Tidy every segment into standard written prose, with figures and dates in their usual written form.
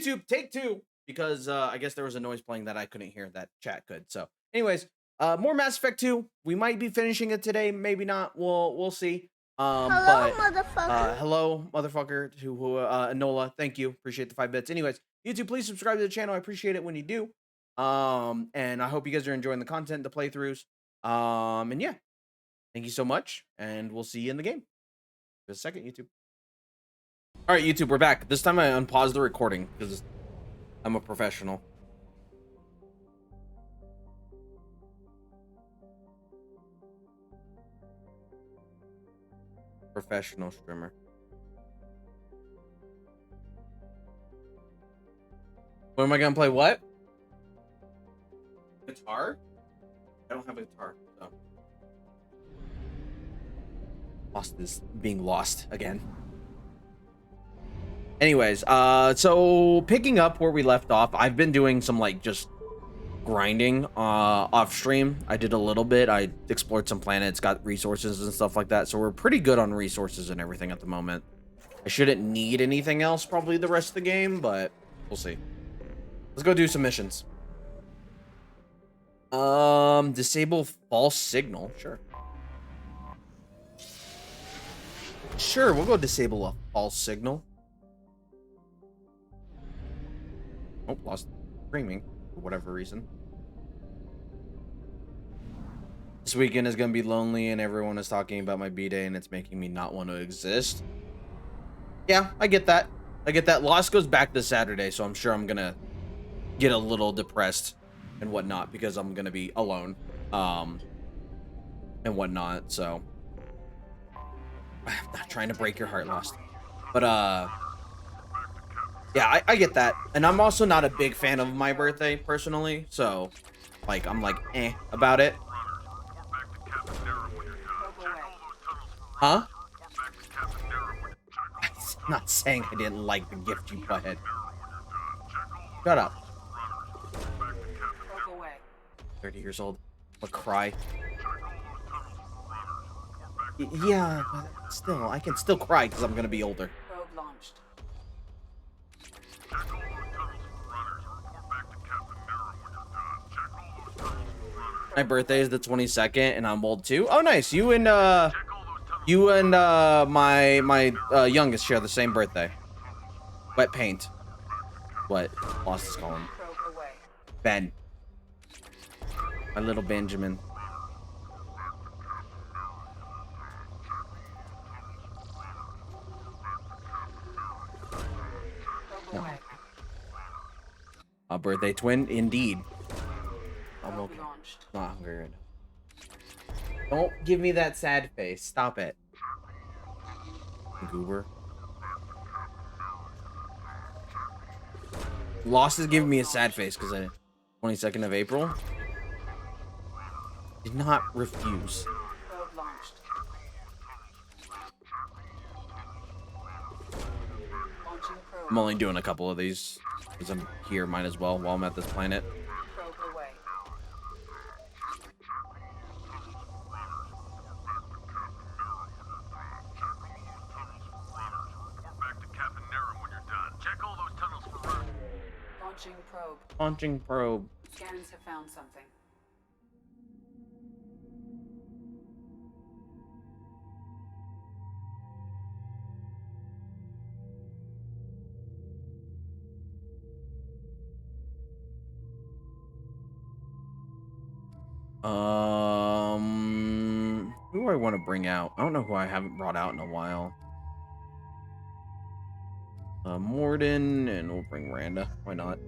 YouTube, take two, because I guess there was a noise playing that I couldn't hear that chat could. So, anyways, more Mass Effect 2. We might be finishing it today, maybe not. We'll see. Hello, motherfucker, to Enola. Thank you. Appreciate the 5 bits. Anyways, YouTube, please subscribe to the channel. I appreciate it when you do. And I hope you guys are enjoying the content, the playthroughs. And yeah, thank you so much, and we'll see you in the game. Just a second, YouTube. All right, YouTube, we're back. This time I unpaused the recording because I'm a professional. Professional streamer. When am I gonna play what? Guitar? I don't have a guitar, so. Lost is being lost again. Anyways, so picking up where we left off, I've been doing some like just grinding off stream. I did a little bit. I explored some planets, got resources and stuff like that. So we're pretty good on resources and everything at the moment. I shouldn't need anything else probably the rest of the game, but we'll see. Let's go do some missions. Disable false signal. Sure, we'll go disable a false signal. Oh, lost streaming for whatever reason. This weekend is gonna be lonely and everyone is talking about my B-Day and it's making me not want to exist. Yeah, I get that. Lost goes back this Saturday, so I'm sure I'm gonna get a little depressed and whatnot because I'm gonna be alone. And whatnot, so I'm not trying to break your heart, Lost. But yeah, I get that. And I'm also not a big fan of my birthday, personally. So, like, I'm like, about it. Huh? I'm not saying I didn't like the gift, you butthead. Shut up. 30 years old. I'll cry. Yeah, but still, I can still cry because I'm gonna be older. My birthday is the 22nd, and I'm old too. Oh, nice. You and my youngest share the same birthday. Wet paint. What? Lost his calling. Ben. My little Benjamin. No. A birthday twin, indeed. I'm okay. Not hungry right now. Don't give me that sad face. Stop it. Goober. Lost is giving me a sad face because I 22nd of April. Did not refuse. I'm only doing a couple of these because I'm here. Might as well while I'm at this planet. Launching probe. Scans have found something. Who do I want to bring out? I don't know who I haven't brought out in a while. Morden, and we'll bring Randa. Why not?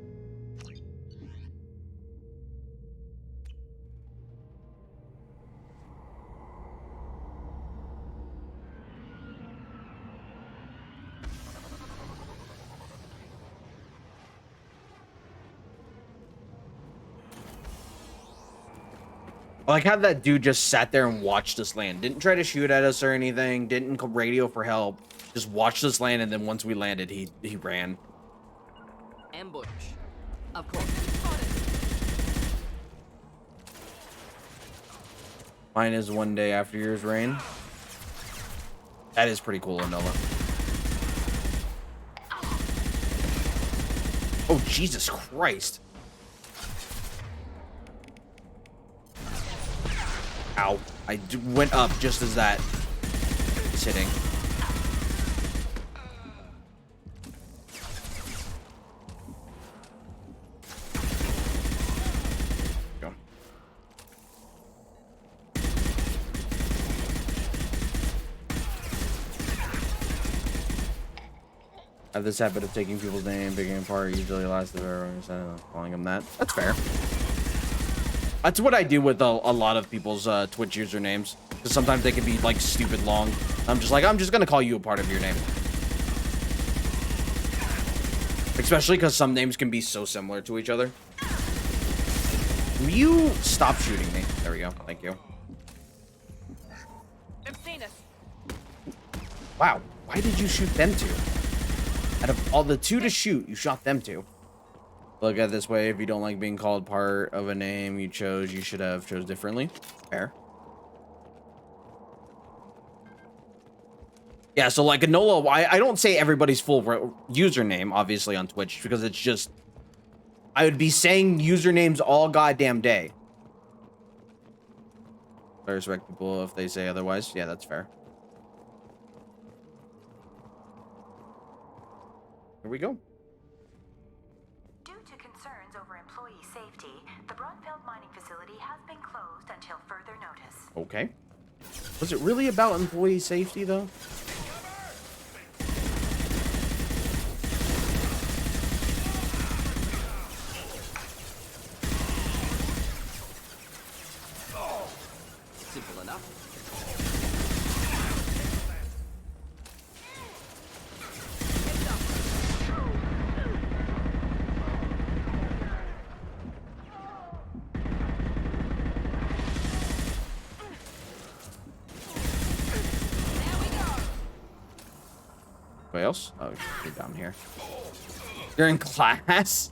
I like how that dude just sat there and watched us land. Didn't try to shoot at us or anything. Didn't radio for help. Just watched us land, and then once we landed, he ran. Ambush. Of course. Mine is one day after yours, Rain. That is pretty cool, Enola. Oh, Jesus Christ. Ow. Went up just as that is hitting. Go. I have this habit of taking people's name, picking apart, usually last of everyone, calling them that. That's fair. That's what I do with a lot of people's Twitch usernames. Because sometimes they can be, like, stupid long. I'm just going to call you a part of your name. Especially because some names can be so similar to each other. Will you stop shooting me? There we go. Thank you. Wow. Why did you shoot them two? Out of all the two to shoot, you shot them two. Look at it this way. If you don't like being called part of a name you chose, you should have chose differently. Fair. Yeah, so like Enola, I don't say everybody's full username, obviously, on Twitch, because it's just... I would be saying usernames all goddamn day. I respect people if they say otherwise. Yeah, that's fair. Here we go. Due to concerns over employee safety, the Braunfeld mining facility has been closed until further notice. Okay. Was it really about employee safety, though? Simple enough. What else? Oh, you're down here. You're in class?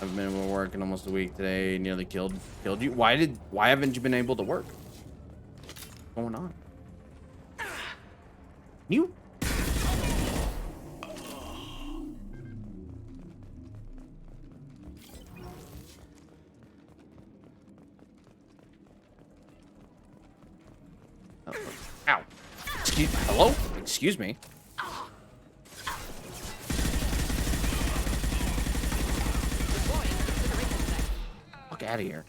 I've been able to work in almost a week today. Nearly killed you. Why haven't you been able to work? What's going on? You? Oh, ow. Hello? Excuse me. Fuck out of here.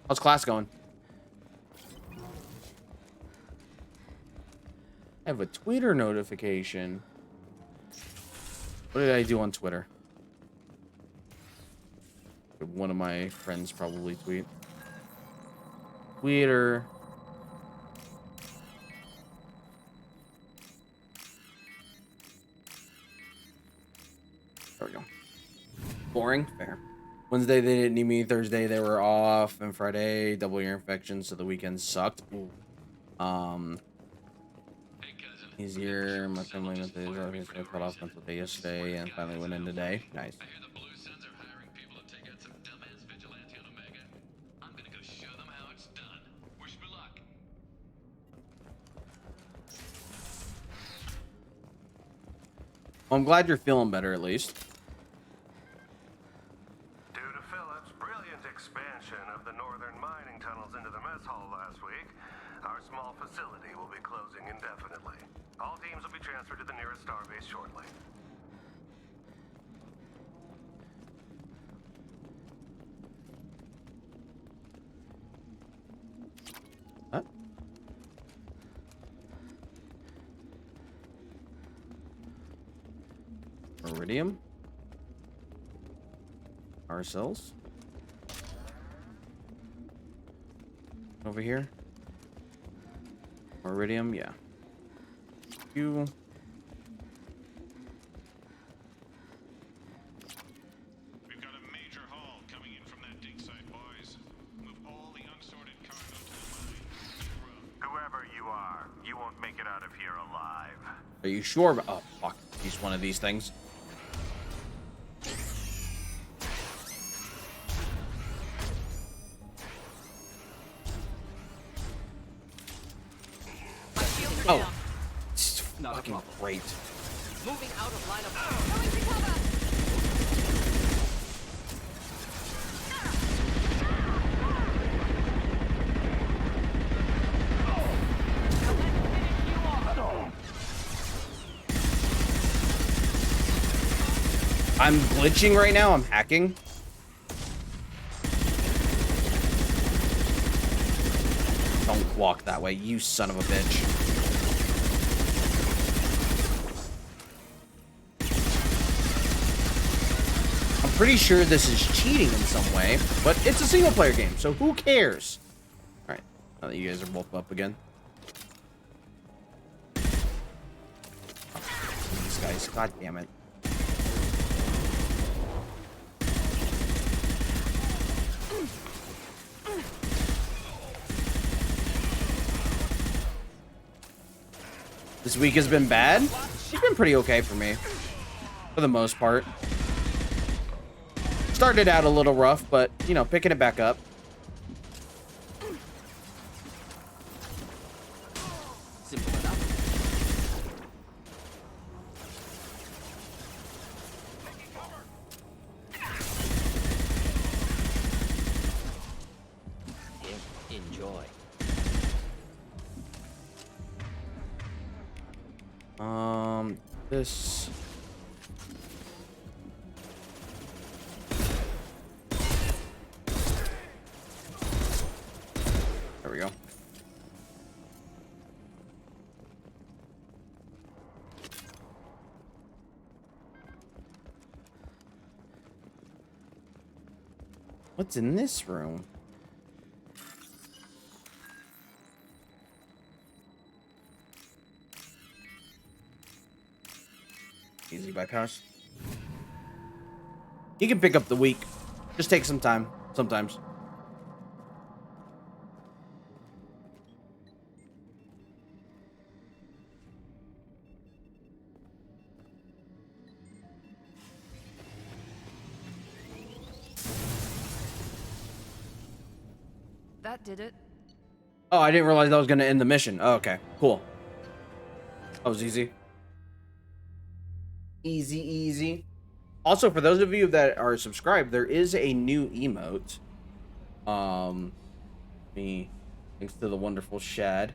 How's class going? I have a Twitter notification. What did I do on Twitter? One of my friends probably tweet. Twitter. There we go. Boring. Fair. Wednesday they didn't need me. Thursday they were off, and Friday double ear infection, so the weekend sucked. Ooh. Easier. My family went to cut off until day yesterday, and finally went in today. Nice. I hear the Blue Suns are hiring people to take out some dumbass vigilante on Omega. I'm gonna go show them how it's done. Wish me luck. Well, I'm glad you're feeling better at least. Due to Phillips' brilliant expansion of the northern mining tunnels into the mess hall last week, our small facility will be closing indefinitely. All teams will be transferred to the nearest starbase shortly. Huh? Iridium? Ourselves? Over here? Iridium, yeah. You. We've got a major haul coming in from that dig site, boys. Move all the unsorted cargo to the mine. Whoever you are, you won't make it out of here alive. Are you sure? Oh, fuck. He's one of these things. Oh. It's Not a fucking problem. great. Moving out of line of fire. Going to cover. I'm glitching right now. I'm hacking. Don't walk that way, you son of a bitch. I'm pretty sure this is cheating in some way, but it's a single player game, so who cares? All right, now that you guys are both up again. These guys, god damn it. This week has been bad. It's been pretty okay for me, for the most part. Started out a little rough, but, you know, picking it back up. Simple enough. Enjoy. This. There we go. What's in this room? Easy bypass. You can pick up the week. Just take some time sometimes. That did it. Oh, I didn't realize that was going to end the mission. Oh, okay, cool. That was easy. Easy, easy. Also, for those of you that are subscribed, there is a new emote. Thanks to the wonderful Shad.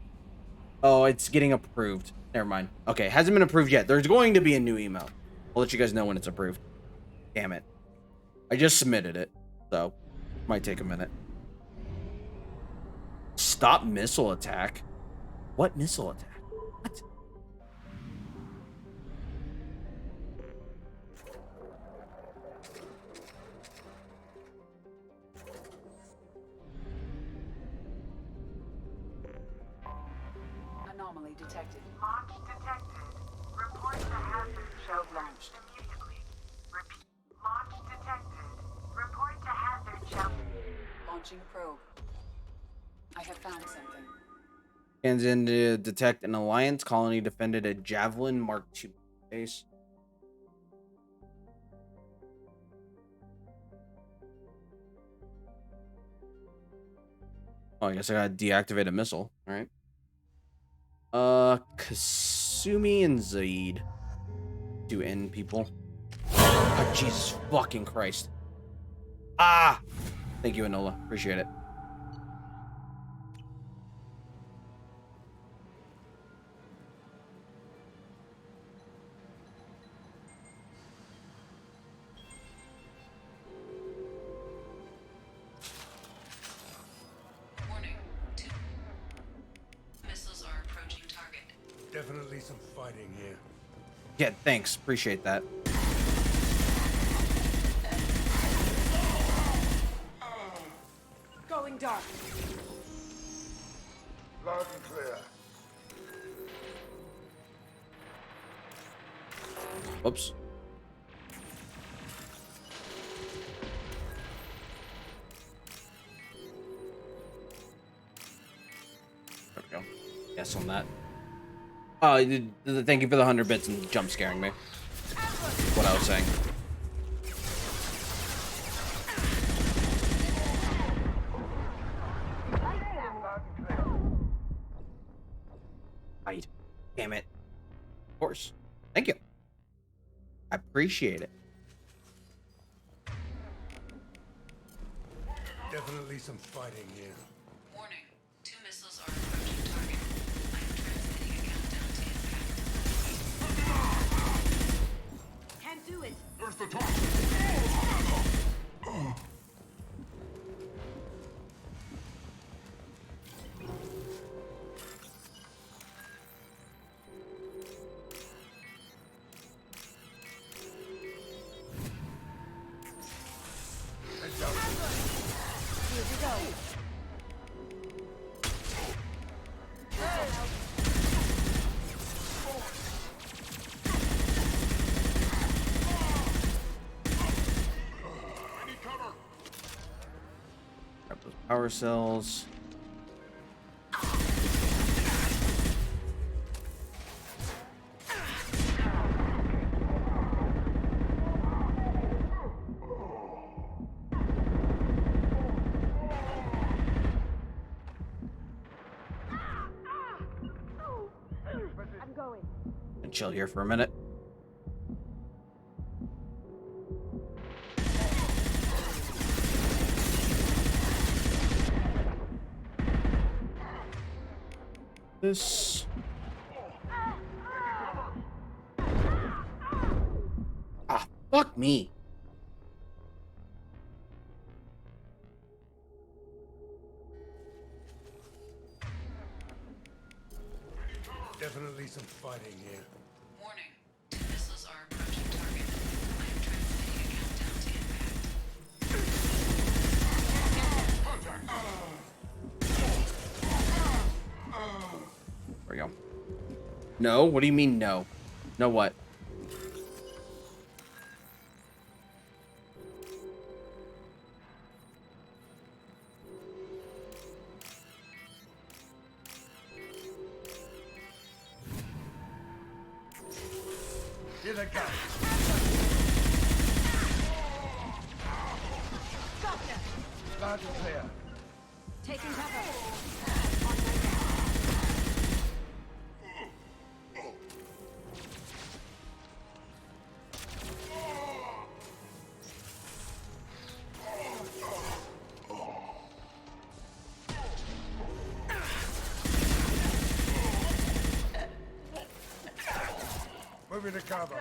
Oh, it's getting approved. Never mind. Okay, hasn't been approved yet. There's going to be a new emote. I'll let you guys know when it's approved. Damn it. I just submitted it, so might take a minute. Stop missile attack. What missile attack? What? Anomaly detected. Launch detected. Report the hazard Probe launched. immediately. Repeat. Launch detected. Report to hazard shelter. Launching probe. I have found something. Scans in to detect an Alliance colony defended a Javelin Mark II base. Oh, I guess I gotta deactivate a missile. All right. Kasumi and Zaid. Do end people. Oh, Jesus fucking Christ. Ah! Thank you, Enola. Appreciate it. Warning. 2 missiles are approaching target. Definitely some fighting here. Yeah, thanks. Appreciate that. Going dark. Loud and clear. Whoops. There we go. Yes on that. Oh, thank you for the 100 bits and jump scaring me. What I was saying. Right. Damn it. Of course. Thank you. I appreciate it. Definitely some fighting here. Warning. 2 missiles are approaching target. I am transmitting a countdown to impact. Can't do it. Grab those power cells. And chill here for a minute. This. Ah, fuck me. Definitely some fighting here. Warning. 2 missiles are approaching target. I am transmitting a countdown to impact. There we go. No? What do you mean no? No what? Here they go. Loud and clear. Taking cover. Moving to cover.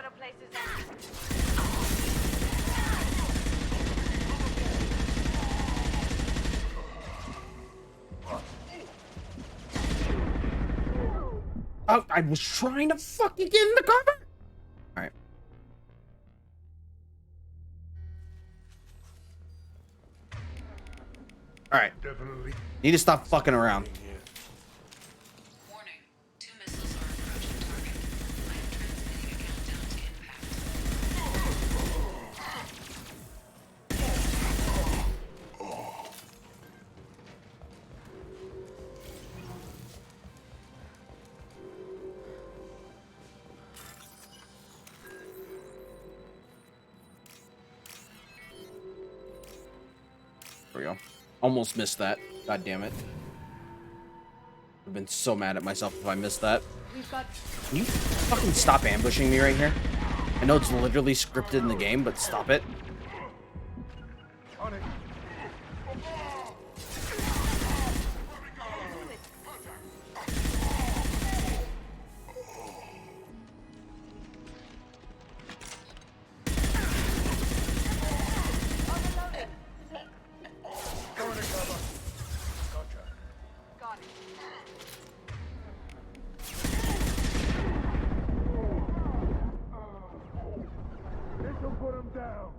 Oh, I was trying to fucking get in the cover. All right. All right. Definitely. Need to stop fucking around. Warning. 2 missiles are approaching target. I am transmitting a countdown to impact. There we go. Almost missed that. God damn it. I've been so mad at myself if I missed that. We've got Can you fucking stop ambushing me right here? I know it's literally scripted in the game, but stop it. On it. Going to cover. Gotcha. got it. This'll put him down.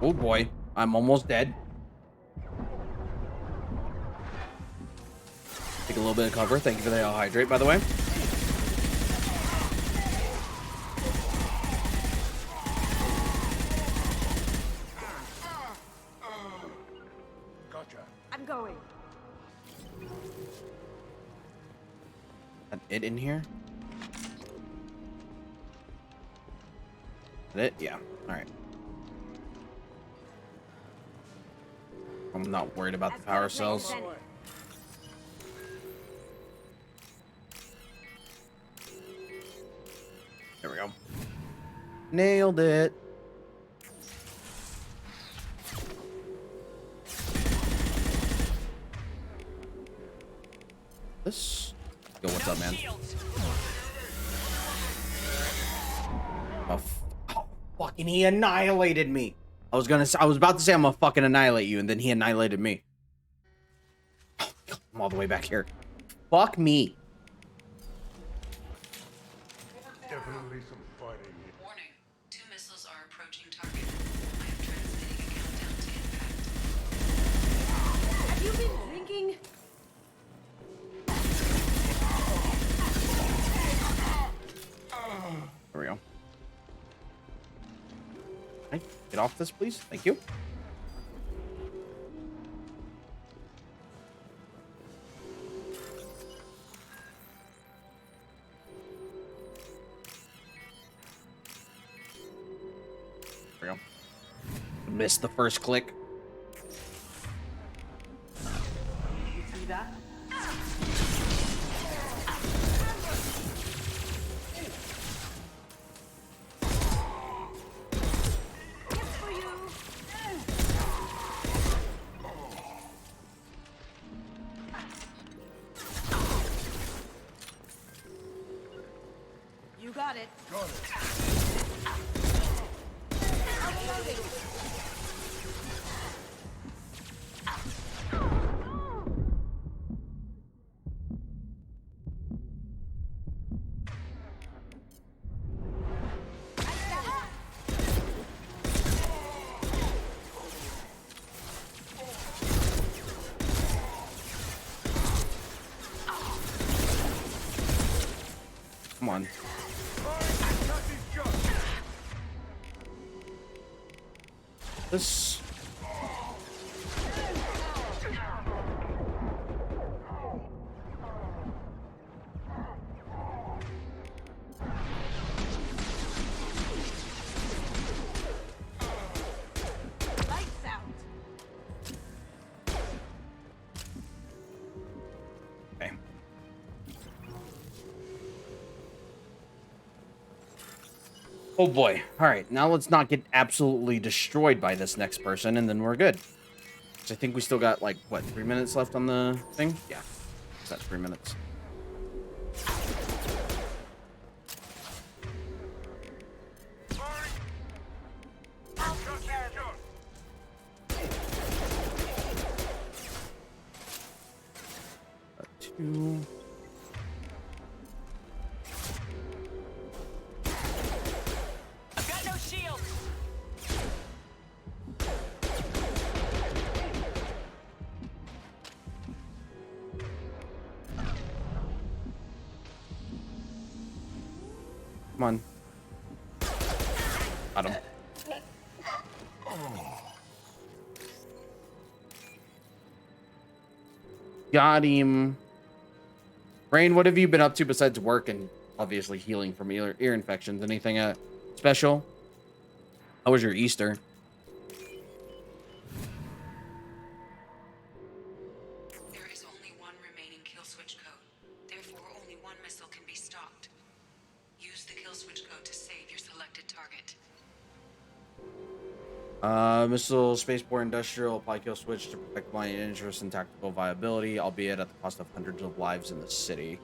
Oh boy, I'm almost dead. Take a little bit of cover. Thank you for the hydrate, by the way. Gotcha. I'm going. That it in here? That it? Yeah. All right. I'm not worried about the power cells. There we go. Nailed it. this. Yo, what's up, man? Oh, fucking he annihilated me. I was about to say I'm gonna fucking annihilate you, and then he annihilated me. Oh, I'm all the way back here. Fuck me. Definitely some fighting. Warning. 2 missiles are approaching target. I am transmitting a countdown to impact. Have you been drinking? There we go. Hey, get off this, please. Thank you. There we go. Missed the first click. You see that? You got it. Come on. This. Lights out. Okay. Oh boy. All right, now let's not get absolutely destroyed by this next person, and then we're good. 'Cause I think we still got, like, what, 3 minutes left on the thing? Yeah. That's 3 minutes. Two. I've got no shield. Come on. Got him. Got him. Rain, what have you been up to besides work and obviously healing from ear infections? Anything special? How was your Easter? There is only one remaining kill switch code. Therefore, only one missile can be stopped. Use the kill switch code to save your selected target. Missile, spaceport, industrial, apply kill switch to protect my interest and tactical viability, albeit at the cost of hundreds of lives in the city.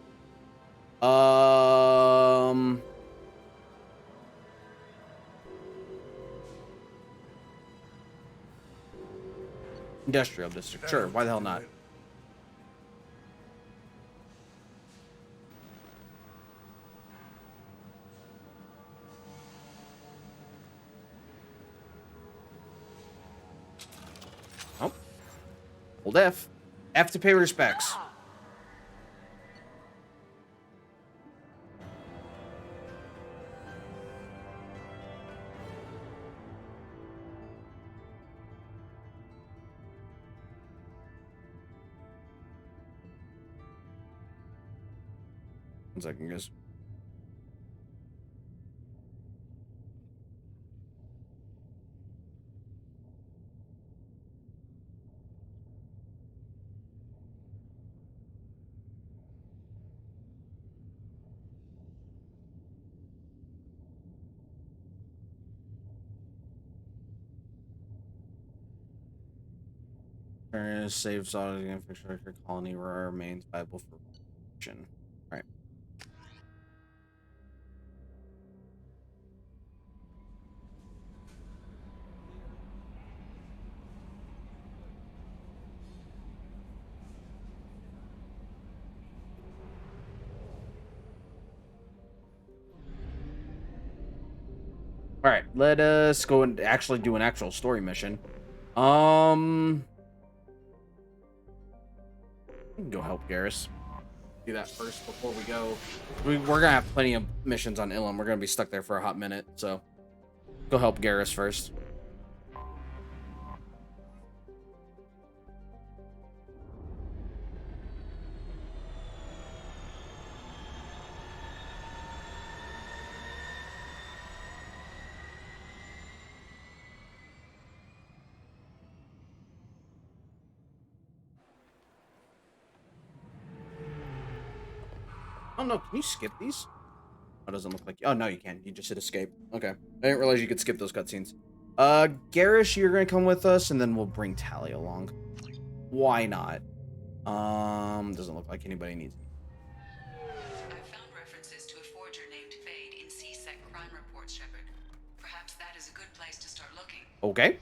Industrial district, sure. Why the hell not? Oh, hold F. F to pay respects. One second, guys. Saves infrastructure colony remains viable for All right. All right, let us go and actually do an actual story mission. We can go help Garrus. Do that first before we go. We're gonna have plenty of missions on Ilum. We're gonna be stuck there for a hot minute, so go help Garrus first. Oh no, can you skip these? Oh, it doesn't look like. Oh no, you can. You just hit escape. Okay, I didn't realize you could skip those cutscenes. Garrus, you're gonna come with us, and then we'll bring Tally along. Why not? Doesn't look like anybody needs. I've found references to a forger named Fade in CSEC crime reports, Shepard. Perhaps that is a good place to start looking. Okay.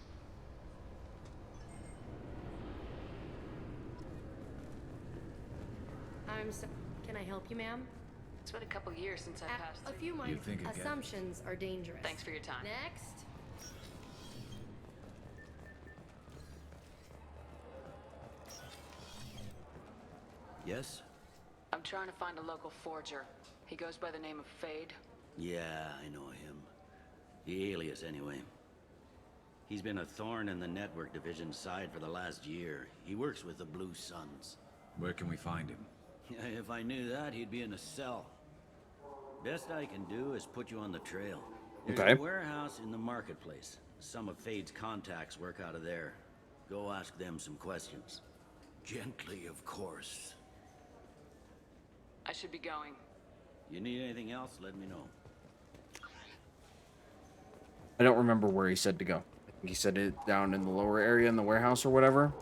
Can I help you, ma'am? It's been a couple years since I passed A through. few minor think again. assumptions are dangerous. Thanks for your time. Next. Yes? I'm trying to find a local forger. He goes by the name of Fade. Yeah, I know him. The alias, anyway. He's been a thorn in the network division's side for the last year. He works with the Blue Suns. Where can we find him? If I knew that, he'd be in a cell. Best I can do is put you on the trail. There's Okay. a warehouse in the marketplace. Some of Fade's contacts work out of there. Go ask them some questions. Gently, of course. I should be going. You need anything else, let me know. I don't remember where he said to go. I think he said it down in the lower area in the warehouse or whatever.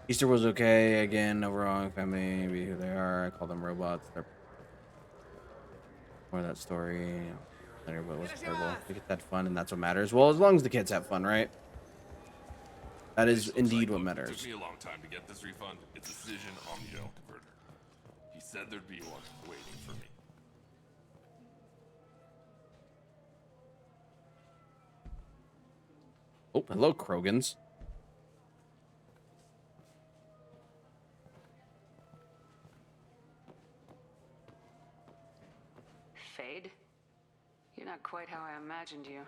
Easter was okay. Again, no wrong. Family, maybe who they are. I call them robots. They're more of that story. Everybody was terrible. We get that fun, and that's what matters. Well, as long as the kids have fun, right? That is indeed what It matters. took me a long time to get this refund. It's a Cision Omnigel converter. He said there'd be one waiting for me. Oh, hello, Krogans. Fade? You're not quite how I imagined you.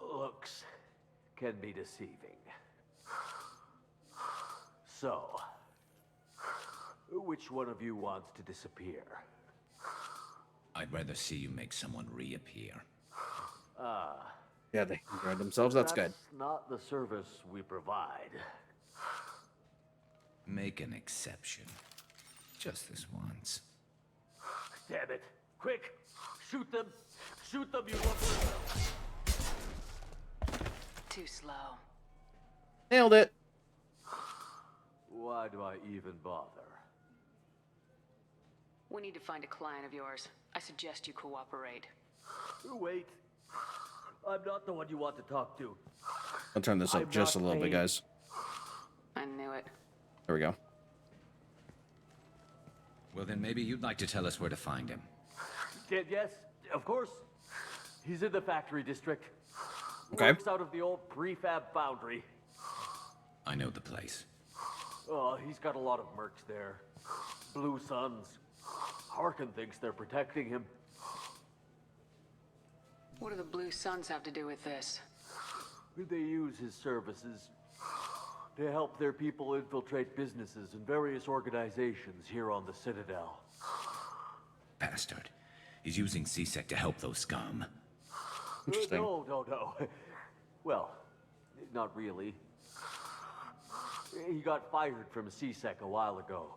Looks can be deceiving. So, which one of you wants to disappear? I'd rather see you make someone reappear. Yeah, they enjoyed themselves. That's good. Not the service we provide. Make an exception. Just this once. Damn it! Quick! Shoot them! Shoot them, you lovers! Too slow. Nailed it. Why do I even bother? We need to find a client of yours. I suggest you cooperate. Wait. I'm not the one you want to talk to. I'll turn this up I'm just a not little bit, paid. guys. I knew it. There we go. Well, then maybe you'd like to tell us where to find him. Yes, of course. He's in the factory district. Okay. Works out of the old prefab foundry. I know the place. Oh, he's got a lot of mercs there. Blue Suns. Harkin thinks they're protecting him. What do the Blue Suns have to do with this? They use his services to help their people infiltrate businesses and various organizations here on the Citadel. Bastard. He's using CSEC to help those scum. Interesting. No. Well, not really. He got fired from CSEC a while ago,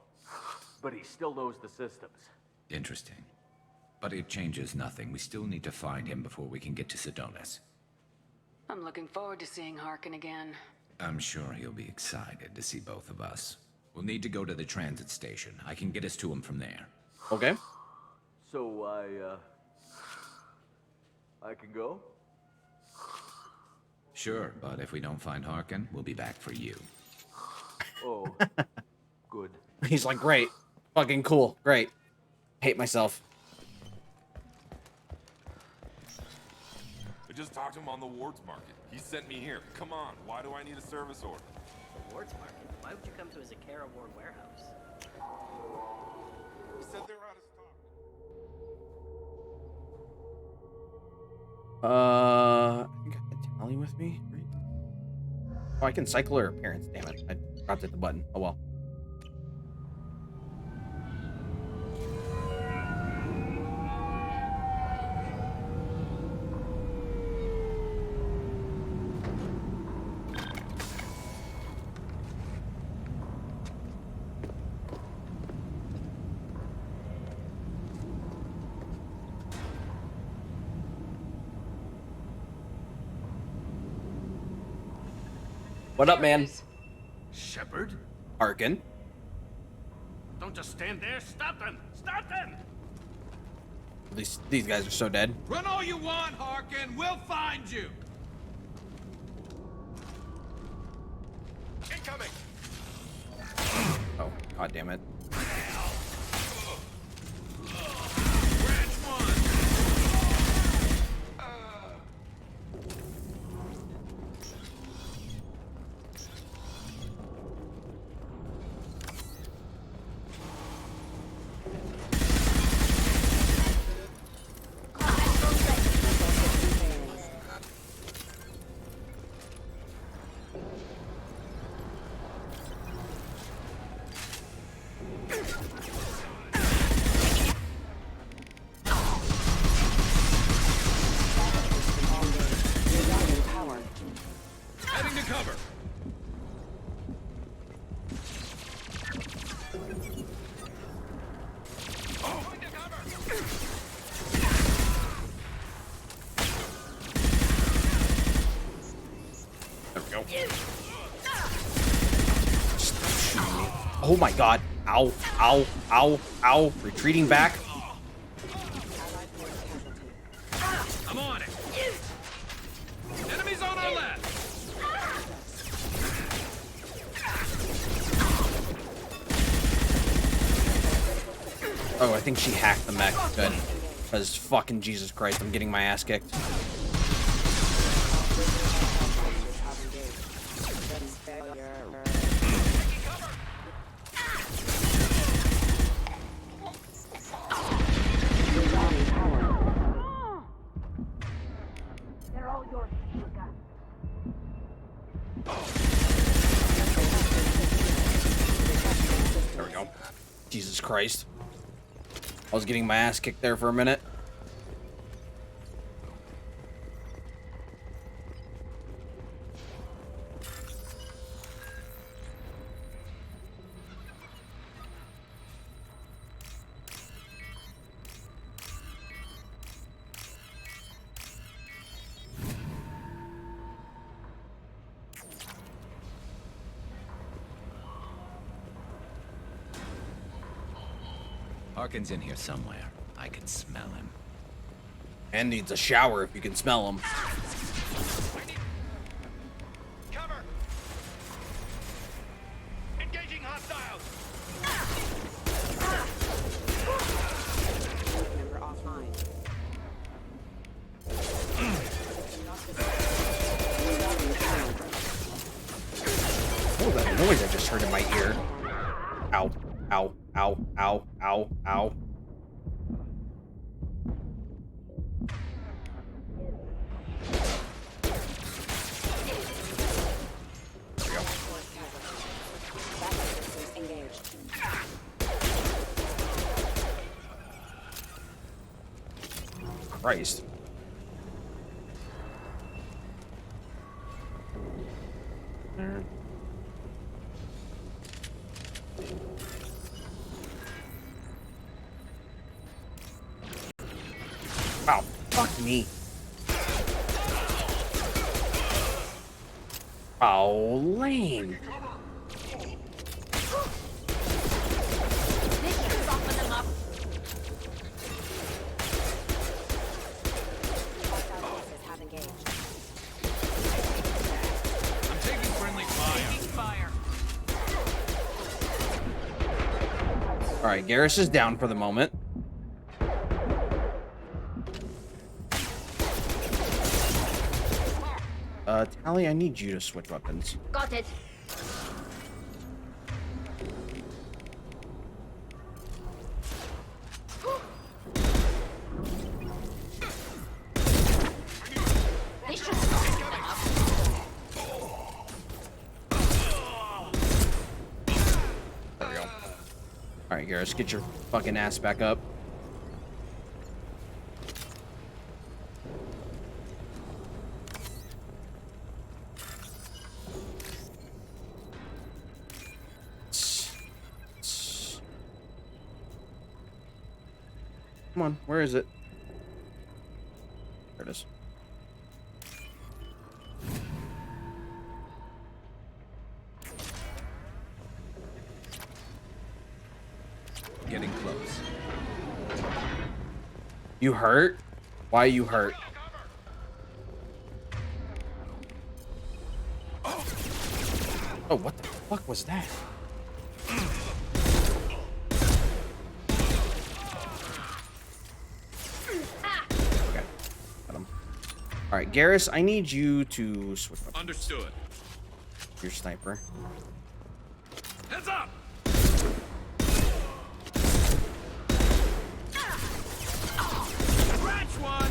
but he still knows the systems. Interesting. But it changes nothing. We still need to find him before we can get to Sedonis. I'm looking forward to seeing Harkin again. I'm sure he'll be excited to see both of us. We'll need to go to the transit station. I can get us to him from there. Okay. So I can go? Sure, but if we don't find Harkin, we'll be back for you. Oh, good. He's like, great. Fucking cool. Great. Hate myself. I just talked to him on the Wards Market. He sent me here. Come on, why do I need a service order? The Wards Market? Why would you come to a Zakara Ward warehouse? He said they're out of stock. I think I have Tally with me, right? Oh, I can cycle her appearance, damn it. I forgot to hit the button. Oh well. What up, man? Shepard? Harkin. Don't just stand there. Stop them! Stop them! These guys are so dead. Run all you want, Harkin! We'll find you! Incoming! Oh, god damn it. Heading to cover! There we go. Oh my god. Ow, ow, ow, ow. Retreating back. I'm on it! Enemies on our left! Oh, I think she hacked the mech. Good. Because fucking Jesus Christ, I'm getting my ass kicked. There we go. Jesus Christ. I was getting my ass kicked there for a minute. Harkin's in here somewhere. I can smell him. And needs a shower if you can smell him. Cover! Engaging hostiles! Member offline. Oh, that noise I just heard in my ear. Ow, ow, ow, ow, ow, ow. Christ. Fuck me. Oh, lame. I'm taking friendly fire. All right, Garrus is down for the moment. Tally, I need you to switch weapons. Got it. They should soften them up. There we go. All right, Garrus, get your fucking ass back up. Come on, where is it? There it is. Getting close. You hurt? Why you hurt? Oh, what the fuck was that? Okay, got him. All right, Garrus, I need you to switch up Understood. your sniper. Heads up! Scratch one!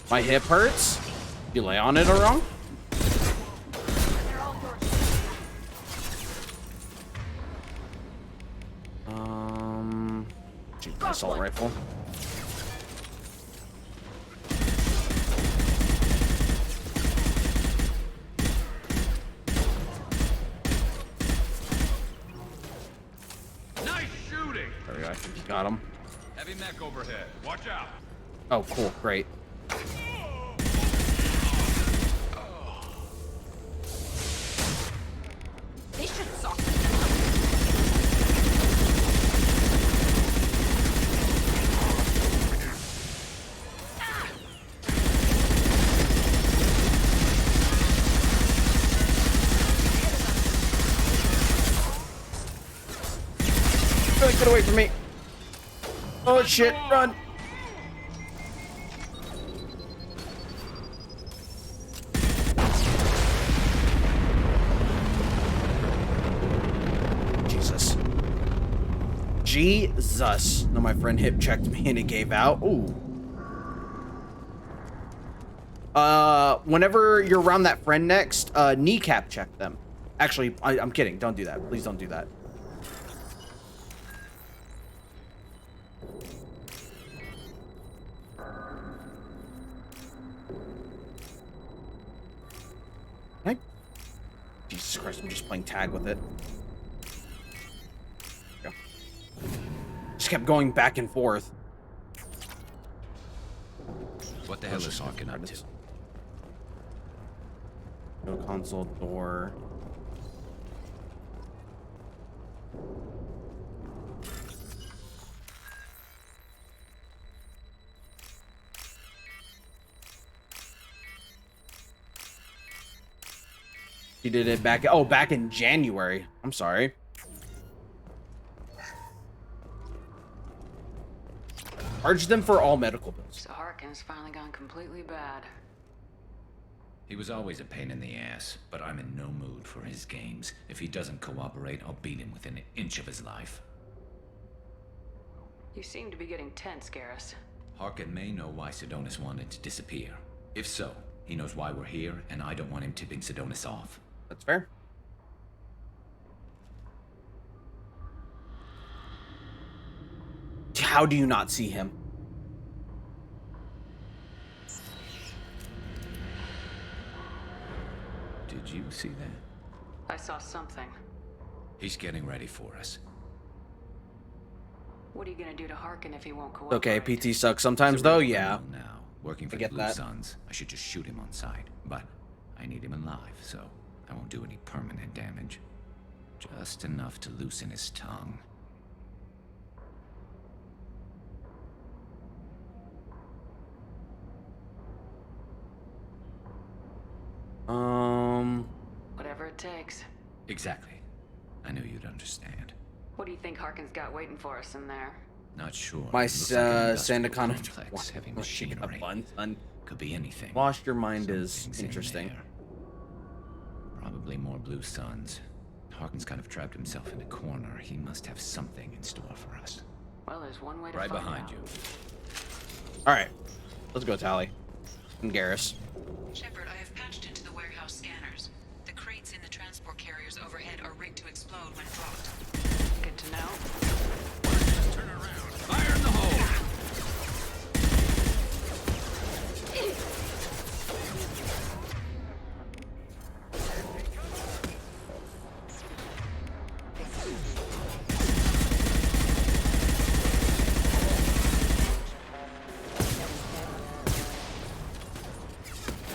My hip hurts. You lay on it or wrong? Shoot my assault rifle. Nice shooting! There we go. I think you got him. Heavy mech overhead. Watch out! Oh, cool. Great. They should soften them up. Get away from me. Oh shit, run. Jesus. Jesus. No, my friend hip checked me and it gave out. Ooh. Whenever you're around that friend next, kneecap check them. Actually, I'm kidding. Don't do that. Please don't do that. Right? Jesus Christ, I'm just playing tag with it. There we go. Just kept going back and forth. What the hell is Harkin up to? No console door. He did it back. Oh, back in January. I'm sorry. Charge them for all medical bills. So Harkin's finally gone completely bad. He was always a pain in the ass, but I'm in no mood for his games. If he doesn't cooperate, I'll beat him within an inch of his life. You seem to be getting tense, Garrus. Harkin may know why Sidonis wanted to disappear. If so, he knows why we're here, and I don't want him tipping Sidonis off. That's fair. How do you not see him? Did you see that? I saw something. He's getting ready for us. What are you gonna do to Harkin if he won't cooperate? Okay, PT sucks sometimes, He's a though. real Yeah. criminal now, working for I the get Blue that. Suns. I should just shoot him on sight, but I need him alive, so I won't do any permanent damage. Just enough to loosen his tongue. Whatever it takes. Exactly. I knew you'd understand. What do you think Harkin's got waiting for us in there? Not sure. My Looks like an industrial Sandacon complex, heavy machinery. Could be anything. Lost your mind is Something's interesting. in there. Probably more Blue Suns. Harkin's kind of trapped himself in a corner. He must have something in store for us. Well, there's one way to Right find behind out. you. All right, let's go, Tally. And Garrus. Shepard, I have patched into the warehouse scanners. The crates in the transport carriers overhead are rigged to explode when dropped. Good to know. Turn around. Fire in the hole!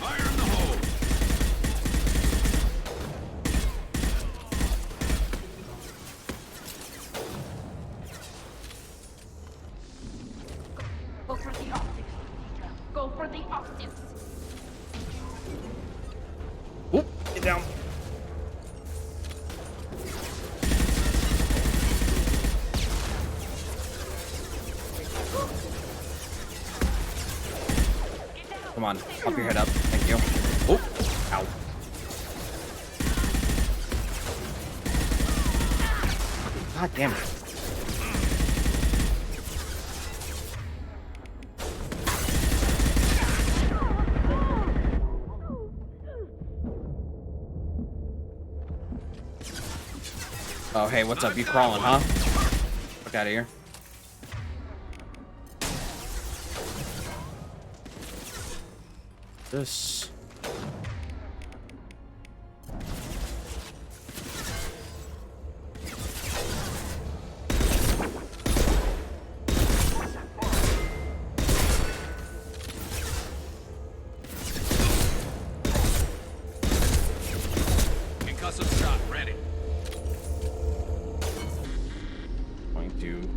Fire in the hole! Go for the optics. Go for the optics. Oop, get down. Come on, pop your head up. Thank you. Oh, ow. God damn it. Oh, hey, what's up? You crawling, huh? Fuck out of here. This. Concussive shot ready. Going to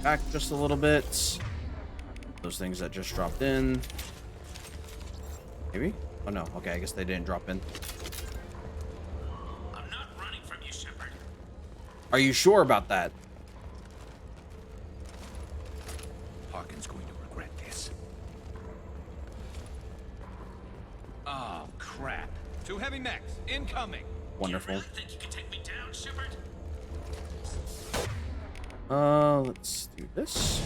back just a little bit. Those things that just dropped in. Maybe? Oh no. Okay, I guess they didn't drop in. I'm not running from you, Shepard. Are you sure about that? Harkin's going to regret this. Oh, crap. Two heavy mechs, incoming. Wonderful. You really think you can take me down, Shepard? Let's do this.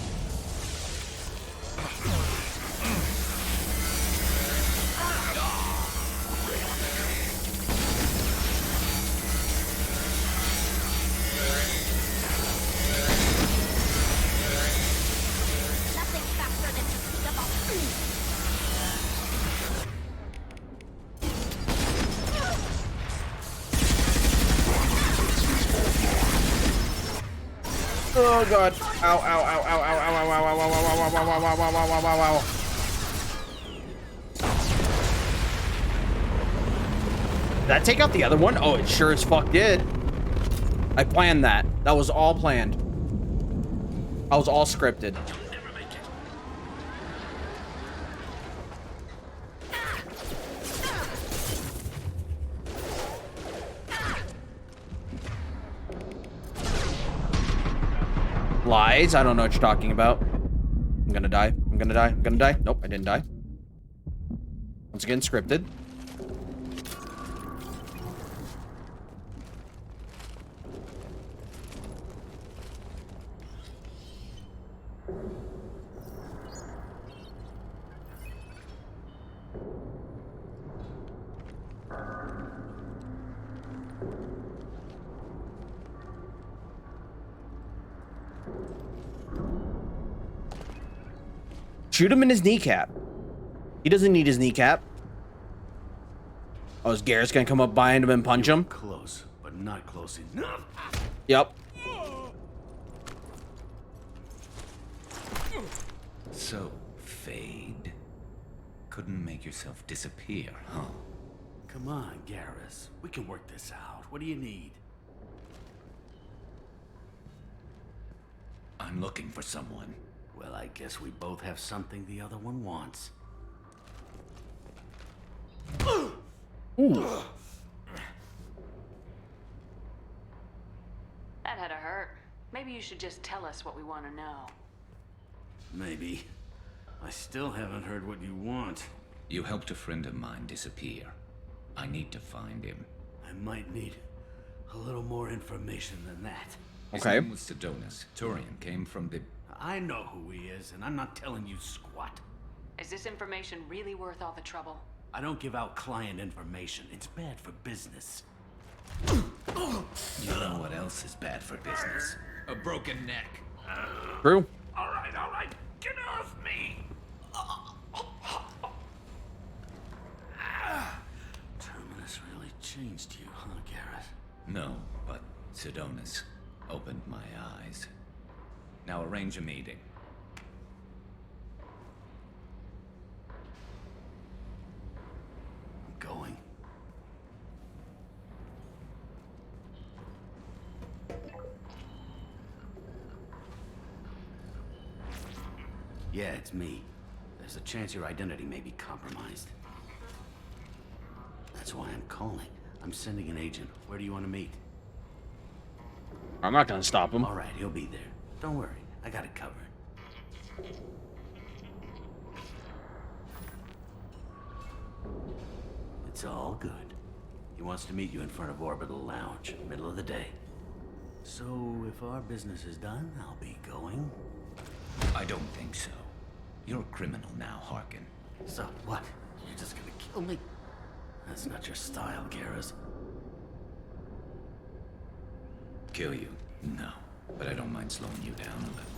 Nothing faster than to speak about. Oh god. Ow, ow, ow, ow, ow, ow, ow, ow, ow, ow, ow, ow, ow, ow, ow, ow, ow, ow, ow, ow. Did that take out the other one? Oh, it sure as fuck did. I planned that. That was all planned. That was all scripted. You'll never make it. Lies. I don't know what you're talking about. I'm gonna die. I'm gonna die. I'm gonna die. Nope, I didn't die. Once again, scripted. Shoot him in his kneecap. He doesn't need his kneecap. Oh, is Garrett's gonna come up behind him and punch him? Close, but not close enough. Yep. So, Fade. Couldn't make yourself disappear, huh? Come on, Garrus. We can work this out. What do you need? I'm looking for someone. Well, I guess we both have something the other one wants. Ooh. That had to hurt. Maybe you should just tell us what we want to know. Maybe. I still haven't heard what you want. You helped a friend of mine disappear. I need to find him. I might need a little more information than that. His Okay. name was Sidonus. Turian came from the... I know who he is, and I'm not telling you squat. Is this information really worth all the trouble? I don't give out client information. It's bad for business. You know what else is bad for business? A broken neck. True. All right. Get off me! Terminus really changed you, huh, Garrett? No, but Sidonus opened my eyes. Now arrange a meeting. I'm going. Yeah, it's me. There's a chance your identity may be compromised. That's why I'm calling. I'm sending an agent. Where do you want to meet? I'm not gonna stop him. All right, he'll be there. Don't worry, I got it covered. It's all good. He wants to meet you in front of Orbital Lounge, middle of the day. So, if our business is done, I'll be going. I don't think so. You're a criminal now, Harkin. So, what? You're just gonna kill me? That's not your style, Garrus. Kill you? No. But I don't mind slowing you down a little.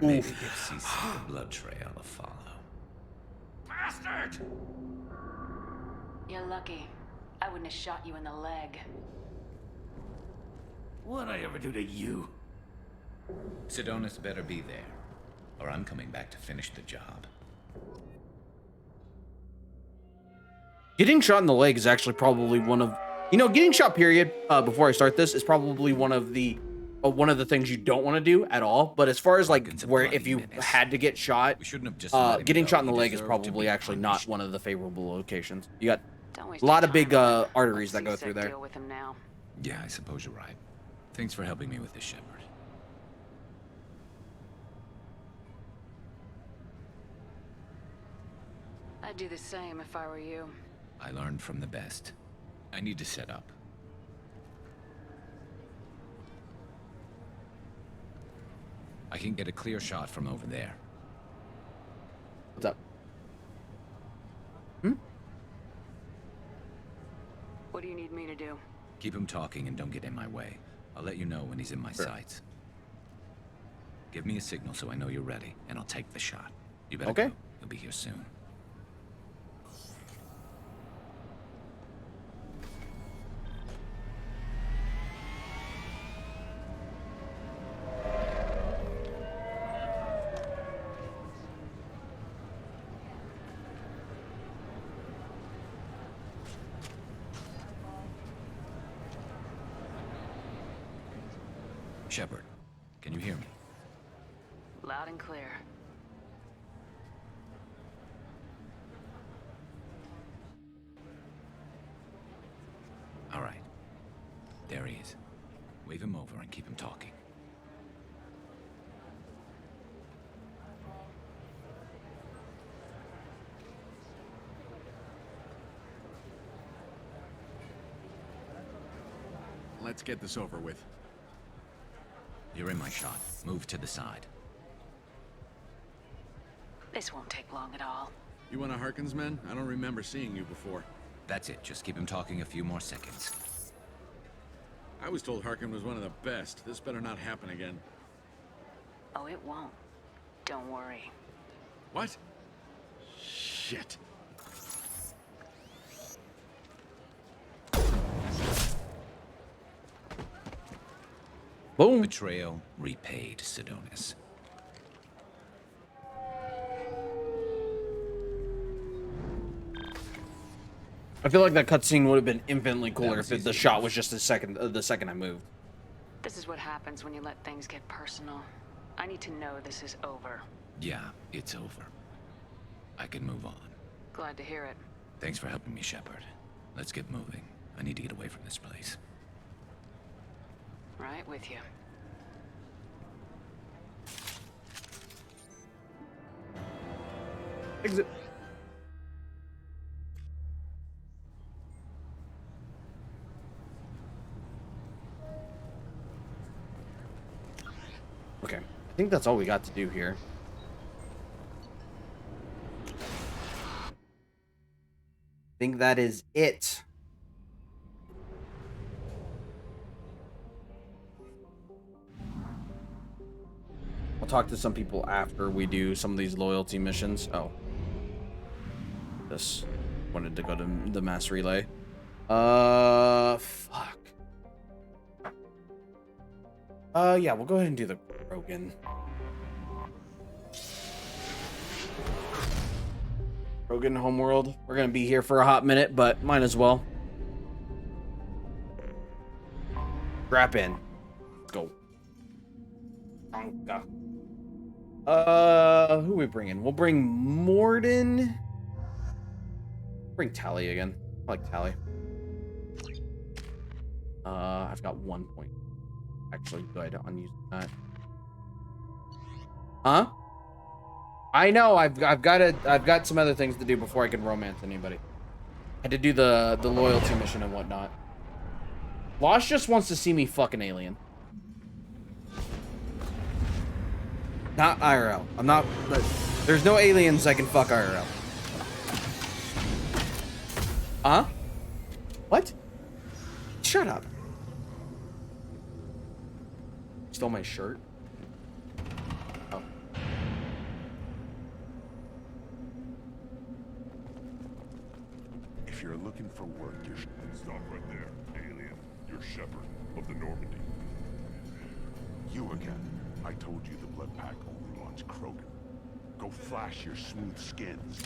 Maybe get to see the blood trail to follow. Bastard! You're lucky. I wouldn't have shot you in the leg. What'd I ever do to you? Sidonus better be there, or I'm coming back to finish the job. Getting shot in the leg is actually probably one of, getting shot period, before I start this, is probably one of the things you don't want to do at all. But as far as like where if you had to get shot, We shouldn't have just let him getting go. shot in the He leg is deserved to probably be actually not punished. one of the favorable locations. You got Don't waste a lot your of big time on it. arteries that Let's go see through sick there. deal with him now. Yeah, I suppose you're right. Thanks for helping me with this, Shepard. I'd do the same if I were you. I learned from the best. I need to set up. I can get a clear shot from over there. What's up? What do you need me to do? Keep him talking and don't get in my way. I'll let you know when he's in my sights. Give me a signal so I know you're ready, and I'll take the shot. You better Okay. go. He'll be here soon. Shepard, can you hear me? Loud and clear. All right. There he is. Wave him over and keep him talking. Let's get this over with. You're in my shot. Move to the side. This won't take long at all. You one of Harkin's men? I don't remember seeing you before. That's it. Just keep him talking a few more seconds. I was told Harkin was one of the best. This better not happen again. Oh, it won't. Don't worry. What? Shit. Boom. Betrayal repaid, Sidonis. I feel like that cutscene would have been infinitely cooler if the shot was just the second I moved. This is what happens when you let things get personal. I need to know this is over. Yeah, it's over. I can move on. Glad to hear it. Thanks for helping me, Shepard. Let's get moving. I need to get away from this place. Right with you. Exit. Okay, I think that's all we got to do here. I think that is it. I'll talk to some people after we do some of these loyalty missions. Oh. This wanted to go to the mass relay. Fuck. Yeah, we'll go ahead and do the Krogan. Krogan homeworld. We're gonna be here for a hot minute, but might as well. Strap in. Let's go. Who are we bringing? We'll bring Morden. Bring Tally again. I like Tally. I've got 1 point. Actually good on using that. Huh? I know. I've got some other things to do before I can romance anybody. I had to do the loyalty mission and whatnot. Lost just wants to see me fucking alien. Not IRL. I'm not. There's no aliens I can fuck IRL. Huh? What? Shut up. Stole my shirt. Oh. If you're looking for work, you should stop right there, alien. You're Shepard of the Normandy. You again. I told you the Blood Pack only wants Krogan. Go flash your smooth skins.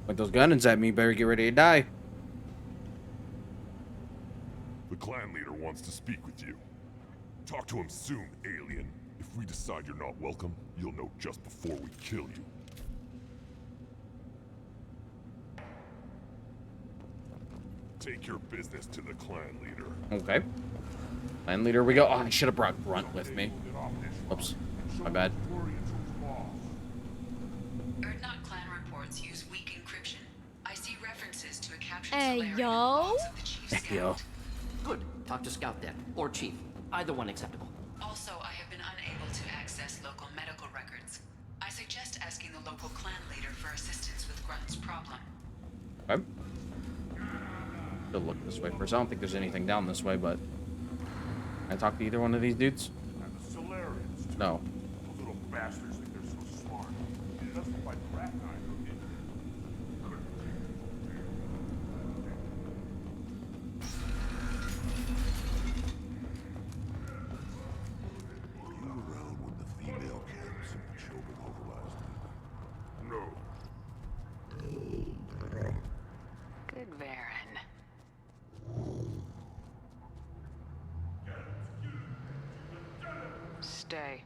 Point those guns at me, better get ready to die. The clan leader wants to speak with you. Talk to him soon, alien. If we decide you're not welcome, you'll know just before we kill you. Take your business to the clan leader. Okay. Clan leader, we go. Oh, I should have brought Grunt with me. Oops. My bad. Erdnot clan reports use weak encryption. I see references to a captured Hey, Solarian in the yo. logs of the chief's Hey, scout. yo. Good. Talk to Scout then, or Chief. Either one acceptable. Also, I have been unable to access local medical records. I suggest asking the local clan leader for assistance with Grunt's problem. Okay. Still look this way first. I don't think there's anything down this way, but can I talk to either one of these dudes? And the Solarians, too. No. Those little bastards think they're so smart. That's why Rat and I look into it. Were you around when the female camps and the children overlasted? No. Good Varen. Stay.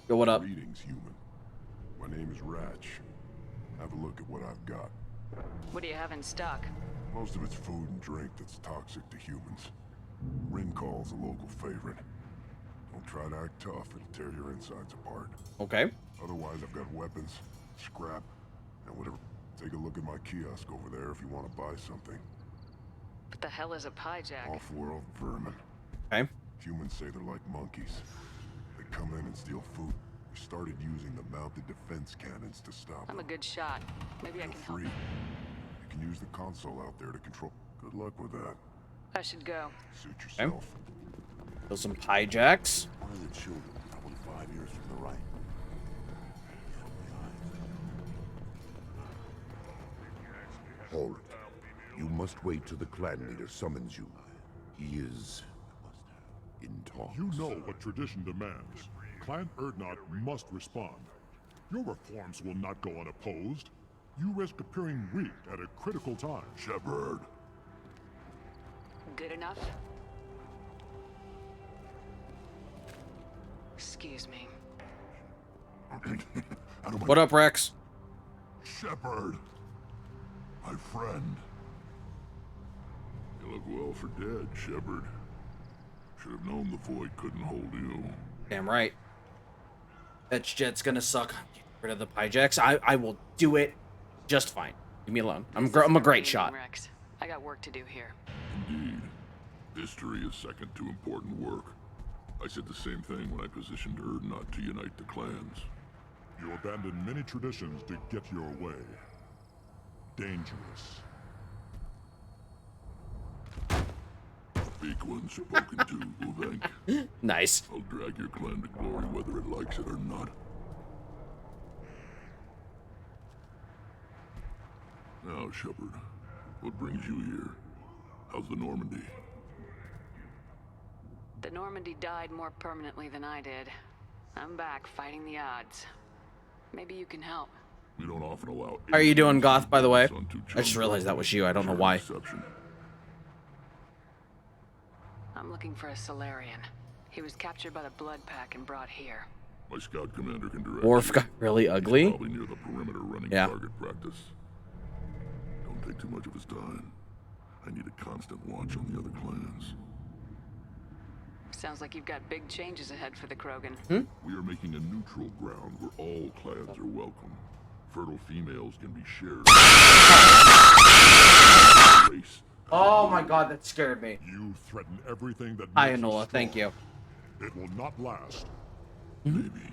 Yo, what up? Greetings, human. My name is Ratch. Have a look at what I've got. What do you have in stock? Most of it's food and drink that's toxic to humans. Rincall's a local favorite. Don't try to act tough, it'll tear your insides apart. Okay. Otherwise, I've got weapons, scrap, and whatever. Take a look at my kiosk over there if you want to buy something. What the hell is a piejack? Off-world vermin. Okay. Humans say they're like monkeys. They come in and steal food. We started using the mounted defense cannons to stop I'm a them. good shot. Maybe I Feel can help. free. You can use the console out there to control. Good luck with that. I should go. Suit yourself. Kill some piejacks. One of the children, probably 5 years from the right. Hold it. You must wait till the clan leader summons you. He is in talks. You know what tradition demands. Clan Erdnot must respond. Your reforms will not go unopposed. You risk appearing weak at a critical time. Shepard. Good enough? Excuse me. What up, Rex? Shepard. My friend. You look well for dead, Shepard. Should have known the void couldn't hold you. Damn right. That jet's gonna suck. Get rid of the Pyjax. I will do it just fine. Leave me alone. I'm a great shot. Rex. I got work to do here. Indeed. History is second to important work. I said the same thing when I positioned Erdnot to unite the clans. You abandoned many traditions to get your way. Dangerous. Big one spoken to, Uvenk. Nice. I'll drag your clan to glory whether it likes it or not. Now, Shepard, what brings you here? How's the Normandy? The Normandy died more permanently than I did. I'm back fighting the odds. Maybe you can help. We don't often allow. How are you doing, Goth, by the way? I just realized that was you. I don't know why. I'm looking for a Solarian. He was captured by the Blood Pack and brought here. My scout commander can direct. Worf got really ugly. He's probably near the perimeter running target practice. Don't take too much of his time. I need a constant watch on the other clans. Sounds like you've got big changes ahead for the Krogan. We are making a neutral ground where all clans are welcome. Fertile females can be shared. Oh my god, that scared me. You threaten everything that Hi, Enola, thank you. It will not last. Maybe.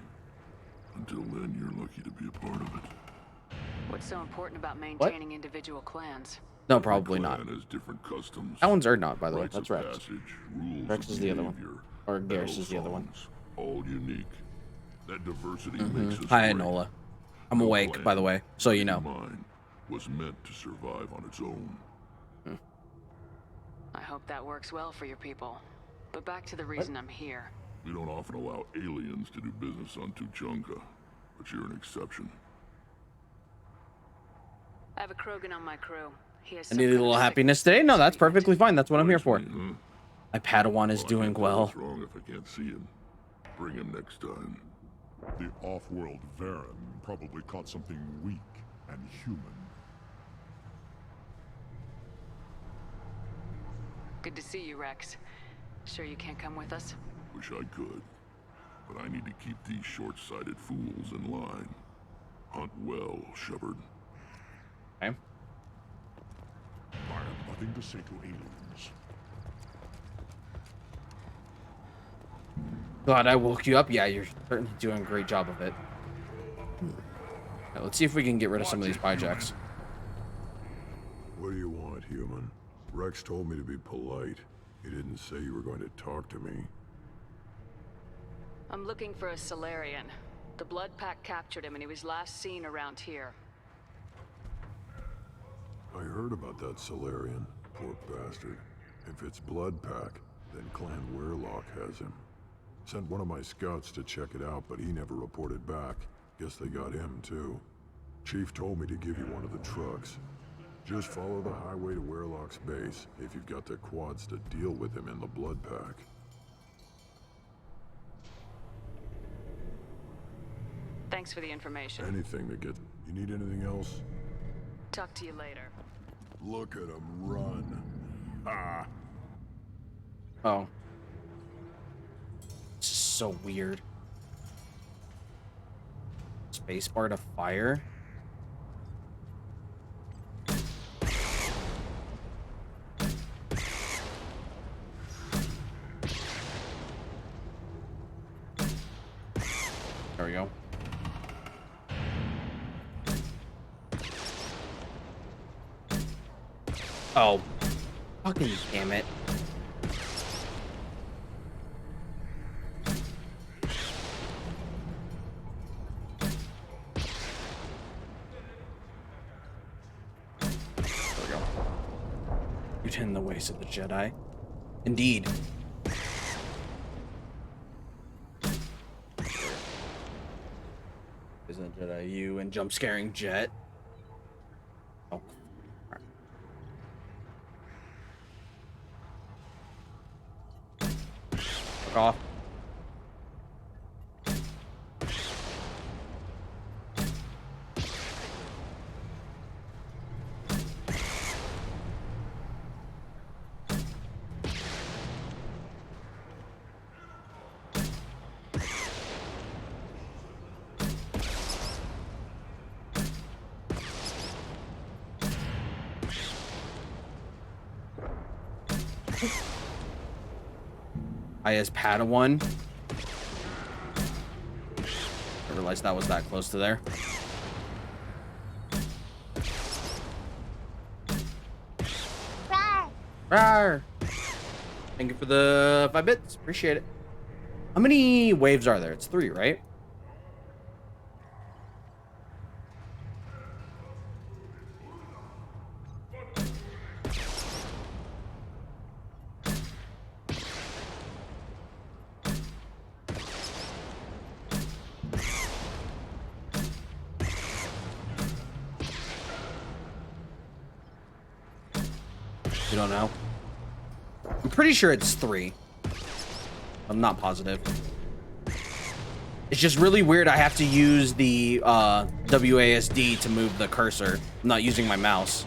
Until then, you're lucky to be a part of it. What's so important about maintaining individual clans? No, probably not. Has different customs. That one's Erdnot, by the way. Rites That's of Rex. Passage, rules Rex of is the other one. behavior, Or Garrus battle is the other one. songs, all unique. That diversity makes us Hi, great. Enola. I'm awake, by the way, so you know. Mine was meant to survive on its own. I hope that works well for your people. But back to the reason I'm here. We don't often allow aliens to do business on Tuchanka, but you're an exception. I have a Krogan on my crew. He has I need a little happiness today? No, that's perfectly fine. That's what I'm here for. My Padawan is doing well. What's wrong if I can't see him? Bring him next time. The off-world Varen probably caught something weak and human. Good to see you, Rex. Sure you can't come with us? Wish I could, but I need to keep these short-sighted fools in line. Hunt well, Shepard. Okay. I have nothing to say to aliens. God, I woke you up. Yeah, you're certainly doing a great job of it. Now, let's see if we can get rid of some of these Pyjacks. What do you want, human? Rex told me to be polite. He didn't say you were going to talk to me. I'm looking for a Solarian. The Blood Pack captured him and he was last seen around here. I heard about that Solarian. Poor bastard. If it's Blood Pack, then Clan Weirlock has him. Sent one of my scouts to check it out, but he never reported back. Guess they got him, too. Chief told me to give you one of the trucks. Just follow the highway to Weirlock's base, if you've got the quads to deal with him in the Blood Pack. Thanks for the information. Anything to get... You need anything else? Talk to you later. Look at him run. Ah. Oh. This is so weird. Spacebar to fire? There we go. Oh. Fucking damn it. buried in the ways of the Jedi. Indeed. Isn't Jedi you and jump scaring Jet? Oh. Right. Fuck off. I as Padawan. I realized that was that close to there. Rawr. Thank you for the 5 bits. Appreciate it. How many waves are there? It's 3, right? You don't know? I'm pretty sure it's 3. I'm not positive. It's just really weird. I have to use the WASD to move the cursor. I'm not using my mouse.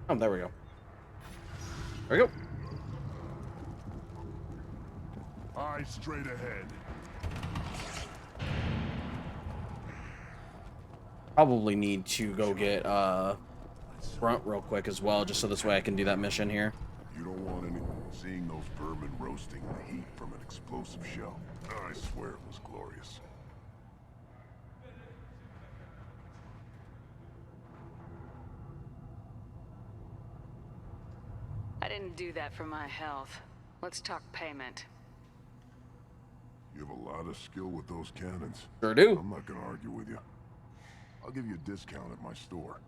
Oh, there we go. There we go. Eyes straight ahead. Probably need to go get Grunt real quick as well, just so this way I can do that mission here. You don't want any seeing those vermin roasting in the heat from an explosive shell. I swear it was glorious. I didn't do that for my health. Let's talk payment. You have a lot of skill with those cannons. Sure do. I'm not gonna argue with you. I'll give you a discount at my store.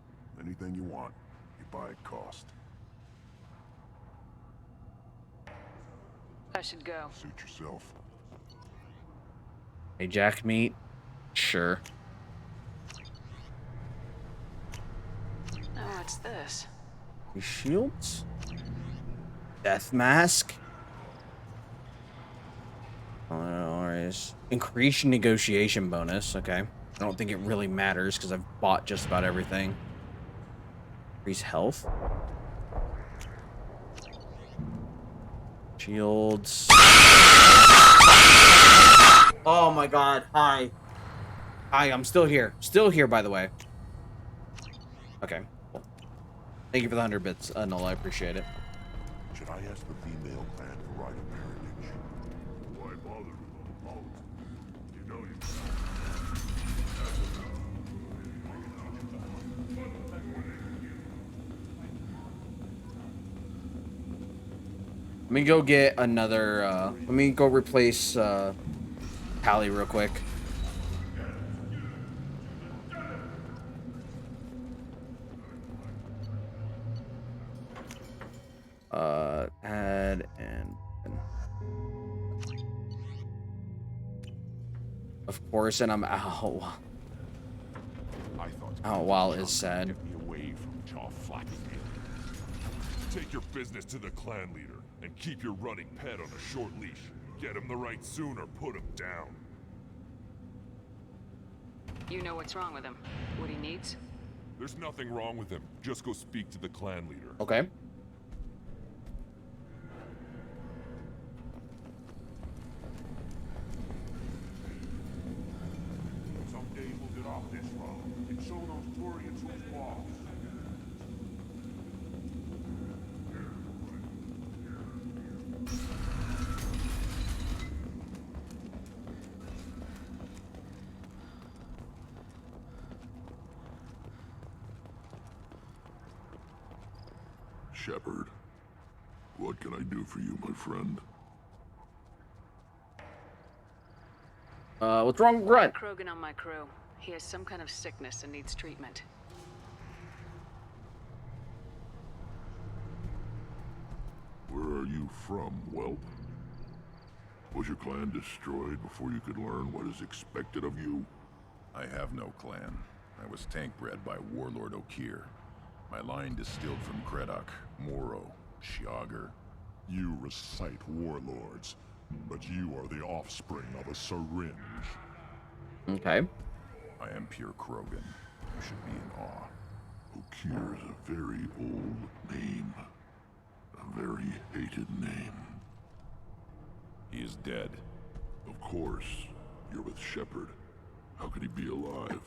Anything you want, you buy at cost. I should go. Suit yourself. Hey, Jack meat. Sure. Oh, what's this? These shields? Death mask? Increase negotiation bonus. Okay. I don't think it really matters because I've bought just about everything. Increase health. Shields. Oh my god. Hi. Hi, I'm still here. Still here, by the way. Okay. Cool. Thank you for the 100 bits, Nola. I appreciate it. Should I ask the female clan for right of parentage? Why bother with all politics? You know you Let me go get another, let me go replace, Pally real quick. Add and of course, and I'm out. Out while is sad. Get me away from jaw flapping. Take your business to the clan leader and keep your running pet on a short leash. Get him the right soon or put him down. You know what's wrong with him. What he needs? There's nothing wrong with him. Just go speak to the clan leader. Okay. Someday we'll get off this road and show those Turians who's boss. Shepard, what can I do for you, my friend? What's wrong with Grunt? Krogan on my crew. He has some kind of sickness and needs treatment. Where are you from, whelp? Was your clan destroyed before you could learn what is expected of you? I have no clan. I was tank bred by Warlord Okir. My line distilled from Kredok, Moro, Shiagar. You recite warlords, but you are the offspring of a syringe. Okay. I am pure Krogan. You should be in awe. Okir is a very old name. A very hated name. He is dead. Of course. You're with Shepard. How could he be alive?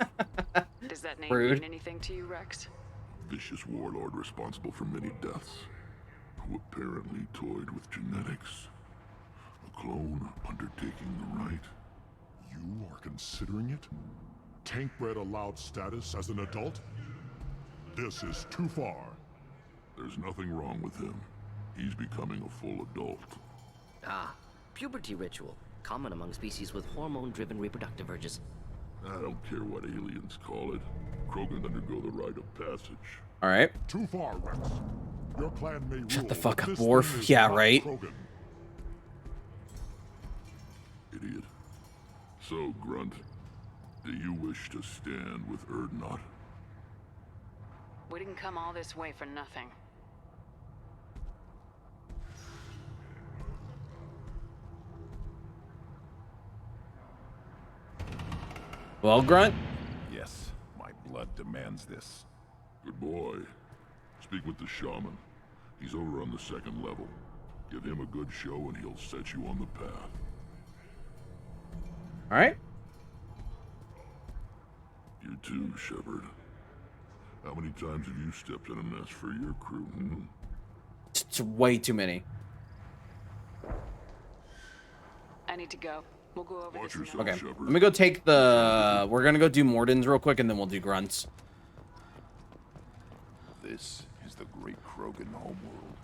Does that name Rude. mean anything to you, Rex? Vicious warlord responsible for many deaths, who apparently toyed with genetics. A clone undertaking the right. You are considering it? Tank-bred allowed status as an adult? This is too far. There's nothing wrong with him. He's becoming a full adult. Ah, puberty ritual. Common among species with hormone-driven reproductive urges. I don't care what aliens call it. Krogan undergo the rite of passage. All right. Too far, Rex. Your clan may Shut rule, the fuck but up, this Worf. thing is Yeah, not right. Krogan. Idiot. So, Grunt, do you wish to stand with Urdnot? We didn't come all this way for nothing. Well, Grunt? Yes, my blood demands this. Good boy. Speak with the shaman. He's over on the second level. Give him a good show and he'll set you on the path. All right. You too, Shepard. How many times have you stepped in a mess for your crew, hmm? It's way too many. I need to go. We'll go over Watch this. yourself, Okay. Shepard. Let me go take the... We're gonna go do Morden's real quick, and then we'll do Grunts. This is the great Krogan homeworld.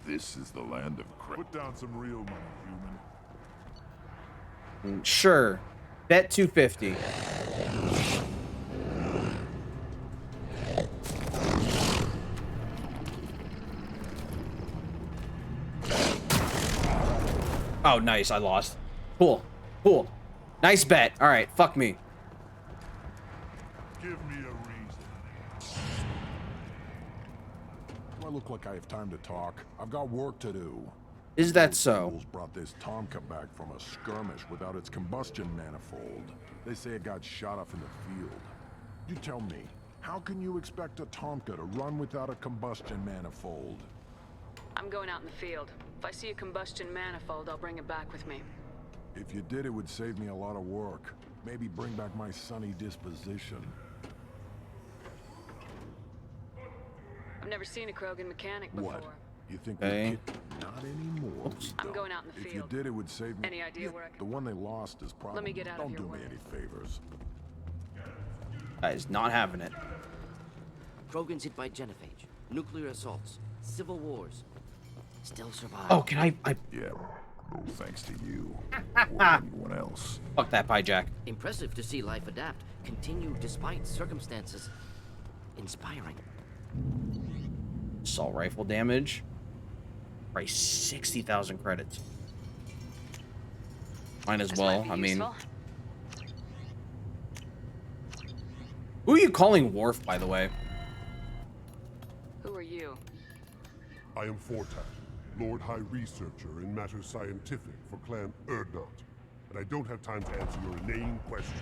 This is the land of Put down some real money, human. Sure. Bet 250. Oh, nice. I lost. Cool. Cool. Nice bet. All right. Fuck me. Give me a reason. Do I look like I have time to talk? I've got work to do. Is that Those so? fools brought this Tomka back from a skirmish without its combustion manifold. They say it got shot off in the field. You tell me, how can you expect a Tomka to run without a combustion manifold? I'm going out in the field. If I see a combustion manifold, I'll bring it back with me. If you did, it would save me a lot of work. Maybe bring back my sunny disposition. I've never seen a Krogan mechanic before. What? You think Okay. we could... Not anymore. Oops. I'm going out in the If you field. did, it would save me... Any idea where I can... The one they lost is probably... Let me get out of Don't your do way. me any favors. That is not having it. Krogans hit by genophage, nuclear assaults, civil wars. Still survive. Oh, can I... Yeah, no thanks to you or anyone else. Fuck that pie jack. Impressive to see life adapt, continue despite circumstances. Inspiring. Assault rifle damage. Price 60,000 credits. Might as This well. might be I mean... useful. Who are you calling Worf, by the way? Who are you? I am Fortak, Lord High Researcher in matters scientific for Clan Urdnot, and I don't have time to answer your inane questions.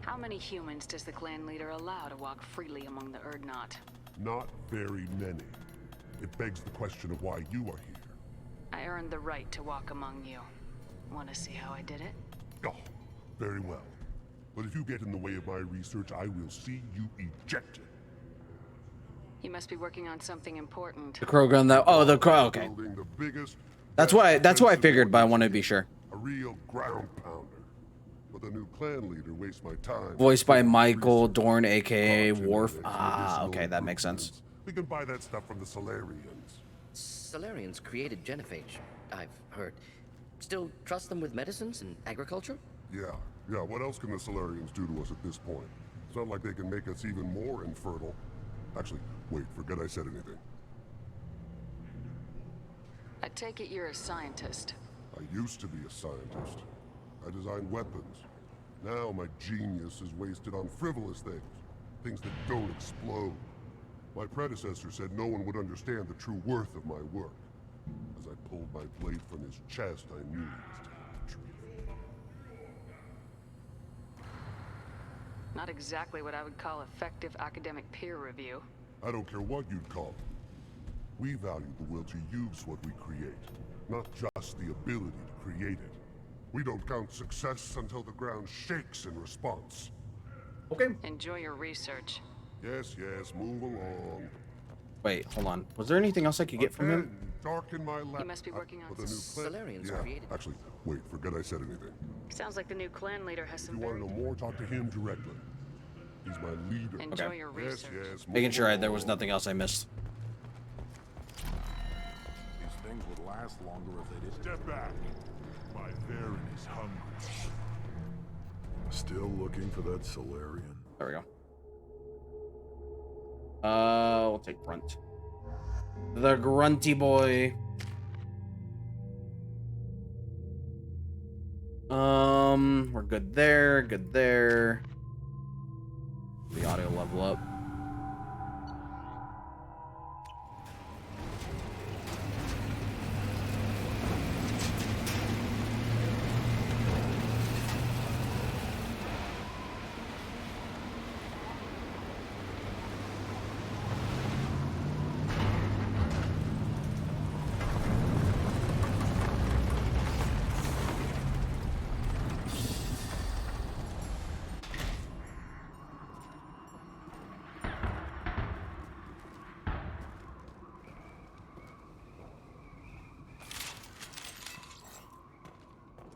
How many humans does the clan leader allow to walk freely among the Urdnot? Not very many. It begs the question of why you are here. I earned the right to walk among you. Want to see how I did it? Oh, very well. But if you get in the way of my research, I will see you ejected. You must be working on something important. The Krogan that... Oh, the Crow... Okay. Building the biggest, That's why I figured, but I wanted to be sure. a real ground pounder. But the new clan leader wastes my time. Voiced by Michael Dorn, aka Worf. Ah, okay, that makes sense. We can buy that stuff from the Solarians. Solarians created Genophage, I've heard. Still trust them with medicines and agriculture? Yeah. What else can the Solarians do to us at this point? It's not like they can make us even more infertile. Actually, wait, forget I said anything. I take it you're a scientist. I used to be a scientist. I designed weapons. Now my genius is wasted on frivolous things. Things that don't explode. My predecessor said no one would understand the true worth of my work. As I pulled my blade from his chest, I knew he was telling the truth. Not exactly what I would call effective academic peer review. I don't care what you'd call it. We value the will to use what we create, not just the ability to create it. We don't count success until the ground shakes in response. Okay. Enjoy your research. Yes, move along. Wait, hold on. Was there anything else I could get from him? Darken my lab. You must be working on with a new Solarians yeah, created. actually, wait, forget I said anything. Sounds like the new clan leader has If some you want very... to know more, talk to him directly. He's my leader. Enjoy Okay. your research. Yes, Making move sure there was along. nothing else I missed. These things would last longer if they didn't. Step back. My Baron is hungry. Still looking for that Solarian. There we go. We'll take Grunt. The grunty boy. We're good there, good there. The audio level up.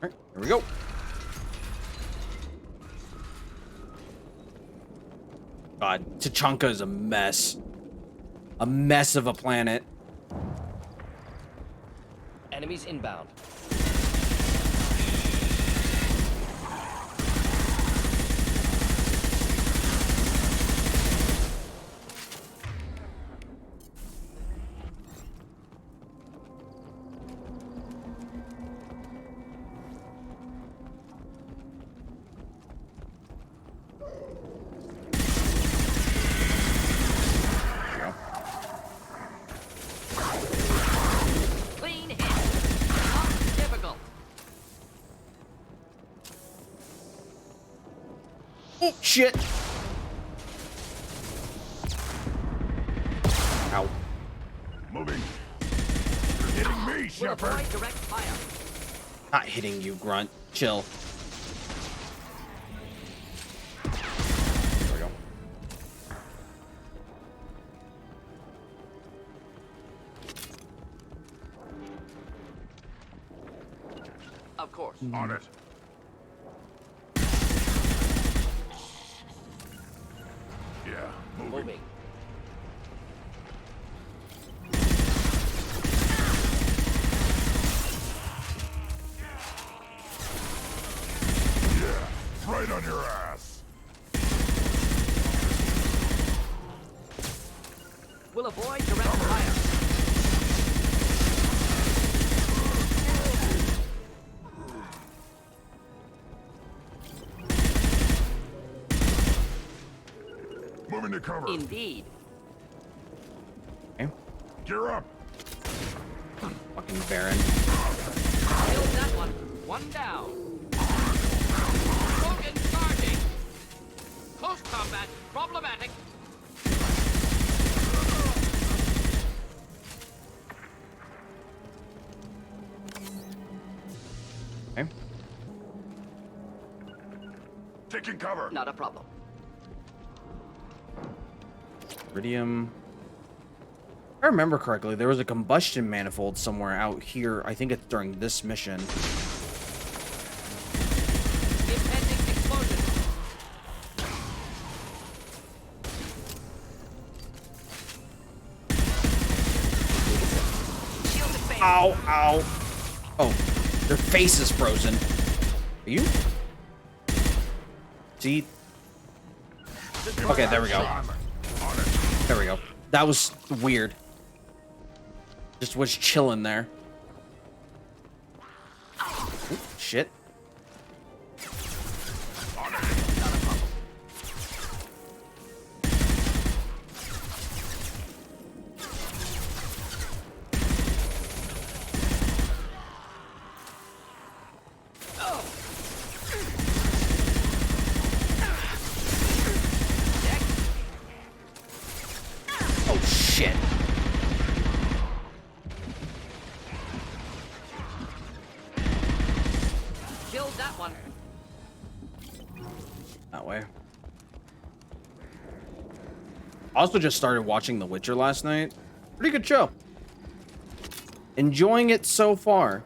All right, here we go. God, Tachanka is a mess. A mess of a planet. Enemies inbound. Clean hit. Not difficult. Oh, shit. Ow. Moving. You're hitting me, Will Shepard. avoid direct fire. Not hitting you, Grunt. Chill. There we go. Of course. On it. Yeah, moving. Moving. Yeah, right on your ass. Will avoid direct fire. Moving to cover. Indeed. Okay. Gear up. Fucking Baron. Killed that one. One down. Broken charging. Close combat. Problematic. Okay. Taking cover. Not a problem. Iridium. If I remember correctly, there was a combustion manifold somewhere out here. I think it's during this mission. Impending explosion. ow, ow. Oh, their face is frozen. Are you? See? Okay, there we go. There we go. That was weird. Just was chilling there. Ooh, shit. Oh shit. Killed that one. That way. Also just started watching The Witcher last night. Pretty good show. Enjoying it so far.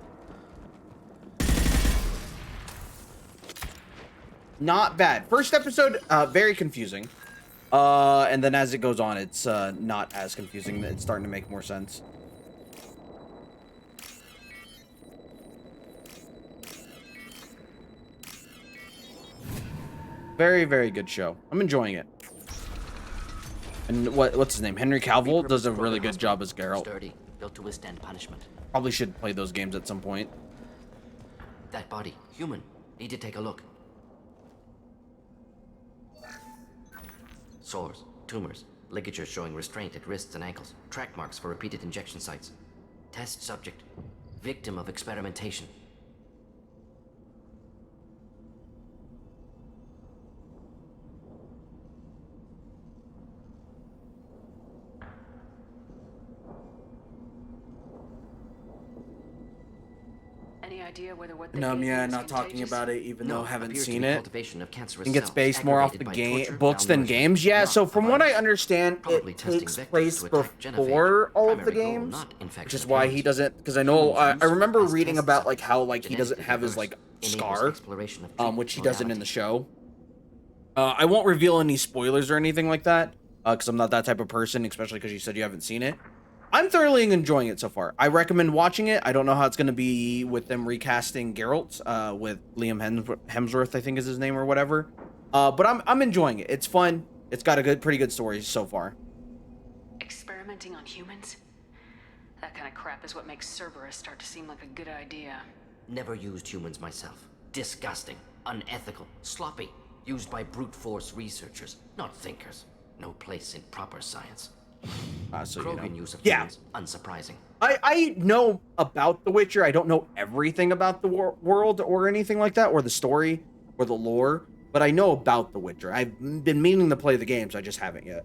Not bad. First episode, very confusing. And then as it goes on, it's not as confusing. It's starting to make more sense. Very, very good show. I'm enjoying it. And what's his name? Henry Cavill does a really good job as Geralt. Sturdy, built to withstand punishment. Probably should play those games at some point. That body, human. Need to take a look. Sores, tumors, ligatures showing restraint at wrists and ankles, track marks for repeated injection sites. Test subject, victim of experimentation. Any idea whether what No, they yeah, is not talking contagious? about it, even though I haven't seen it. Cultivation of cancerous I think it's cells based more off the aggravated by game torture, books than malnourishment, games. Yeah, not so from what I virus. understand, Probably it testing takes vectors place to attack before genophage. all of the Primary goal, games, not which infection is why he appearance. doesn't. Because I know I Humans remember as reading test about like subjects, how like he doesn't genetically have his diverse, like enables scar, exploration of which he treatment doesn't in the modalities. show. I won't reveal any spoilers or anything like that, because I'm not that type of person, especially because you said you haven't seen it. I'm thoroughly enjoying it so far. I recommend watching it. I don't know how it's going to be with them recasting Geralt with Liam Hemsworth, I think is his name or whatever. But I'm enjoying it. It's fun. It's got a pretty good story so far. Experimenting on humans? That kind of crap is what makes Cerberus start to seem like a good idea. Never used humans myself. Disgusting, unethical, sloppy. Used by brute force researchers, not thinkers. No place in proper science. So Krogan use of yeah. humans, unsurprising. I know about The Witcher. I don't know everything about the world or anything like that, or the story, or the lore, but I know about The Witcher. I've been meaning to play the games, I just haven't yet.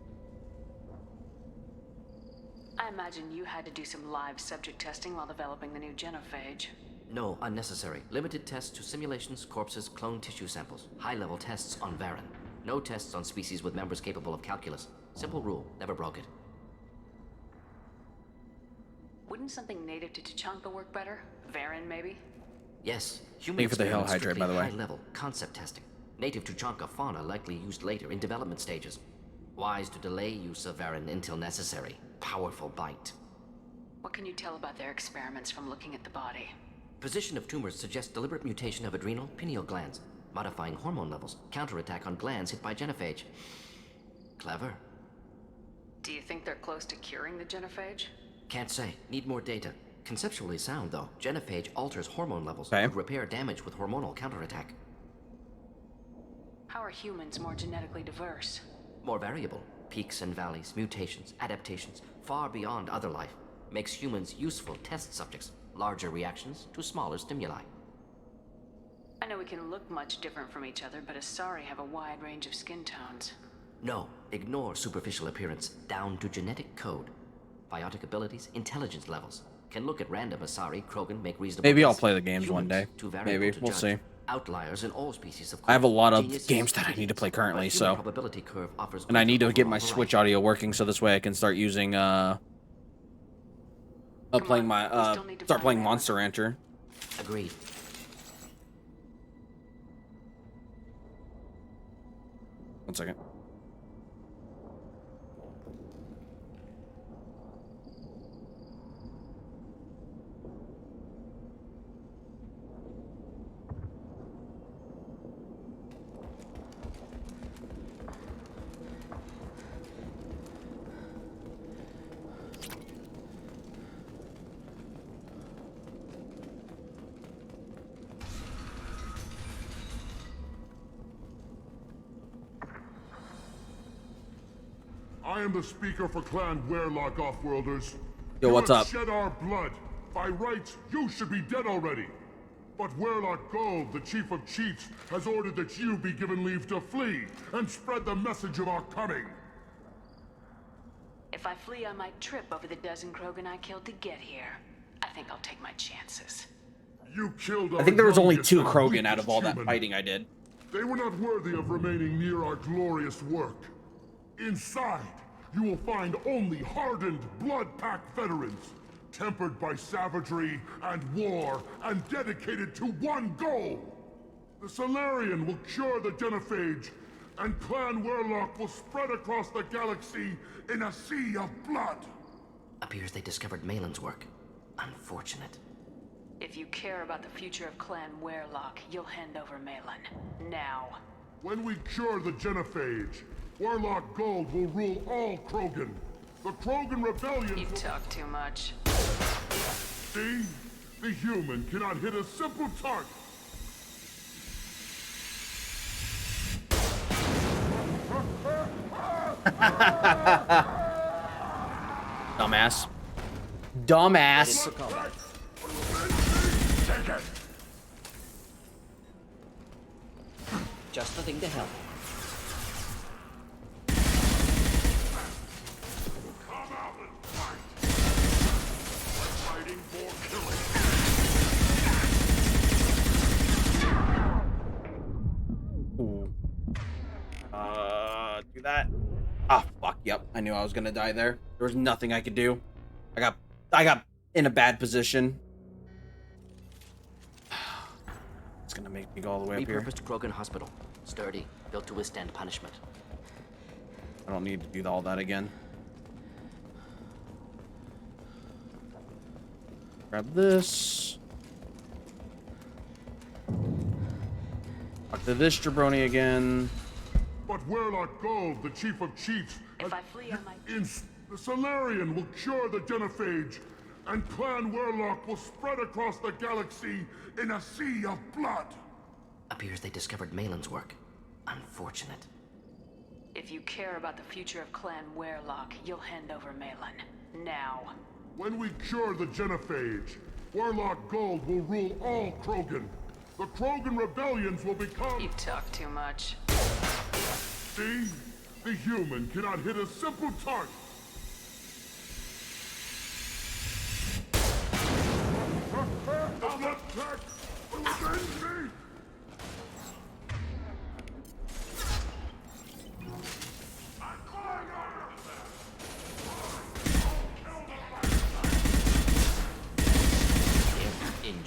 I imagine you had to do some live subject testing while developing the new genophage. No, unnecessary. Limited tests to simulations, corpses, cloned tissue samples. High-level tests on Varen. No tests on species with members capable of calculus. Simple rule, never broke it. Wouldn't something native to Tachanka work better? Varen, maybe? Yes, human Thank you for the Hell experiments Hydrate, by the way. high-level concept testing. Native Tuchanka fauna likely used later in development stages. Wise to delay use of Varen until necessary. Powerful bite. What can you tell about their experiments from looking at the body? Position of tumors suggests deliberate mutation of adrenal, pineal glands, modifying hormone levels, counterattack on glands hit by genophage. Clever. Do you think they're close to curing the genophage? Can't say. Need more data. Conceptually sound, though. Genophage alters hormone levels. Okay. Could repair damage with hormonal counterattack. How are humans more genetically diverse? More variable. Peaks and valleys, mutations, adaptations, far beyond other life. Makes humans useful test subjects. Larger reactions to smaller stimuli. I know we can look much different from each other, but Asari have a wide range of skin tones. No, ignore superficial appearance, down to genetic code. Biotic abilities, intelligence levels. Can look at random Asari, Krogan, make reasonable Maybe I'll guesses. play the games one day. Humans, too variable Maybe. to We'll judge. see. Outliers in all species of I have a lot of geniuses, games that I need to play currently, but human so. probability curve offers And I need to get my overall Switch variety. audio working so this way I can start using playing my start playing Monster Rancher. Agreed. One second. I am the speaker for Clan Werelock Offworlders. Yo, what's you up? Shed our blood. By rights, you should be dead already. But Werelock Gold, the Chief of Chiefs, has ordered that you be given leave to flee and spread the message of our coming. If I flee, I might trip over the dozen Krogan I killed to get here. I think I'll take my chances. You killed I our think there was only youngest 2 and Krogan out of weakest all that human. fighting I did. They were not worthy of remaining near our glorious work. Inside, you will find only hardened blood-packed veterans, tempered by savagery and war, and dedicated to one goal. The Solarian will cure the genophage, and Clan Werelock will spread across the galaxy in a sea of blood. Appears they discovered Malin's work. Unfortunate. If you care about the future of Clan Werelock, you'll hand over Malin. Now. When we cure the genophage, Werelock Gold will rule all Krogan. The Krogan rebellion. You talk too much. See? The human cannot hit a simple target. Dumbass. Dumbass. Take it. Just the thing to help. Come out and fight. We're fighting for killing. Ooh. Do that. Ah, fuck. Yep. I knew I was gonna die there. There was nothing I could do. I got in a bad position. It's gonna make me go all the way up here. Repurposed Krogan hospital. Sturdy, built to withstand punishment. I don't need to do all that again. Grab this. Talk to this jabroni again. But Werelock Gold, the Chief of Chiefs, If I flee, I might. the Solarian will cure the genophage, and Clan Werelock will spread across the galaxy in a sea of blood. Appears they discovered Malin's work. Unfortunate. If you care about the future of Clan Werelock, you'll hand over Malin. Now. When we cure the genophage, Werelock Gold will rule all Krogan. The Krogan rebellions will become. You talk too much. See? The human cannot hit a simple target. The blood pack will avenge me! I'm going over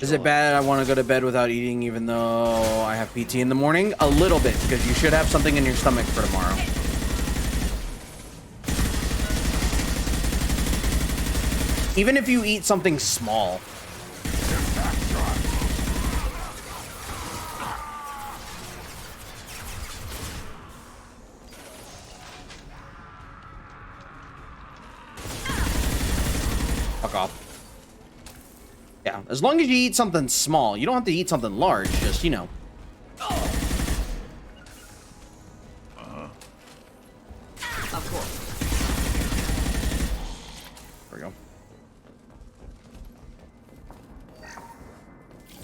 Is it bad I want to go to bed without eating even though I have PT in the morning? A little bit, because you should have something in your stomach for tomorrow. Even if you eat something small. Fuck off. Yeah, as long as you eat something small. You don't have to eat something large, just, you know. Of course. There we go.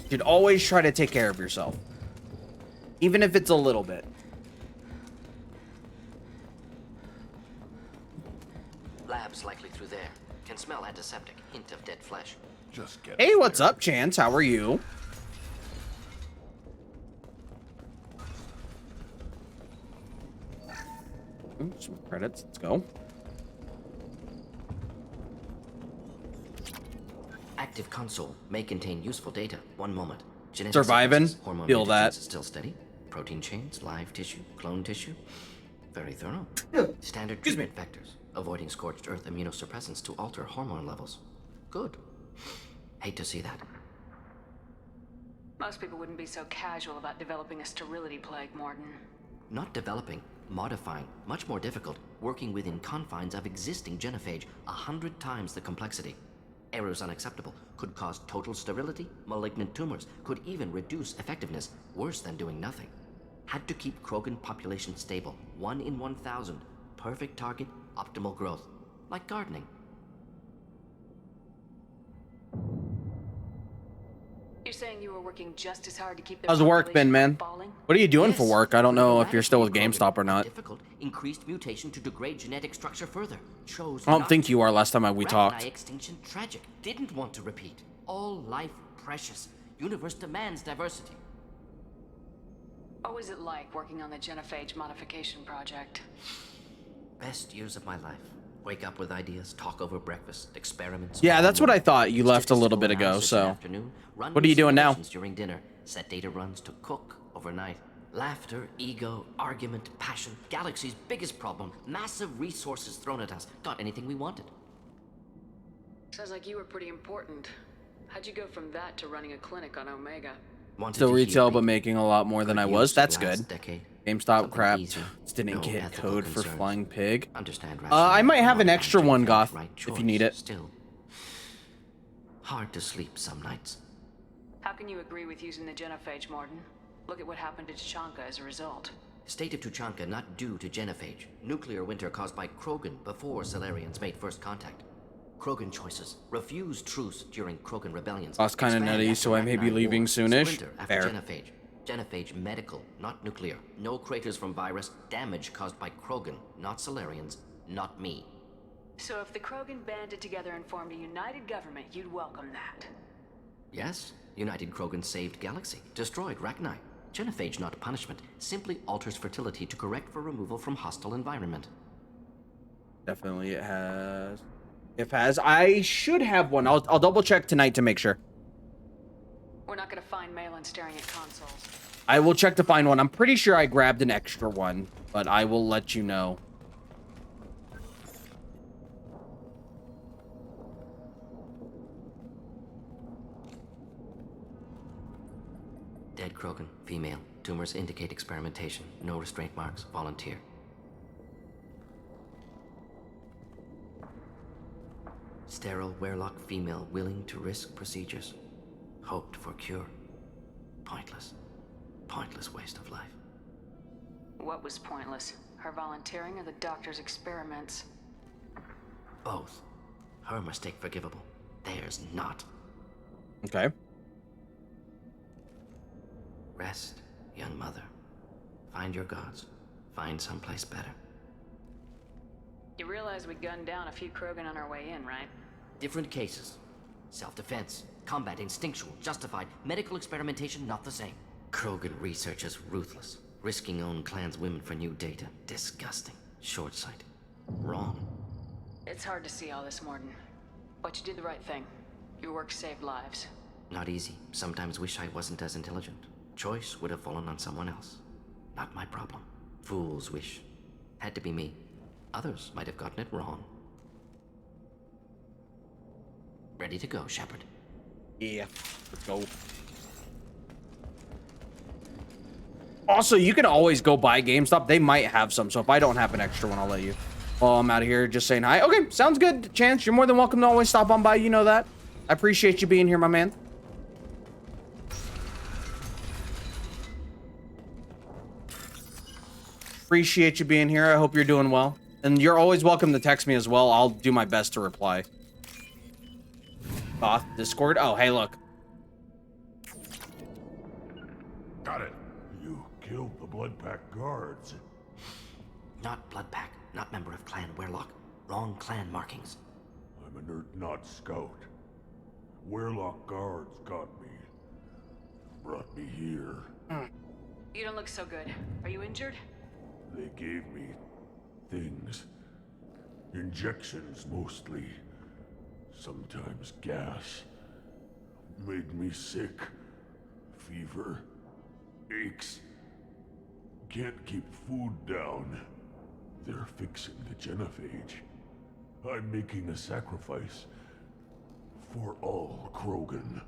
You should always try to take care of yourself. Even if it's a little bit. Labs likely through there. Can smell antiseptic. Hint of dead flesh. Just get. Hey, what's up, Chance? How are you? Some credits. Let's go. Active console may contain useful data. One moment. Genetic Surviving. sequences, hormone Feel that. mutagens still steady. Protein chains, live tissue, clone tissue. Very thorough. Standard treatment vectors. Avoiding scorched earth immunosuppressants to alter hormone levels. Good. Hate to see that. Most people wouldn't be so casual about developing a sterility plague, Morton. Not developing, modifying, much more difficult, working within confines of existing genophage, 100 times the complexity. Errors unacceptable, could cause total sterility, malignant tumors, could even reduce effectiveness, worse than doing nothing. Had to keep Krogan population stable, 1 in 1,000. Perfect target, optimal growth, like gardening. You're saying you were working just as hard to keep the How's work been, man? What are you doing for work? I don't know if you're still with GameStop or not. Difficult, increased mutation to degrade genetic structure further. Chose I don't think you are last time we talked. Extinction tragic. Didn't want to repeat. All life precious. Universe demands diversity. What was it like working on the genophage modification project? Best years of my life. Wake up with ideas, talk over breakfast, experiments. Yeah, that's what I thought. You left a little bit ago, so. What are you doing now? During dinner, set data runs to cook overnight. Laughter, ego, argument, passion. Galaxy's biggest problem. Massive resources thrown at us. Got anything we wanted. Sounds like you were pretty important. How'd you go from that to running a clinic on Omega? Still retail, but making a lot more than I was. That's good. GameStop crap. Didn't get code for Flying Pig. I might have an extra one, Goth, if you need it. Still hard to sleep some nights. How can you agree with using the genophage, Morden? Look at what happened to Tuchanka as a result. State of Tuchanka not due to genophage. Nuclear winter caused by Krogan before Solarians made first contact. Krogan choices. Refused truce during Krogan rebellions. That's kind of nutty, so I may be leaving soonish. Fair. Genophage. Genophage medical, not nuclear. No craters from virus. Damage caused by Krogan, not Solarians, not me. So if the Krogan banded together and formed a united government, you'd welcome that? Yes. United Krogan saved Galaxy. Destroyed Rachni. Genophage not punishment. Simply alters fertility to correct for removal from hostile environment. Definitely it has. If has. I should have one. I'll double check tonight to make sure. We're not gonna find Malin staring at consoles. I will check to find one. I'm pretty sure I grabbed an extra one, but I will let you know. Dead Krogan, female. Tumors indicate experimentation. No restraint marks. Volunteer. Sterile Werelock female willing to risk procedures. Hoped for cure. Pointless. Pointless waste of life. What was pointless? Her volunteering or the doctor's experiments? Both. Her mistake forgivable. Theirs not. Okay. Rest, young mother. Find your gods. Find someplace better. You realize we gunned down a few Krogan on our way in, right? Different cases. Self-defense. Combat instinctual, justified. Medical experimentation not the same. Krogan research is ruthless. Risking own clan's women for new data. Disgusting. Short-sighted. Wrong. It's hard to see all this, Morden. But you did the right thing. Your work saved lives. Not easy. Sometimes wish I wasn't as intelligent. Choice would have fallen on someone else. Not my problem. Fool's wish. Had to be me. Others might have gotten it wrong. Ready to go, Shepard. Yeah, let's go. Also, you can always go buy GameStop. They might have some, so if I don't have an extra one, I'll let you. Well, I'm out of here just saying hi. Okay, sounds good, Chance. You're more than welcome to always stop on by. You know that. I appreciate you being here, my man. Appreciate you being here. I hope you're doing well. And you're always welcome to text me as well. I'll do my best to reply. Goth Discord. Oh, hey, look. Got it. You killed the Blood Pack guards. Not Blood Pack. Not member of Clan Werelock. Wrong clan markings. I'm a nerd, not scout. Werelock guards got me. Brought me here. You don't look so good. Are you injured? They gave me things. Injections, mostly. Sometimes gas. Made me sick. Fever. Aches. Can't keep food down. They're fixing the genophage. I'm making a sacrifice. For all Krogan.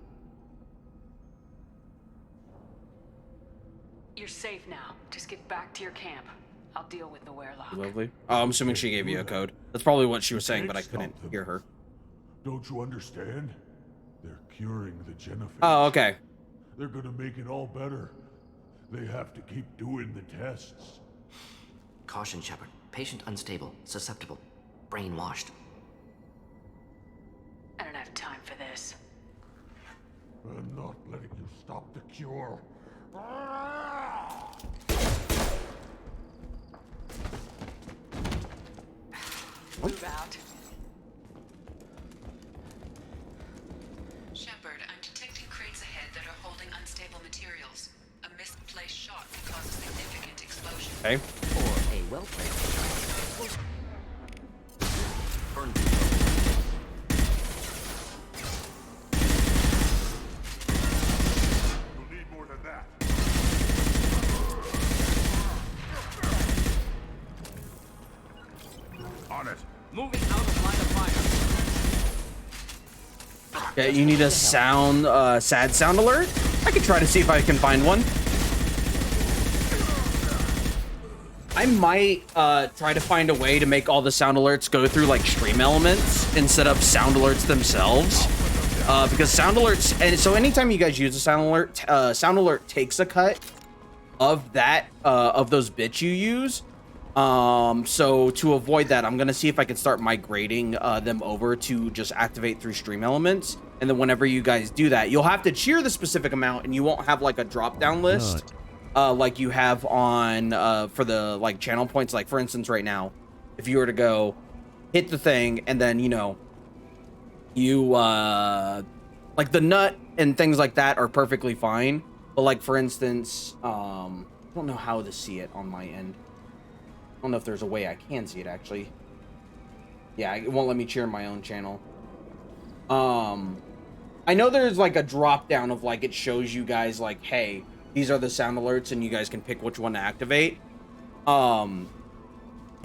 You're safe now. Just get back to your camp. I'll deal with the Werelock. Lovely. Oh, I'm assuming she gave you a code. That's probably what she was saying, but I couldn't hear her. Don't you understand? They're curing the genophage. Oh, okay. They're gonna make it all better. They have to keep doing the tests. Caution, Shepard. Patient unstable. Susceptible. brainwashed. I don't have time for this. I'm not letting you stop the cure. Move out. Shepard, I'm detecting crates ahead that are holding unstable materials. A misplaced shot can cause a significant explosion. Okay. Or a well-placed burn. You'll need more than that. On it. Moving out of line of fire. Okay, you need a sound, sad sound alert? I could try to see if I can find one. I might try to find a way to make all the sound alerts go through like stream elements instead of sound alerts themselves. Because sound alerts, and so anytime you guys use a sound alert takes a cut of that, of those bits you use. So to avoid that, I'm gonna see if I can start migrating them over to just activate through stream elements. And then whenever you guys do that, you'll have to cheer the specific amount and you won't have like a drop down list like you have on for the like channel points. Like for instance, right now, if you were to go hit the thing and then, you know, you like the nut and things like that are perfectly fine. But like for instance, I don't know how to see it on my end. I don't know if there's a way I can see it actually. Yeah, it won't let me cheer my own channel. I know there's like a drop down of like it shows you guys like, hey, these are the sound alerts and you guys can pick which one to activate. But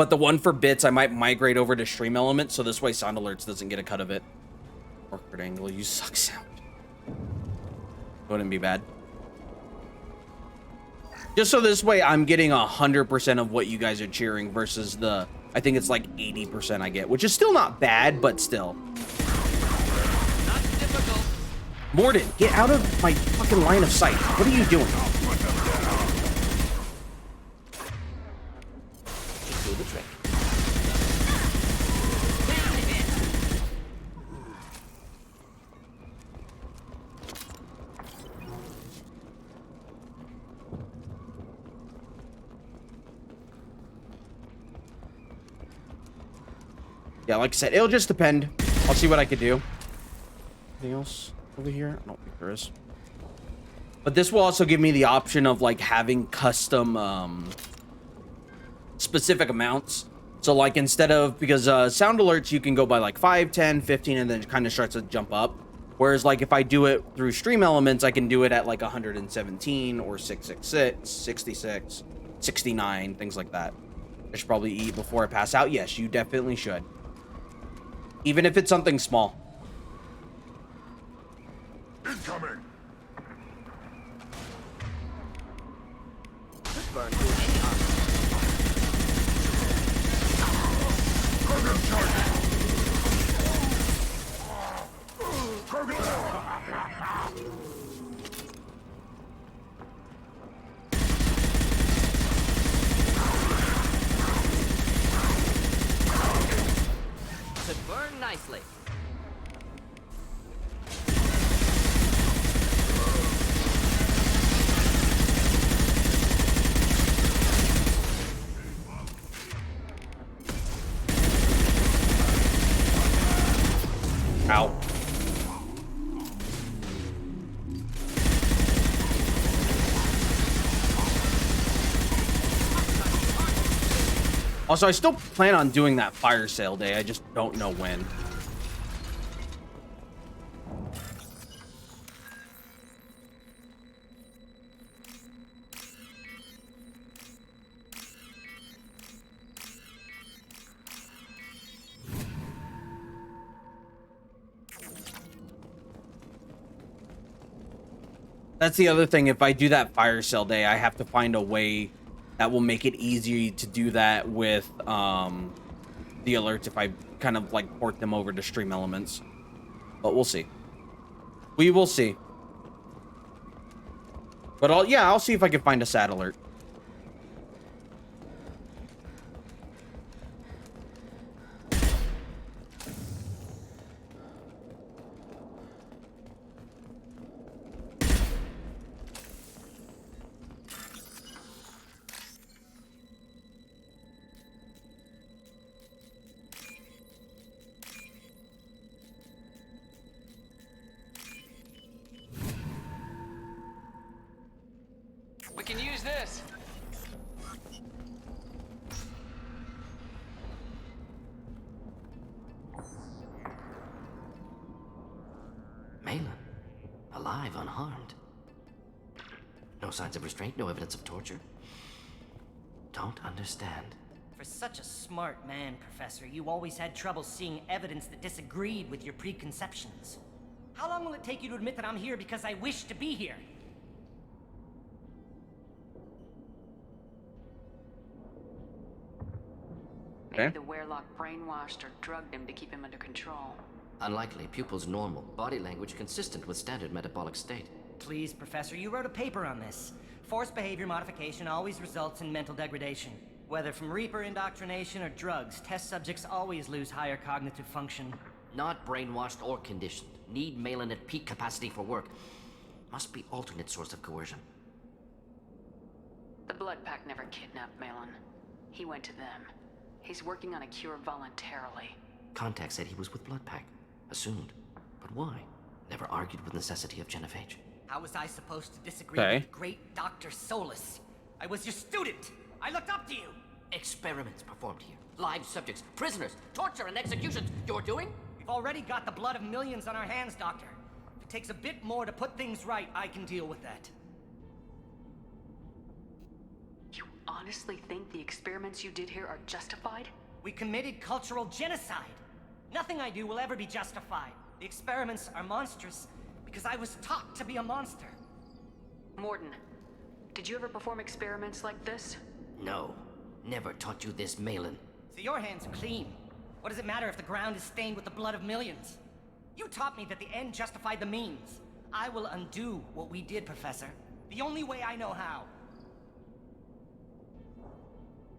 the one for bits I might migrate over to stream elements so this way sound alerts doesn't get a cut of it. Awkward angle, you suck sound. Wouldn't be bad. Just so this way I'm getting 100% of what you guys are cheering versus the, I think it's like 80% I get, which is still not bad, but still. Not difficult. Morden, get out of my fucking line of sight. What are you doing? Just do the trick. Yeah, like I said, it'll just depend. I'll see what I could do. Anything else over here? I don't think there is. But this will also give me the option of like having custom specific amounts. So like instead of, because sound alerts you can go by like 5, 10, 15 and then it kind of starts to jump up. Whereas like if I do it through stream elements, I can do it at like 117 or 666, 66, 69, things like that. I should probably eat before I pass out. Yes, you definitely should. Even if it's something small. Incoming. Burn through any to burn nicely. Ow. Also, I still plan on doing that fire sale day. I just don't know when. That's the other thing. If I do that fire sale day, I have to find a way that will make it easy to do that with the alerts if I kind of like port them over to stream elements. But we'll see. We will see. But I'll see if I can find a sad alert. We can use this. Malin, alive, unharmed. No signs of restraint, no evidence of torture. Don't understand. For such a smart man, Professor, you always had trouble seeing evidence that disagreed with your preconceptions. How long will it take you to admit that I'm here because I wish to be here? Maybe the Werelock brainwashed or drugged him to keep him under control. Unlikely. Pupil's normal. Body language consistent with standard metabolic state. Please, Professor, you wrote a paper on this. Forced behavior modification always results in mental degradation. Whether from Reaper indoctrination or drugs, test subjects always lose higher cognitive function. Not brainwashed or conditioned. Need Malin at peak capacity for work. Must be alternate source of coercion. The Blood Pack never kidnapped Malin. He went to them. He's working on a cure voluntarily. Contact said he was with Blood Pack. Assumed. But why? Never argued with necessity of genophage. How was I supposed to disagree with great Dr. Solus? I was your student! I looked up to you! Experiments performed here. Live subjects, prisoners, torture and executions. You're doing? We've already got the blood of millions on our hands, Doctor. If it takes a bit more to put things right, I can deal with that. You honestly think the experiments you did here are justified? We committed cultural genocide. Nothing I do will ever be justified. The experiments are monstrous because I was taught to be a monster. Morden, did you ever perform experiments like this? No. Never taught you this, Malin. So your hands are clean. What does it matter if the ground is stained with the blood of millions? You taught me that the end justified the means. I will undo what we did, Professor. The only way I know how.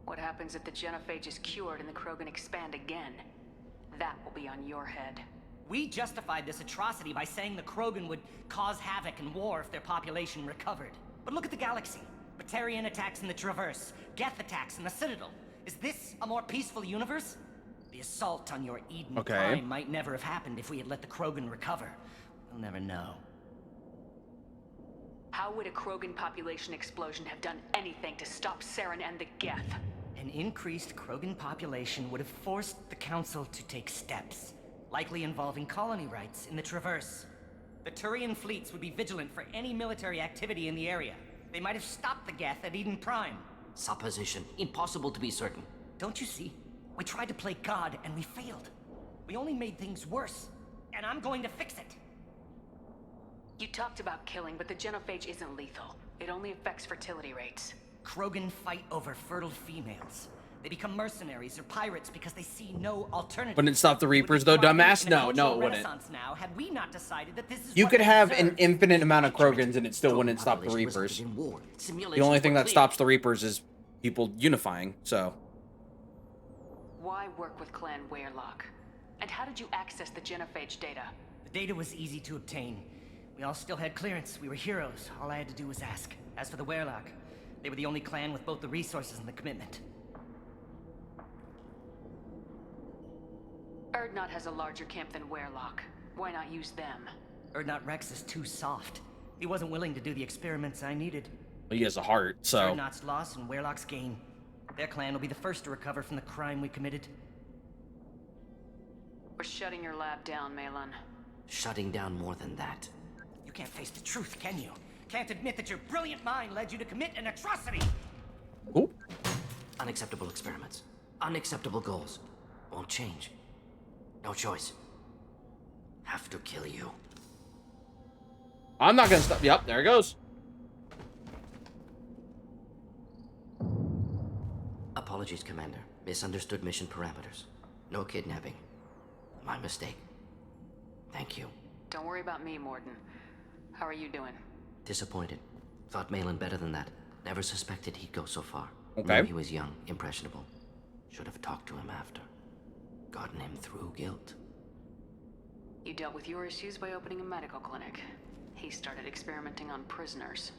What happens if the genophage is cured and the Krogan expand again? That will be on your head. We justified this atrocity by saying the Krogan would cause havoc and war if their population recovered. But look at the galaxy. Batarian attacks in the Traverse, Geth attacks in the Citadel. Is this a more peaceful universe? The assault on your Eden Prime might never have happened if we had let the Krogan recover. We'll never know. How would a Krogan population explosion have done anything to stop Saren and the Geth? An increased Krogan population would have forced the Council to take steps, likely involving colony rights in the Traverse. The Turian fleets would be vigilant for any military activity in the area. They might have stopped the Geth at Eden Prime. Supposition. Impossible to be certain. Don't you see? We tried to play God and we failed. We only made things worse. And I'm going to fix it. You talked about killing, but the genophage isn't lethal. It only affects fertility rates. Krogan fight over fertile females. They become mercenaries or pirates because they see no alternative. Wouldn't it stop the Reapers though, dumbass? No, it wouldn't. Now, had we not decided that this is you could have an infinite amount of Krogans and it still wouldn't stop the Reapers. The only thing that stops the Reapers is people unifying, so. Why work with Clan Werelock? And how did you access the genophage data? The data was easy to obtain. We all still had clearance. We were heroes. All I had to do was ask. As for the Werelock, they were the only clan with both the resources and the commitment. Urdnot has a larger camp than Werelock. Why not use them? Urdnot Rex is too soft. He wasn't willing to do the experiments I needed. Well, he has a heart, so. Urdnot's loss and Werelock's gain. Their clan will be the first to recover from the crime we committed. We're shutting your lab down, Malin. Shutting down more than that. You can't face the truth, can you? Can't admit that your brilliant mind led you to commit an atrocity! Ooh. Unacceptable experiments. Unacceptable goals. Won't change. No choice. Have to kill you. I'm not gonna stop. Yep, there it goes. Apologies, Commander. Misunderstood mission parameters. No kidnapping. My mistake. Thank you. Don't worry about me, Morden. How are you doing? Disappointed. Thought Malin better than that. Never suspected he'd go so far. Okay. Knew he was young, impressionable. Should have talked to him after. Gotten him through guilt. You dealt with your issues by opening a medical clinic. He started experimenting on prisoners.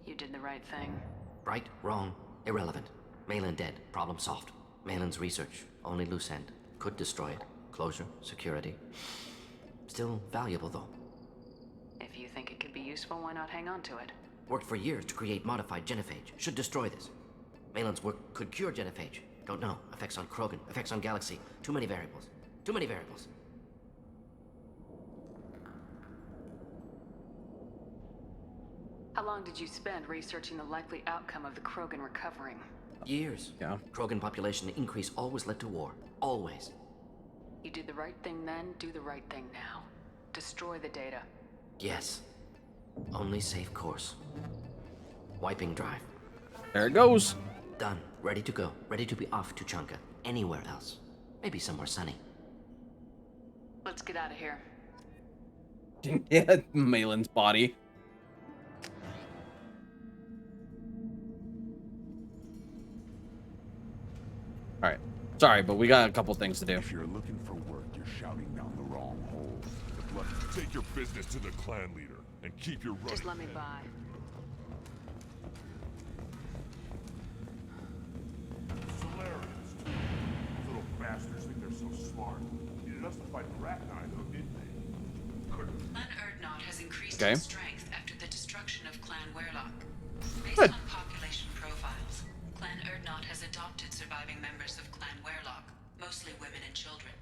You did the right thing. Right, wrong, irrelevant. Malin dead, problem solved. Malin's research, only loose end. Could destroy it. Closure, security. Still valuable, though. If you think it could be useful, why not hang on to it? Worked for years to create modified genophage. Should destroy this. Malin's work could cure genophage. Don't know. Effects on Krogan. Effects on Galaxy. Too many variables. Too many variables. How long did you spend researching the likely outcome of the Krogan recovering? Years. Yeah. Krogan population increase always led to war. Always. You did the right thing then, do the right thing now. Destroy the data. Yes. Only safe course. Wiping drive. There it goes. Done. Ready to go. Ready to be off to Chunka. Anywhere else. Maybe somewhere sunny. Let's get out of here. Yeah, Malin's body. All right. Sorry, but we got a couple things to do. If you're looking for work, you're shouting down the wrong hole. The blood. Take your business to the clan leader and keep your running. Just let me by. Solarians. Those little bastards think they're so smart. Needed us to fight Arachnide, though, didn't they? Clan Erdnot has increased Okay. in strength after the destruction of Clan Werlock. Based Good. on population profiles, Clan Erdnot has adopted surviving members of Clan Werlock, mostly women and children.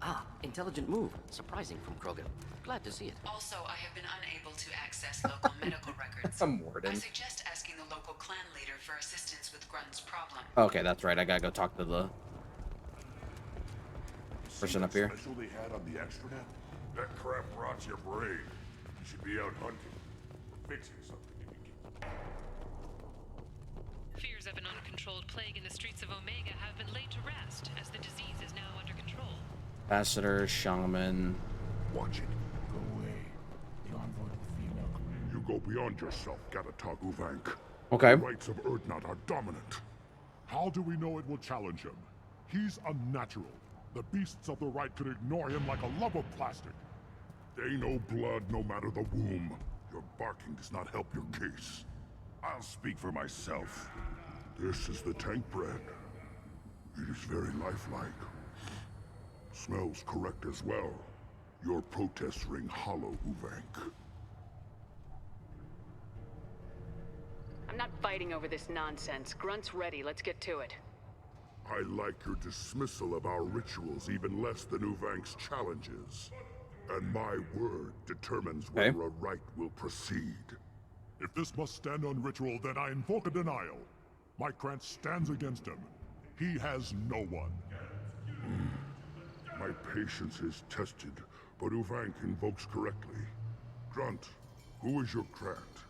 Ah, intelligent move. Surprising from Krogan. Glad to see it. Also, I have been unable to access local medical records. I'm Warden. I suggest asking the local clan leader for assistance with Grunt's problem. Okay, that's right. I gotta go talk to the person up here. Special they had on the extranet? That crap rots your brain. You should be out hunting. Fixing something you can keep. Fears of an uncontrolled plague in the streets of Omega have been laid to rest, as the disease is now under control. Ambassador, shaman. Watch it. Go away. The envoy to the female clan. You go beyond yourself, Gatatog Uvank. Okay. The rights of Erdnot are dominant. How do we know it will challenge him? He's unnatural. The beasts of the right could ignore him like a lump of plastic. They know blood no matter the womb. Your barking does not help your case. I'll speak for myself. This is the tank bread. It is very lifelike. Smells correct as well. Your protests ring hollow, Uvank. I'm not fighting over this nonsense. Grunt's ready. Let's get to it. I like your dismissal of our rituals even less than Uvank's challenges. And my word determines whether a rite will proceed. If this must stand on ritual, then I invoke a denial. My Krantz stands against him. He has no one. My patience is tested, but Uvank invokes correctly. Grunt, who is your Krant?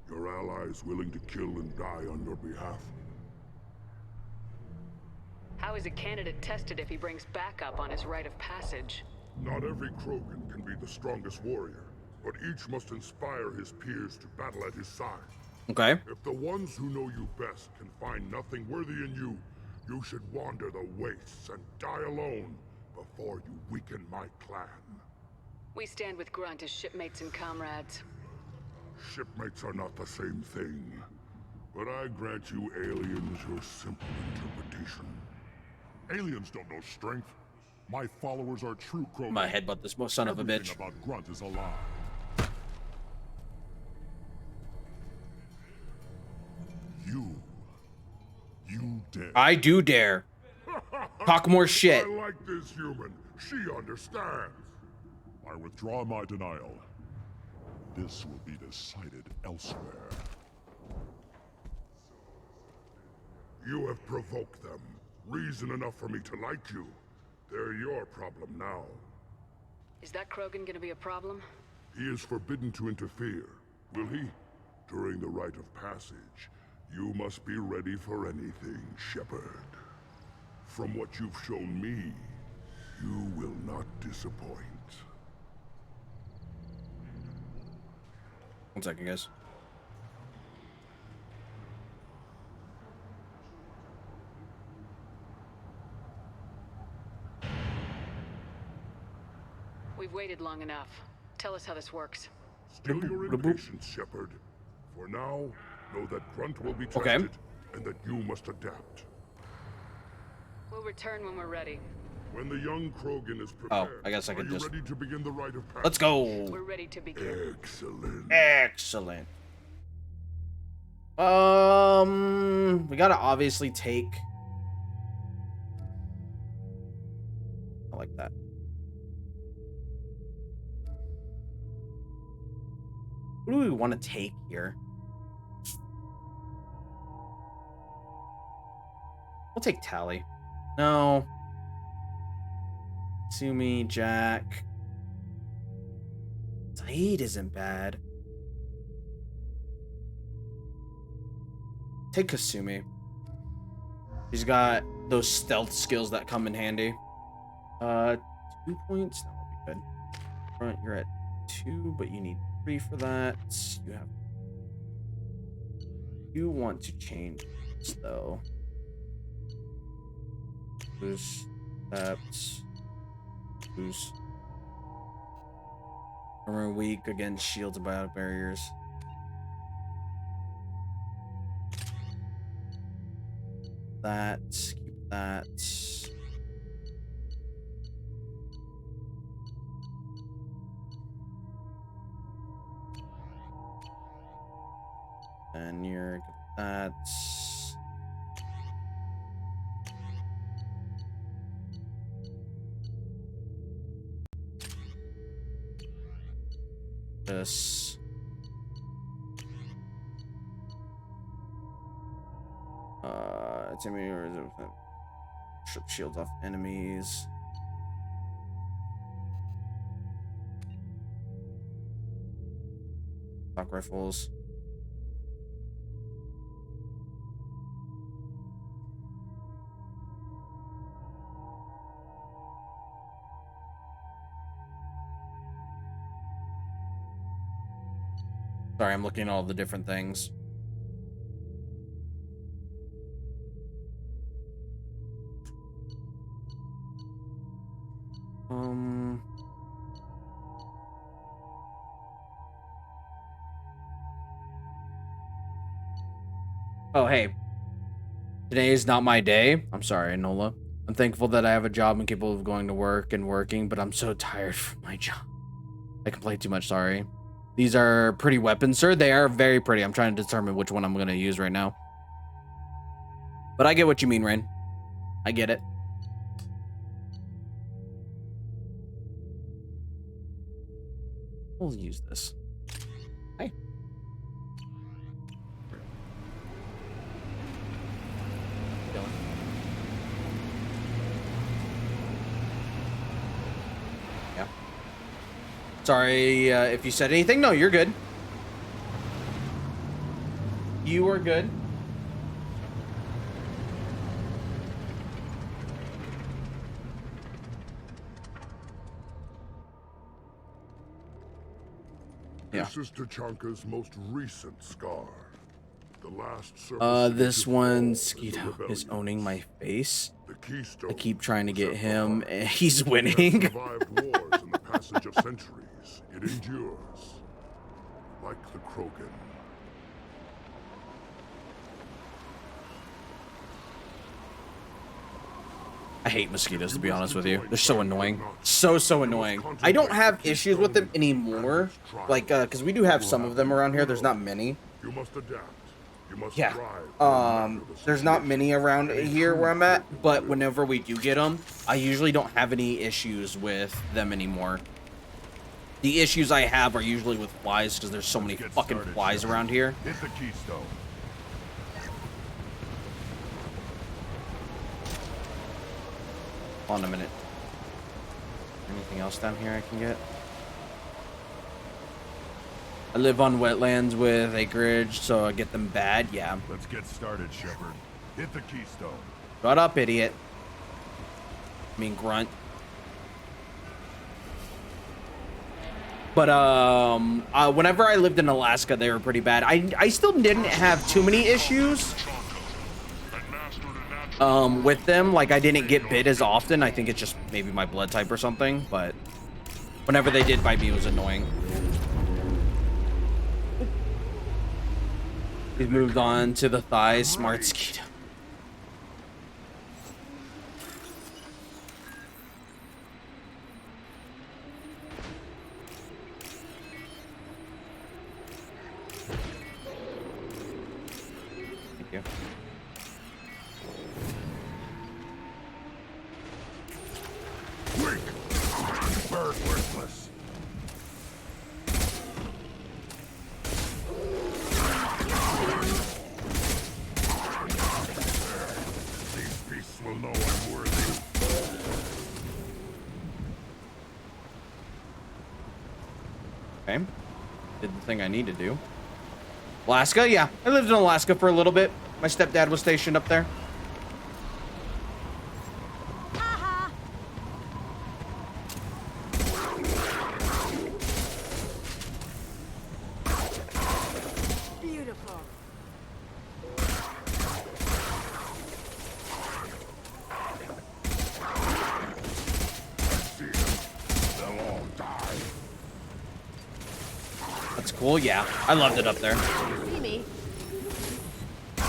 Your allies willing to kill and die on your behalf? How is a candidate tested if he brings backup on his rite of passage? Not every Krogan can be the strongest warrior, but each must inspire his peers to battle at his side. Okay. If the ones who know you best can find nothing worthy in you, you should wander the wastes and die alone before you weaken my clan. We stand with Grunt as shipmates and comrades. Shipmates are not the same thing, but I grant you aliens your simple interpretation. Aliens don't know strength. My followers are true Krogan. My headbutt this son of a bitch. Everything about Grunt is a lie. You dare. I do dare. Talk more shit. I like this human. She understands. I withdraw my denial. This will be decided elsewhere. You have provoked them. Reason enough for me to like you. They're your problem now. Is that Krogan gonna be a problem? He is forbidden to interfere. Will he? During the rite of passage, you must be ready for anything, Shepard. From what you've shown me, you will not disappoint. 1 second, guys. We've waited long enough. Tell us how this works. Still your impatience, Shepard. For now, know that Grunt will be tested, and that you must adapt. We'll return when we're ready. When the young Krogan is prepared, I guess I could are you just... ready to begin the rite of passage? Let's go. We're ready to begin. Excellent. Excellent. We gotta obviously take. I like that. What do we want to take here? We'll take Tally. No. Sumi, Jack. Saeed isn't bad. Take Kasumi. He's got those stealth skills that come in handy. 2 points. That would be good. Front, you're at 2, but you need 3 for that. You have. You want to change this though. Boost steps. Boost. Armor weak against shields and biotic barriers. That. Keep that. And you're good at that. This. It's enemy strip shields off enemies. Stock rifles. Sorry, I'm looking at all the different things. Oh, hey. Today is not my day. I'm sorry, Nola. I'm thankful that I have a job and capable of going to work and working, but I'm so tired from my job. I complain too much, sorry. These are pretty weapons, sir. They are very pretty. I'm trying to determine which one I'm going to use right now. But I get what you mean, Rain. I get it. We'll use this. Hey. Yeah. Sorry if you said anything. No, you're good. You are good. Yeah. This is Tachanka's most recent scar. The last this one, Skeeto, is owning my face. I keep trying to get him, and he's winning. Survived wars in the passage of centuries. It endures, like the Krogan. I hate mosquitoes, to be honest with you. They're so annoying. So annoying. I don't have issues with them anymore. Like, because we do have some of them around here. There's not many. You must adapt. You must yeah. There's not many around here where I'm at, but whenever we do get them, I usually don't have any issues with them anymore. The issues I have are usually with flies, because there's so many fucking flies around here. Hit the keystone. Hold on a minute. Anything else down here I can get? I live on wetlands with acreage, so I get them bad. Yeah. Let's get started, Shepard. Hit the keystone. Shut up, idiot. I mean, grunt. But whenever I lived in Alaska, they were pretty bad. I still didn't have too many issues with them. Like, I didn't get bit as often. I think it's just maybe my blood type or something, but whenever they did bite me, it was annoying. We've moved on to the thighs. Smart Skeeto. you. Quick! Bird worthless. These beasts will know I'm worthy. Okay. Did the thing I need to do. Alaska? Yeah. I lived in Alaska for a little bit. My stepdad was stationed up there. Beautiful. They'll all die. That's cool. Yeah. I loved it up there. See me? There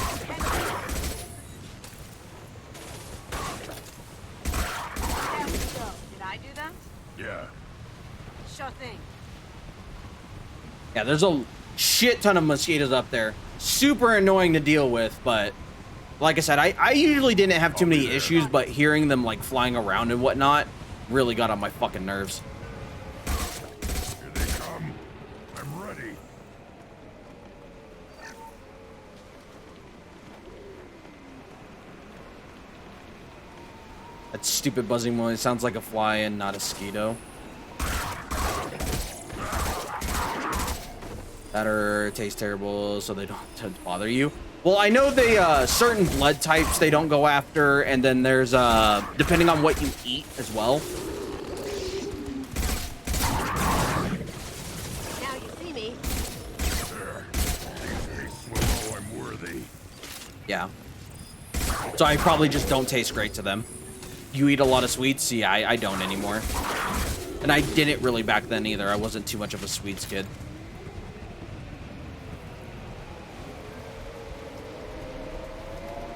we go. Did I do that? Yeah. Sure thing. Yeah, there's a shit ton of mosquitoes up there. Super annoying to deal with, but like I said, I usually didn't have too many issues, but hearing them like flying around and whatnot really got on my fucking nerves. Here they come. I'm ready. That stupid buzzing noise sounds like a fly and not a mosquito. That or taste terrible, so they don't bother you. Well, I know they certain blood types they don't go after, and then there's depending on what you eat as well. Now you see me. I'm worthy. Yeah. So I probably just don't taste great to them. You eat a lot of sweets? Yeah, I don't anymore. And I didn't really back then either. I wasn't too much of a sweets kid.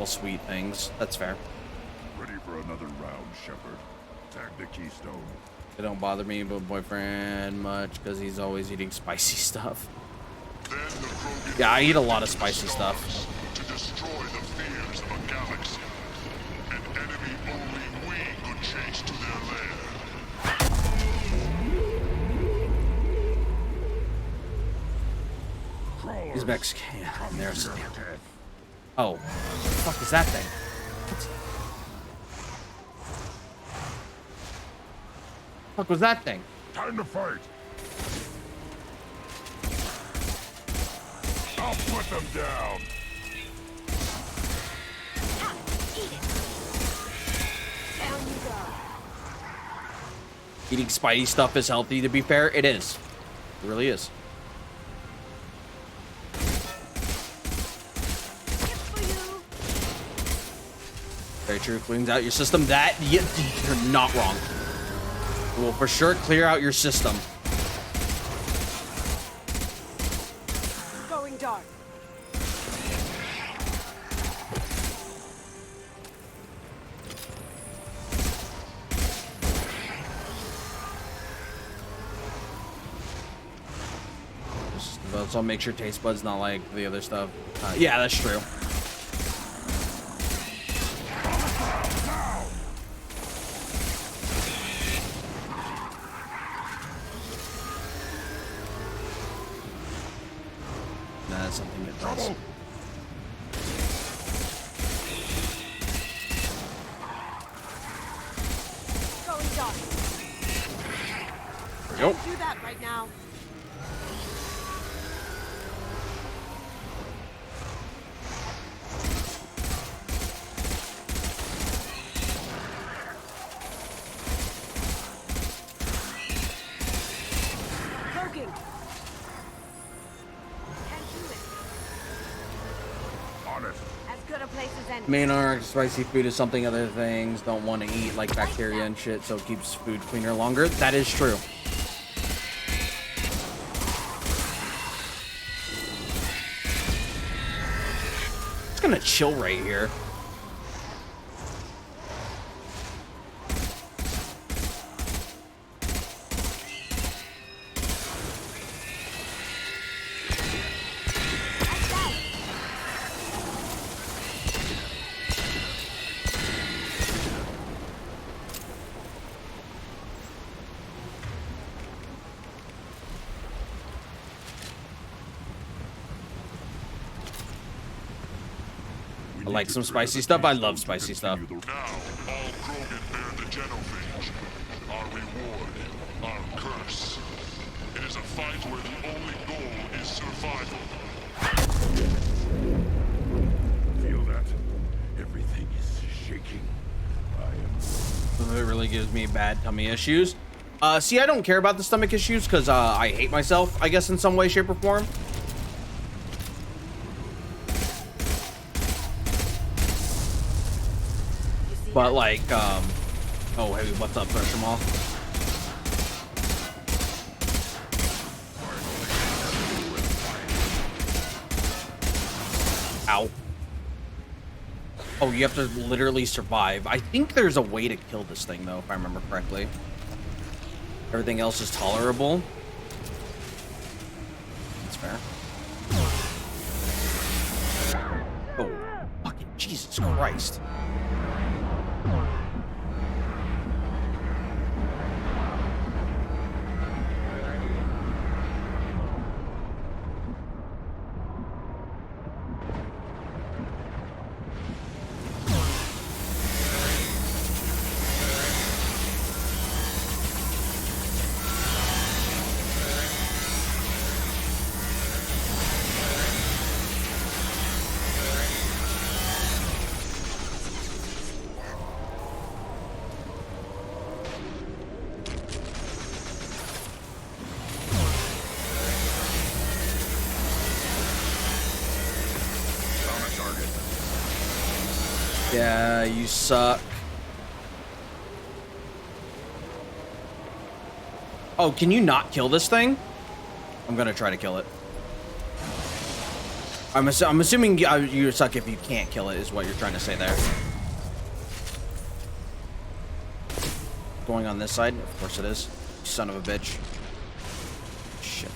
Sweet things. That's fair. Ready for another round, Shepard. Tag the keystone. It don't bother me, but boyfriend much because he's always eating spicy stuff. Yeah, I eat a lot of spicy stuff. To destroy the fears of a galaxy. An enemy only we could chase to their lair. He's Mexican. Yeah, and there's. Oh, what the fuck is that thing? What the fuck was that thing? Time to fight. I'll put them down. Down you go. Eating spicy stuff is healthy, to be fair. It is. It really is. Very true. Cleans out your system. That, you're not wrong. It will for sure clear out your system. Going dark. So I'll make sure taste buds not like the other stuff. Yeah, that's true. That's something it does. Going dark. There we go. Can't do that right now. Broken. Can't do it. On it. As good a place as any. Main arc, spicy food is something other things don't want to eat, like bacteria and shit, so it keeps food cleaner longer. That is true. It's gonna chill right here. I like some spicy stuff. I love spicy stuff. Now, all Krogan bear the genophage. Our reward, our curse. It is a fight where the only goal is survival. Feel that? Everything is shaking. Some of it really gives me bad tummy issues. See, I don't care about the stomach issues because I hate myself, I guess, in some way, shape, or form. But like, oh hey, what's up, Jamal? Ow. Oh, you have to literally survive. I think there's a way to kill this thing, though, if I remember correctly. Everything else is tolerable. That's fair. Oh, fucking Jesus Christ. Yeah, you suck. Oh, can you not kill this thing? I'm gonna try to kill it. I'm assuming you suck if you can't kill it, is what you're trying to say there. Going on this side? Of course it is. Son of a bitch. Shit.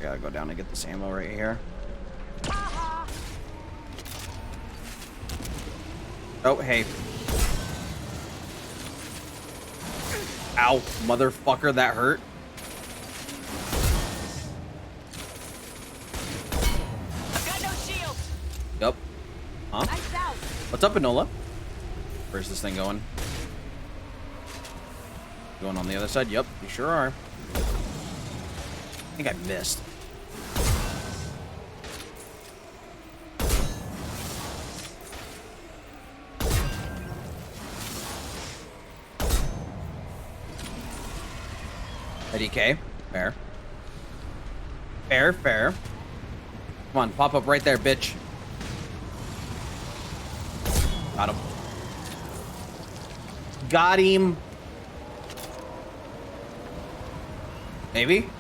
Gotta go down and get this ammo right here. Oh, hey. Ow, motherfucker, that hurt. Got no shield. Yep. Huh? Nice out. What's up, Enola? Where's this thing going? Going on the other side? Yep, you sure are. I think I missed. DK, fair. Fair, fair. Come on, pop up right there, bitch. Got him. Got him. Maybe?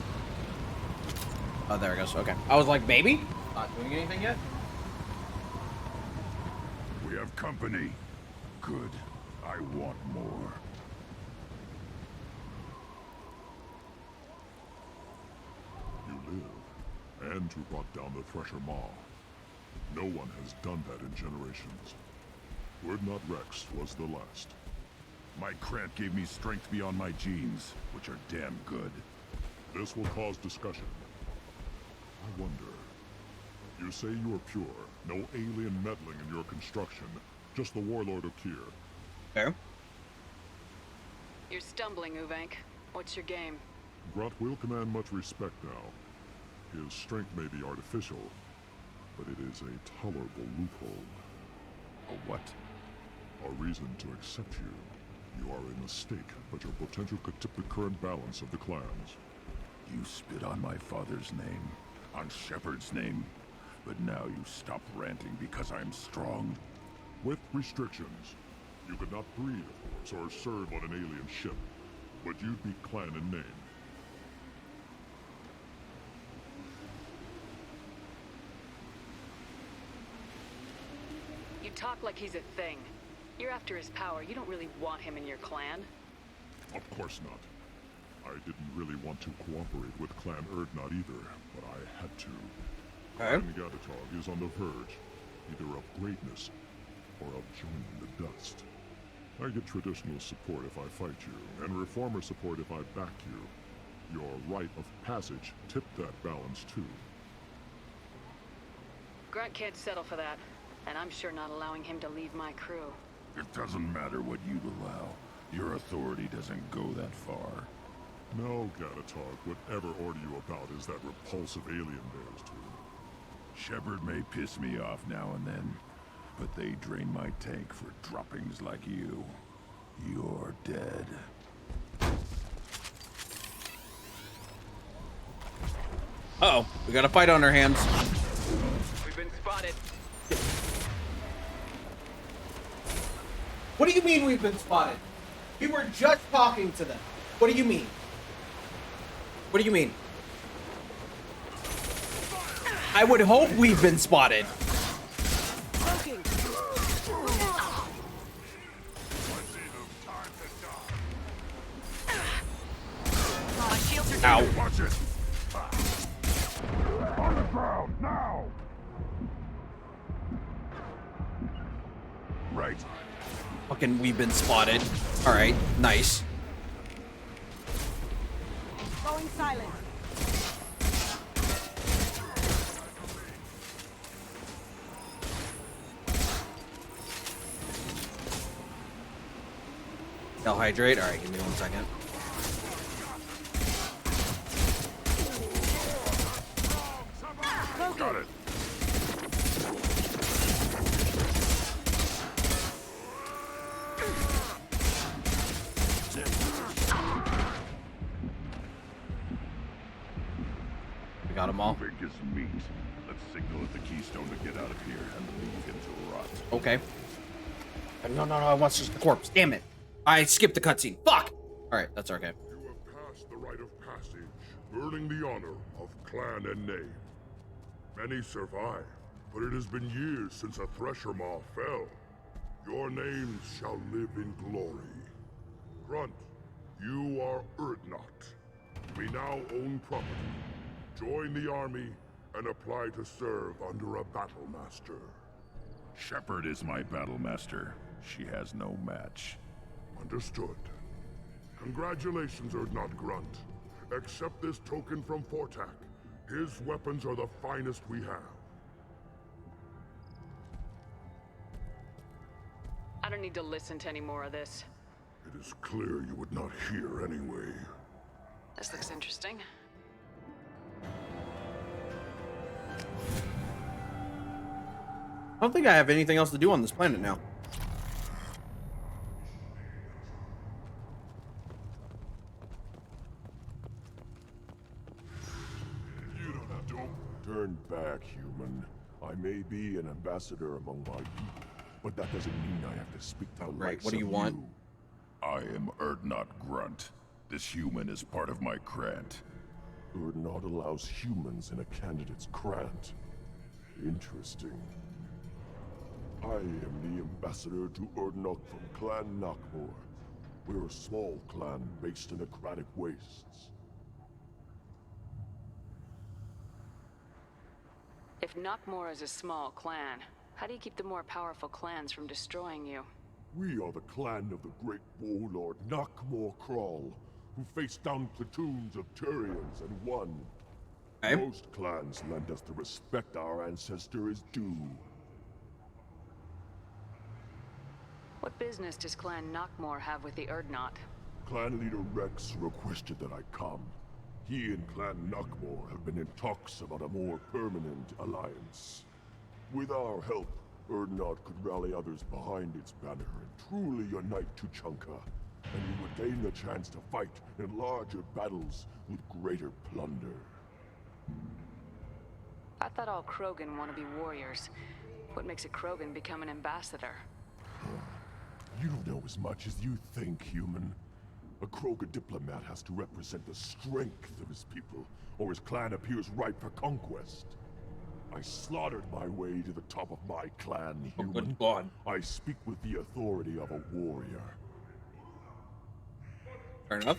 Oh, there it goes. Okay. I was like, maybe? Not doing anything yet? We have company. Good. I want more. You live, and who brought down the Thresher Maw. No one has done that in generations. Word Not Rex was the last. My cramp gave me strength beyond my genes, which are damn good. This will cause discussion. I wonder. You say you are pure, no alien meddling in your construction, just the Warlord Okir. Okay. You're stumbling, Uvank. What's your game? Grunt will command much respect now. His strength may be artificial, but it is a tolerable loophole. A what? A reason to accept you. You are a mistake, but your potential could tip the current balance of the clans. You spit on my father's name, on Shepard's name, but now you stop ranting because I'm strong. With restrictions. You could not breed, of course, or serve on an alien ship, but you'd be clan in name. You talk like he's a thing. You're after his power. You don't really want him in your clan. Of course not. I didn't really want to cooperate with Clan Urdnot either, but I had to. Clan Gatatog is on the verge. either of greatness or of joining the dust. I get traditional support if I fight you, and reformer support if I back you. Your rite of passage tipped that balance too. Grunt can't settle for that, and I'm sure not allowing him to leave my crew. It doesn't matter what you'd allow. Your authority doesn't go that far. No, Gatatog, whatever order you about is that repulsive alien bears to him. Shepard may piss me off now and then, but they drain my tank for droppings like you. You're dead. Uh-oh, we got a fight on our hands. We've been spotted. What do you mean we've been spotted? We were just talking to them. What do you mean? What do you mean? I would hope we've been spotted. Ow. Watch it! On the ground, now! Right. Fucking, we've been spotted. Alright, nice. Going silent. They'll hydrate. Alright, give me 1 second. Got it. We got them all. Moving is meat. Let's signal at the keystone to get out of here and leave him to rot. Okay. No, I want just the corpse. Damn it. I skipped the cutscene. Fuck! Alright, that's okay. You have passed the rite of passage, earning the honor of clan and name. Many survive, but it has been years since a Thresher Maw fell. Your names shall live in glory. Grunt, you are Urdnot. We now own property. Join the army and apply to serve under a battle master. Shepard is my battle master. She has no match. Understood. Congratulations, Urdnot Grunt. Accept this token from Fortak. His weapons are the finest we have. I don't need to listen to any more of this. It is clear you would not hear anyway. This looks interesting. I don't think I have anything else to do on this planet now. You don't have to. Turn back, human. I may be an ambassador among my people, but that doesn't mean I have to speak to the Right, likes what do you of want? I am Urdnot Grunt. This human is part of my Krant. Urdnot allows humans in a candidate's Krant. Interesting. I am the ambassador to Urdnot from Clan Nakmor. We're a small clan based in the Kratic Wastes. If Nakmor is a small clan, how do you keep the more powerful clans from destroying you? We are the clan of the great warlord Nakmor Krall, who faced down platoons of Turians and won. Most clans lend us the respect our ancestor is due. What business does Clan Nakmor have with the Urdnot? Clan leader Rex requested that I come. He and Clan Nakmor have been in talks about a more permanent alliance. With our help, Urdnot could rally others behind its banner and truly unite Tuchanka, and we would gain the chance to fight in larger battles with greater plunder. I thought all Krogan want to be warriors. What makes a Krogan become an ambassador? You don't know as much as you think, human. A Krogan diplomat has to represent the strength of his people, or his clan appears ripe for conquest. I slaughtered my way to the top of my clan, human. Oh, good God. I speak with the authority of a warrior. Fair enough.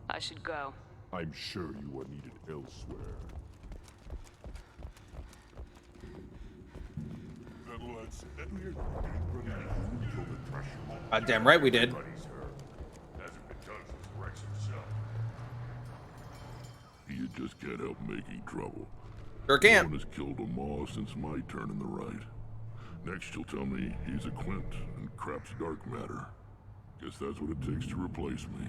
I should go. I'm sure you are needed elsewhere. Damn right we did. You just can't help making trouble. Sure can't. No one has killed them all since my turn in the right. Next you'll tell me he's a Quint and crap's dark matter. Guess that's what it takes to replace me.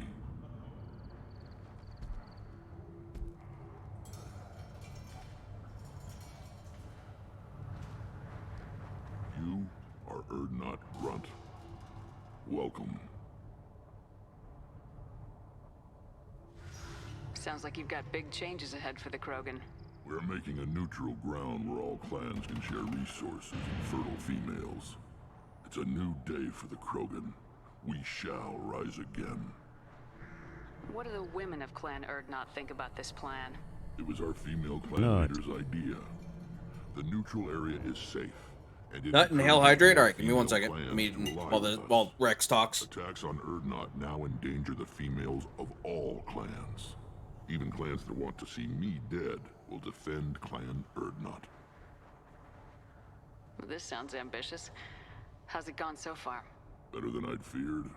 You are Erdnot Grunt. Welcome. Sounds like you've got big changes ahead for the Krogan. We're making a neutral ground where all clans can share resources and fertile females. It's a new day for the Krogan. We shall rise again. What do the women of Clan Erdnot think about this plan? It was our female clan leader's idea. The neutral area is safe. And Nut and Hail Hydrate? Alright, give me 1 second. While Rex talks. Attacks on Erdnot now endanger the females of all clans. Even clans that want to see me dead will defend Clan Erdnot. This sounds ambitious. How's it gone so far? Better than I'd feared.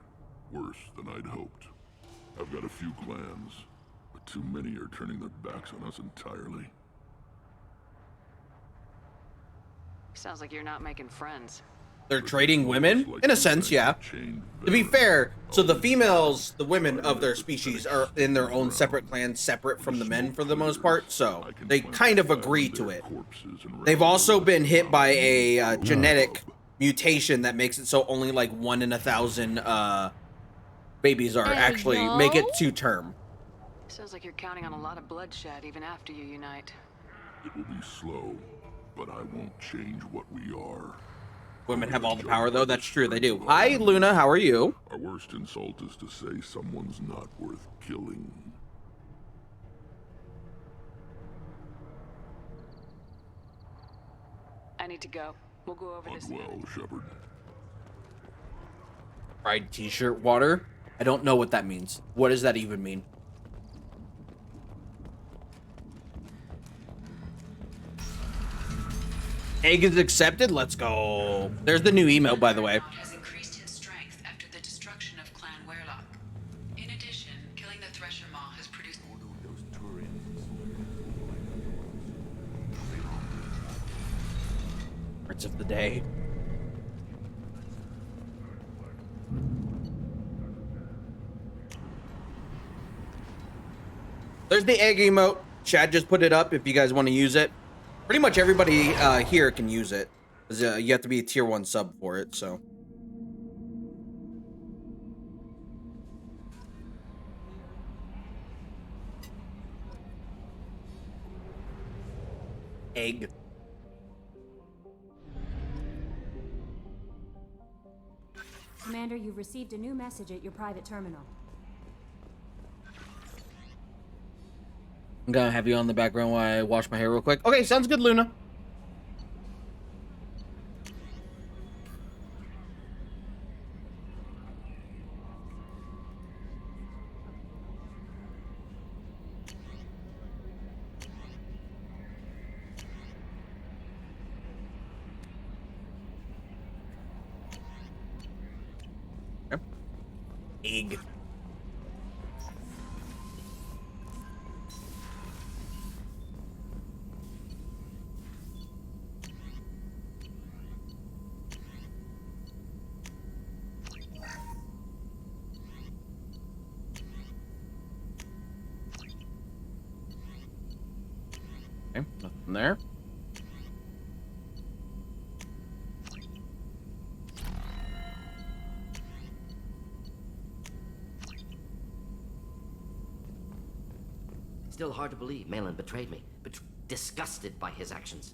Worse than I'd hoped. I've got a few clans, but too many are turning their backs on us entirely. Sounds like you're not making friends. They're trading women? In a sense, yeah. To be fair, so the females, the women of their species are in their own separate clans, separate from the men for the most part, so they kind of agree to it. They've also been hit by a genetic mutation that makes it so only like 1 in 1,000 babies are actually make it to term. Sounds like you're counting on a lot of bloodshed even after you unite. It will be slow, but I won't change what we are. Women have all the power, though. That's true. They do. Hi, Luna. How are you? Our worst insult is to say someone's not worth killing. I need to go. We'll go over this. Well, Shepard. Fried t-shirt water? I don't know what that means. What does that even mean? Egg is accepted. Let's go. There's the new email, by the way. Has increased its strength after the destruction of Clan Werlock. In addition, killing the Thresher Maw has produced Words of the day. There's the egg emote. Chad just put it up if you guys want to use it. Pretty much everybody here can use it. You have to be a tier 1 sub for it, so. Egg. Commander, you've received a new message at your private terminal. I'm gonna have you on the background while I wash my hair real quick. Okay, sounds good, Luna. Okay. Egg. Okay, nothing there. Still hard to believe Malin betrayed me, but disgusted by his actions.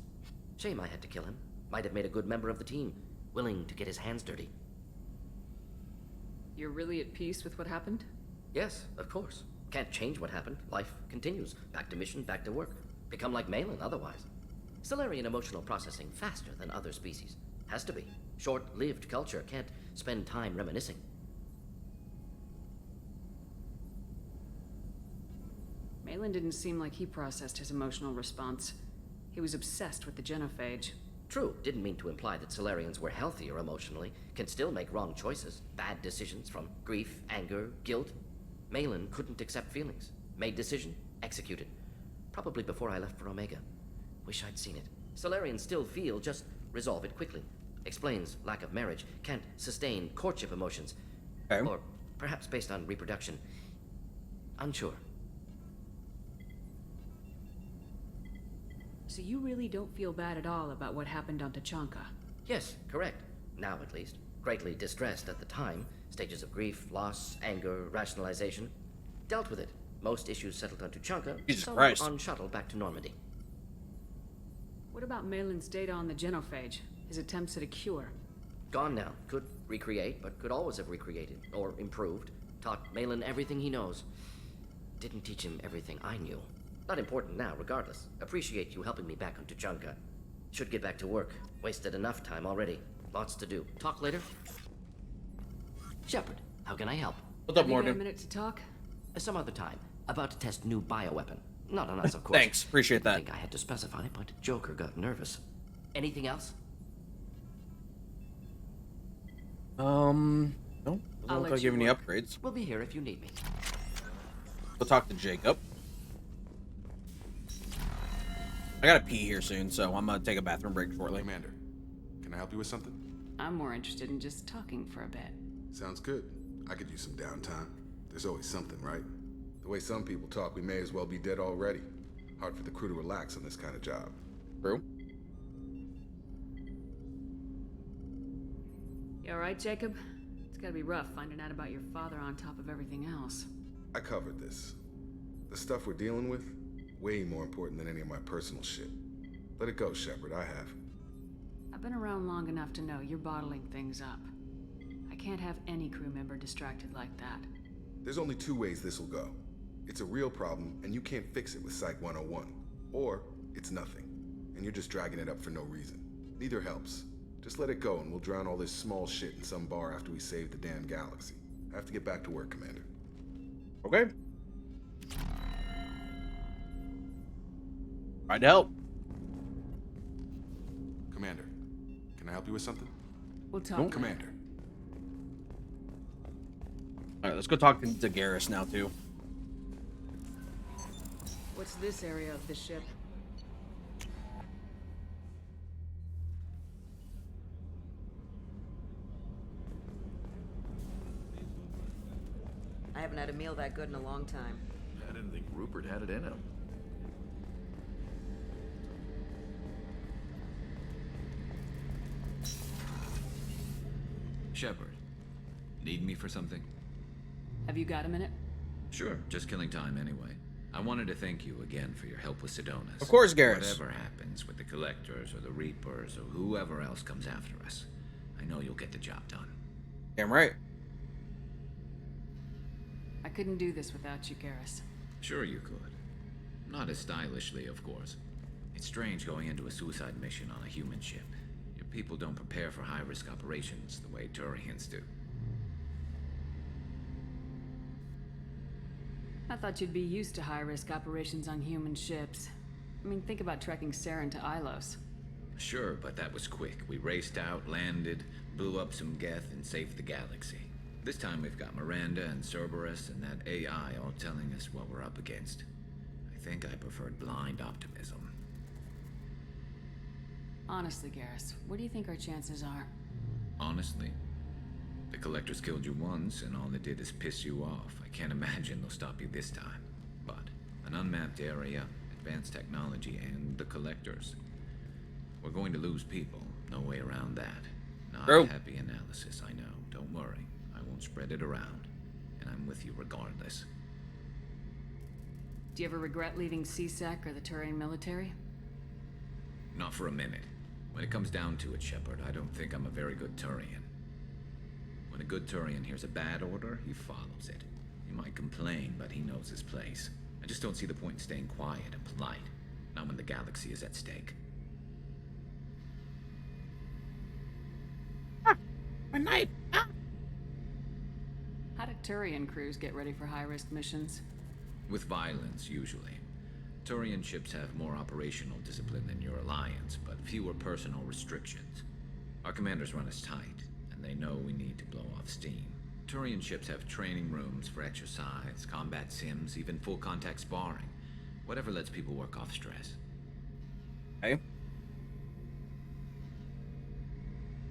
Shame I had to kill him. Might have made a good member of the team, willing to get his hands dirty. You're really at peace with what happened? Yes, of course. Can't change what happened. Life continues. Back to mission, back to work. Become like Malin otherwise. Solarian emotional processing faster than other species. Has to be. Short-lived culture can't spend time reminiscing. Malin didn't seem like he processed his emotional response. He was obsessed with the genophage. True, didn't mean to imply that Solarians were healthier emotionally, can still make wrong choices, bad decisions from grief, anger, guilt. Malin couldn't accept feelings, made decision, executed. Probably before I left for Omega. Wish I'd seen it. Solarians still feel, just resolve it quickly. Explains lack of marriage, can't sustain courtship emotions. Okay. Or perhaps based on reproduction. Unsure. So you really don't feel bad at all about what happened on Tachanka? Yes, correct. Now at least. Greatly distressed at the time. Stages of grief, loss, anger, rationalization. Dealt with it. Most issues settled on Tachanka. Jesus some Christ. on shuttle back to Normandy. What about Malin's data on the genophage? His attempts at a cure? Gone now. Could recreate, but could always have recreated. Or improved. Taught Malin everything he knows. Didn't teach him everything I knew. Not important now, regardless. Appreciate you helping me back on Tachanka. Should get back to work. Wasted enough time already. Lots to do. Talk later? Shepard, how can I help? What's up, Have you got Morgan? a minute to talk? Some other time. About to test new bioweapon. Not on us, of course. Thanks, appreciate that. I think I had to specify, but Joker got nervous. Anything else? No. Doesn't I'll look let like you you have any work. upgrades. We'll be here if you need me. We'll talk to Jacob. I gotta pee here soon, so I'm gonna take a bathroom break shortly. Commander, can I help you with something? I'm more interested in just talking for a bit. Sounds good. I could use some downtime. There's always something, right? The way some people talk, we may as well be dead already. Hard for the crew to relax on this kind of job. True. You alright, Jacob? It's gotta be rough finding out about your father on top of everything else. I covered this. The stuff we're dealing with, way more important than any of my personal shit. Let it go, Shepard. I have. I've been around long enough to know you're bottling things up. I can't have any crew member distracted like that. There's only two ways this will go. It's a real problem, and you can't fix it with Psych 101. Or, it's nothing, and you're just dragging it up for no reason. Neither helps. Just let it go, and we'll drown all this small shit in some bar after we save the damn galaxy. I have to get back to work, Commander. Okay. Trying to help. Commander, can I help you with something? We'll talk. Commander. Alright, let's go talk to Garrus now, too. What's this area of the ship? I haven't had a meal that good in a long time. I didn't think Rupert had it in him. Shepard, need me for something? Have you got a minute? Sure, just killing time anyway. I wanted to thank you again for your help with Sidonis. Of course, Garrus. Whatever happens with the Collectors or the Reapers or whoever else comes after us, I know you'll get the job done. Damn right. I couldn't do this without you, Garrus. Sure you could. Not as stylishly, of course. It's strange going into a suicide mission on a human ship. Your people don't prepare for high-risk operations the way Turians do. I thought you'd be used to high-risk operations on human ships. I mean, think about trekking Saren to Ilos. Sure, but that was quick. We raced out, landed, blew up some Geth, and saved the galaxy. This time we've got Miranda and Cerberus and that AI all telling us what we're up against. I think I preferred blind optimism. Honestly, Garrus, what do you think our chances are? Honestly, the Collectors killed you once, and all they did is piss you off. I can't imagine they'll stop you this time. But an unmapped area, advanced technology, and the Collectors. We're going to lose people. No way around that. Not True. a happy analysis, I know. Don't worry. I won't spread it around. And I'm with you regardless. Do you ever regret leaving CSAC or the Turian military? Not for a minute. When it comes down to it, Shepard, I don't think I'm a very good Turian. When a good Turian hears a bad order, he follows it. He might complain, but he knows his place. I just don't see the point in staying quiet and polite. Not when the galaxy is at stake. My knife! Ah. How do Turian crews get ready for high-risk missions? With violence, usually. Turian ships have more operational discipline than your alliance, but fewer personal restrictions. Our commanders run us tight, and they know we need to blow off steam. Turian ships have training rooms for exercise, combat sims, even full contact sparring. Whatever lets people work off stress. Okay.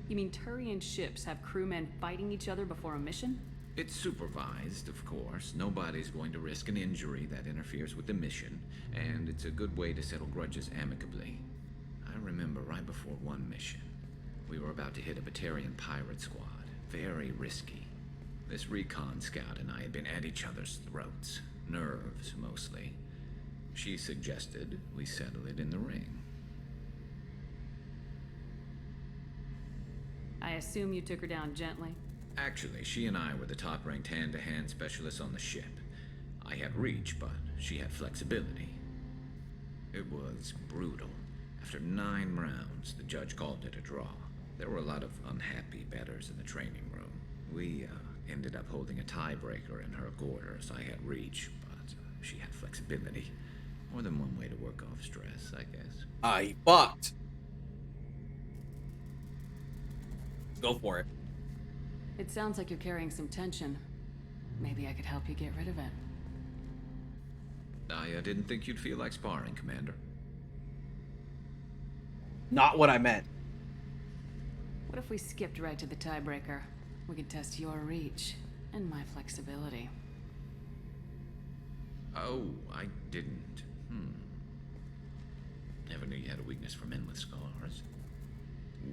You mean Turian ships have crewmen fighting each other before a mission? It's supervised, of course. Nobody's going to risk an injury that interferes with the mission, and it's a good way to settle grudges amicably. I remember right before one mission, we were about to hit a Batarian pirate squad. Very risky. This recon scout and I had been at each other's throats. Nerves, mostly. She suggested we settle it in the ring. I assume you took her down gently? Actually, she and I were the top-ranked hand-to-hand specialists on the ship. I had reach, but she had flexibility. It was brutal. After 9 rounds, the judge called it a draw. There were a lot of unhappy bettors in the training room. We ended up holding a tiebreaker in her quarters. I had reach, but she had flexibility. More than one way to work off stress, I guess. I fucked. Go for it. It sounds like you're carrying some tension. Maybe I could help you get rid of it. I didn't think you'd feel like sparring, Commander. Not what I meant. What if we skipped right to the tiebreaker? We could test your reach and my flexibility. Oh, I didn't. Never knew you had a weakness for men with scars.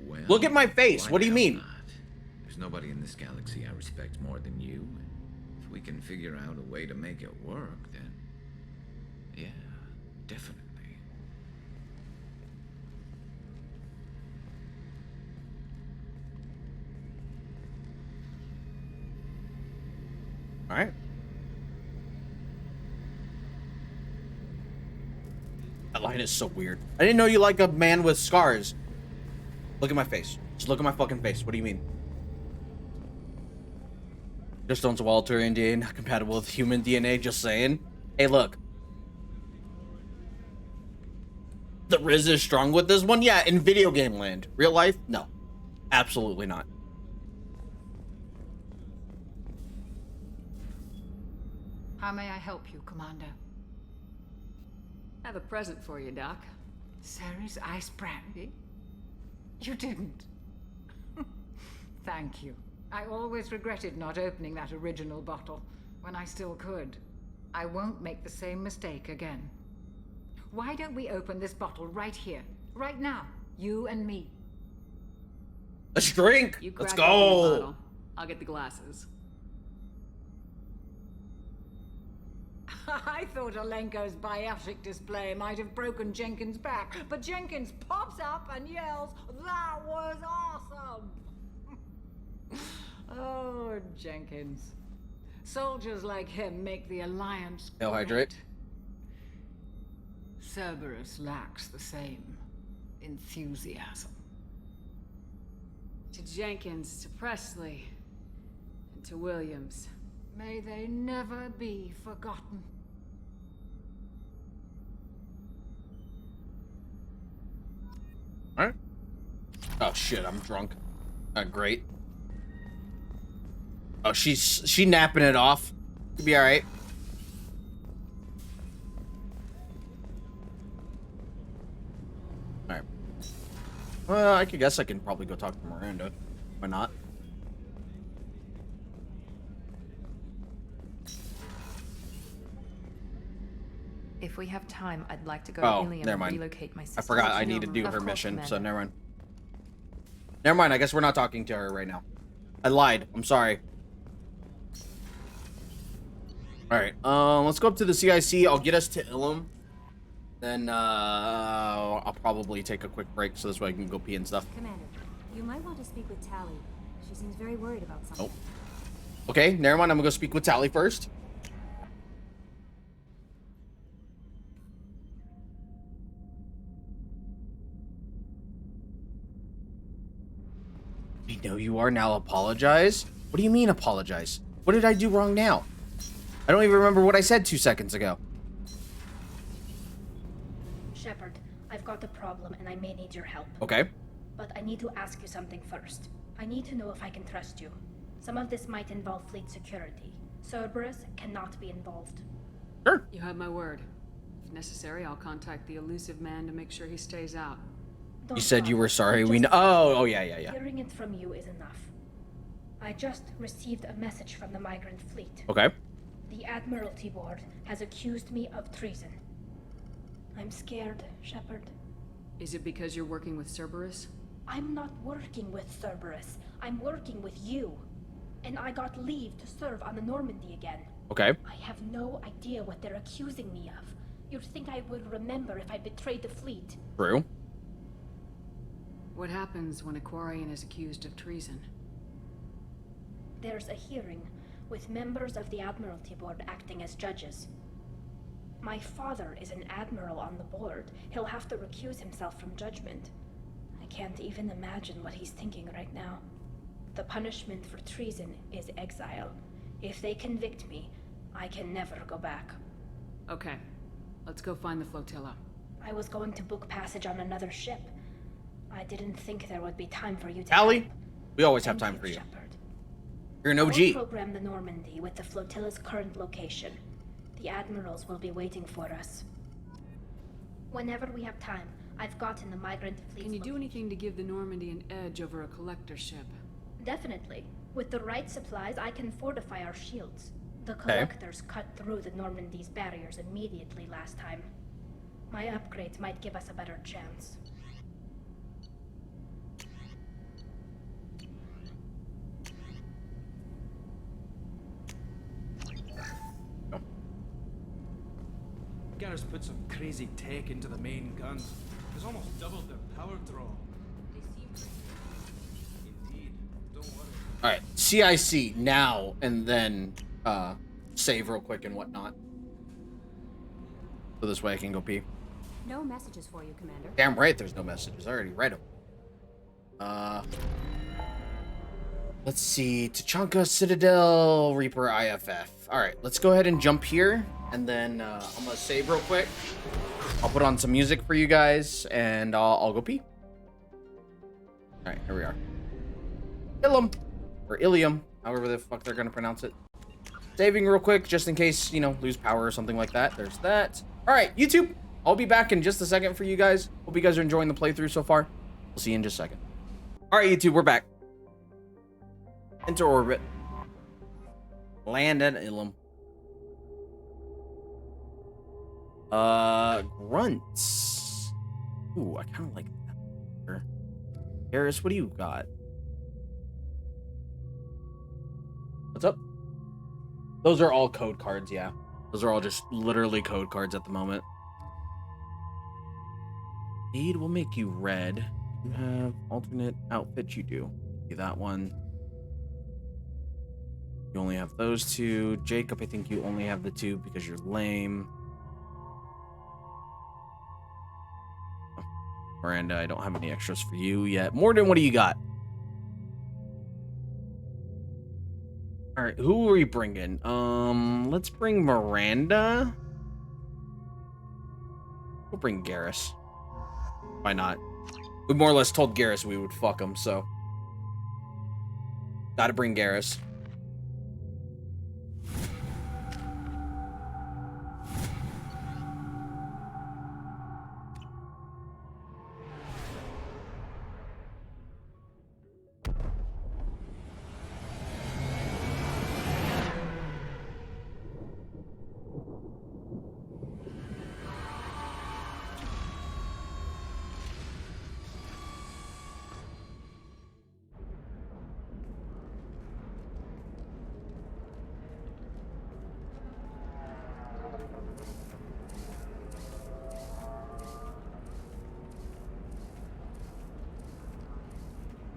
Well, look at my face. What do you mean? Not? There's nobody in this galaxy I respect more than you. If we can figure out a way to make it work, then yeah, definitely. All right. That line is so weird. I didn't know you like a man with scars. Look at my face. Just look at my fucking face. What do you mean? Just don't swallow Turian DNA, not compatible with human DNA. Just saying. Hey, look. The Riz is strong with this one? Yeah, in video game land. Real life? No. Absolutely not. How may I help you, Commander? I have a present for you, Doc. Ceres ice brandy? You didn't. Thank you. I always regretted not opening that original bottle when I still could. I won't make the same mistake again. Why don't we open this bottle right here, right now, you and me? Let's drink. You Let's crack open your go. bottle. I'll get the glasses. I thought Alenko's biotic display might have broken Jenkins' back, but Jenkins pops up and yells, "That was awesome!" Oh, Jenkins. Soldiers like him make the Alliance Hail Hydrate. Cerberus lacks the same enthusiasm. To Jenkins, to Presley, and to Williams. May they never be forgotten. All right. Oh shit, I'm drunk. Great. Oh, she napping it off. Could be all right. All right. Well, I could guess I can probably go talk to Miranda. Why not? If we have time, I'd like to go Oh, to Ilium never and mind. relocate my I sister. forgot I need to do Of her course, mission, Commander. so never mind. Never mind, I guess we're not talking to her right now. I lied. I'm sorry. Alright, let's go up to the CIC. I'll get us to Ilum. Then, I'll probably take a quick break so this way I can go pee and stuff. Commander, you might want to speak with Tally. She seems very worried about something. Oh. Okay, never mind. I'm gonna go speak with Tally first. I know you are now. Apologize? What do you mean apologize? What did I do wrong now? I don't even remember what I said 2 seconds ago. Shepard, I've got a problem and I may need your help. Okay. But I need to ask you something first. I need to know if I can trust you. Some of this might involve fleet security. Cerberus cannot be involved. Sure. You have my word. If necessary, I'll contact the elusive man to make sure he stays out. You said you were sorry. We know. Oh, yeah. Hearing it from you is enough. I just received a message from the migrant fleet. Okay. The Admiralty Board has accused me of treason. I'm scared, Shepard. Is it because you're working with Cerberus? I'm not working with Cerberus. I'm working with you. And I got leave to serve on the Normandy again. Okay. I have no idea what they're accusing me of. You'd think I would remember if I betrayed the fleet. True. What happens when a Quarian is accused of treason? There's a hearing with members of the Admiralty Board acting as judges. My father is an admiral on the board. He'll have to recuse himself from judgment. I can't even imagine what he's thinking right now. The punishment for treason is exile. If they convict me, I can never go back. Okay. Let's go find the flotilla. I was going to book passage on another ship. I didn't think there would be time for you to Allie, help. we always have time for you. Shepard. You're an I'll OG. program the Normandy with the flotilla's current location. The admirals will be waiting for us. Whenever we have time, I've gotten the migrant fleet. Can you do anything to give the Normandy an edge over a collector ship? Definitely. With the right supplies, I can fortify our shields. The collectors cut through the Normandy's barriers immediately last time. My upgrades might give us a better chance. Garrus put some crazy tech into the main guns. It's almost doubled their power draw. Indeed. Don't worry. Alright, CIC now and then save real quick and whatnot. So this way I can go pee. No messages for you, Commander. Damn right there's no messages. I already read them. Let's see. Tachanka, Citadel, Reaper, IFF. Alright, let's go ahead and jump here. And then I'm going to save real quick. I'll put on some music for you guys. And I'll go pee. Alright, here we are. Ilium. Or Ilium. However the fuck they're going to pronounce it. Saving real quick, just in case, you know, lose power or something like that. There's that. Alright, YouTube. I'll be back in just a second for you guys. Hope you guys are enjoying the playthrough so far. We'll see you in just a second. Alright, YouTube, we're back. Enter orbit. Land at Ilium. Grunts. Ooh, I kind of like that. Garrus, what do you got? What's up? Those are all code cards, yeah. Those are all just literally code cards at the moment. Speed will make you red. You have alternate outfits, you do. That one. You only have those two. Jacob, I think you only have the two because you're lame. Miranda, I don't have any extras for you yet. Morden, what do you got? All right, who are we bringing? Let's bring Miranda. We'll bring Garrus. Why not? We more or less told Garrus we would fuck him, so. Gotta bring Garrus.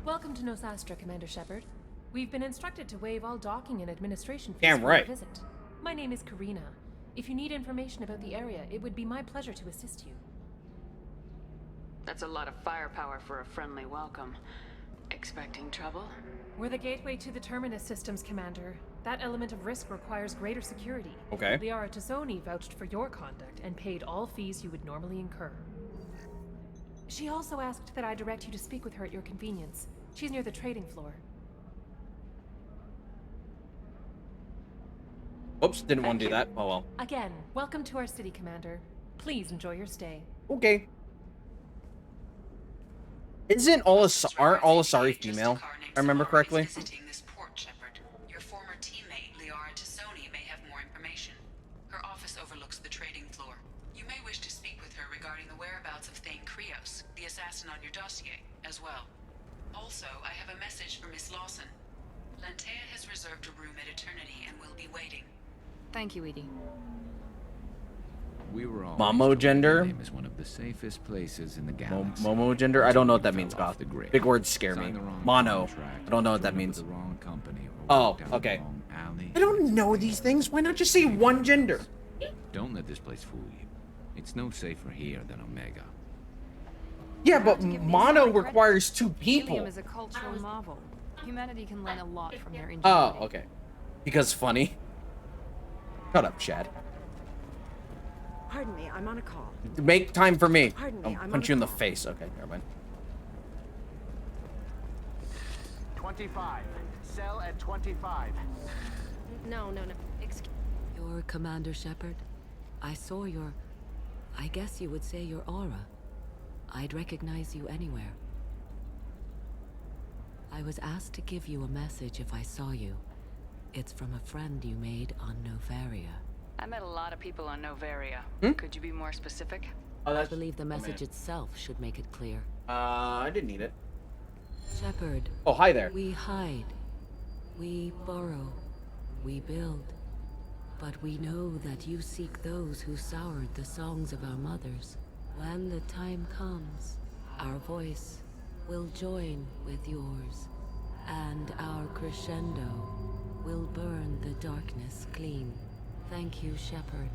Welcome to Nosastra, Commander Shepard. We've been instructed to waive all docking and administration fees Damn for right. your visit. My name is Karina. If you need information about the area, it would be my pleasure to assist you. That's a lot of firepower for a friendly welcome. Expecting trouble? We're the gateway to the Terminus systems, Commander. That element of risk requires greater security. Okay. Liara Tassoni vouched for your conduct and paid all fees you would normally incur. She also asked that I direct you to speak with her at your convenience. She's near the trading floor. Oops, didn't want to do that. Oh well. Again, welcome to our city, Commander. Please enjoy your stay. Okay. Isn't aren't all Asari female? If I remember correctly. Visiting this port, Shepard. Your former teammate, Liara Tassoni, may have more information. Her office overlooks the trading floor. You may wish to speak with her regarding the whereabouts of Thane Krios, the assassin on your dossier, as well. Also, I have a message for Miss Lawson. Lantea has reserved a room at Eternity and will be waiting. Thank you, Edie. We were all Momo gender. Name is one of the safest places in the galaxy. Momo gender. I don't know what that means, Goth. The grid. Big words scare me. Mono. I don't know what that means. The wrong company. Oh, okay. I don't know these things. Why not just say one gender? Don't let this place fool you. It's no safer here than Omega. Yeah, but mono requires two people. Helium is a cultural marvel. Humanity can learn a lot from their ingenuity. Oh, okay. Because funny. Shut up, Chad. Pardon me, I'm on a call. Make time for me. Pardon me, I'll I'm punch on you a in the call. face. Okay, never mind. 25. Cell at 25. No. You're Commander Shepard. I saw your... I guess you would say your aura. I'd recognize you anywhere. I was asked to give you a message if I saw you. It's from a friend you made on Novaria. I met a lot of people on Novaria. Could you be more specific? I believe the message itself should make it clear. I didn't need it. Shepard. Oh, hi there. We hide. We borrow. We build. But we know that you seek those who soured the songs of our mothers. When the time comes, our voice will join with yours, and our crescendo will burn the darkness clean. Thank you, Shepard.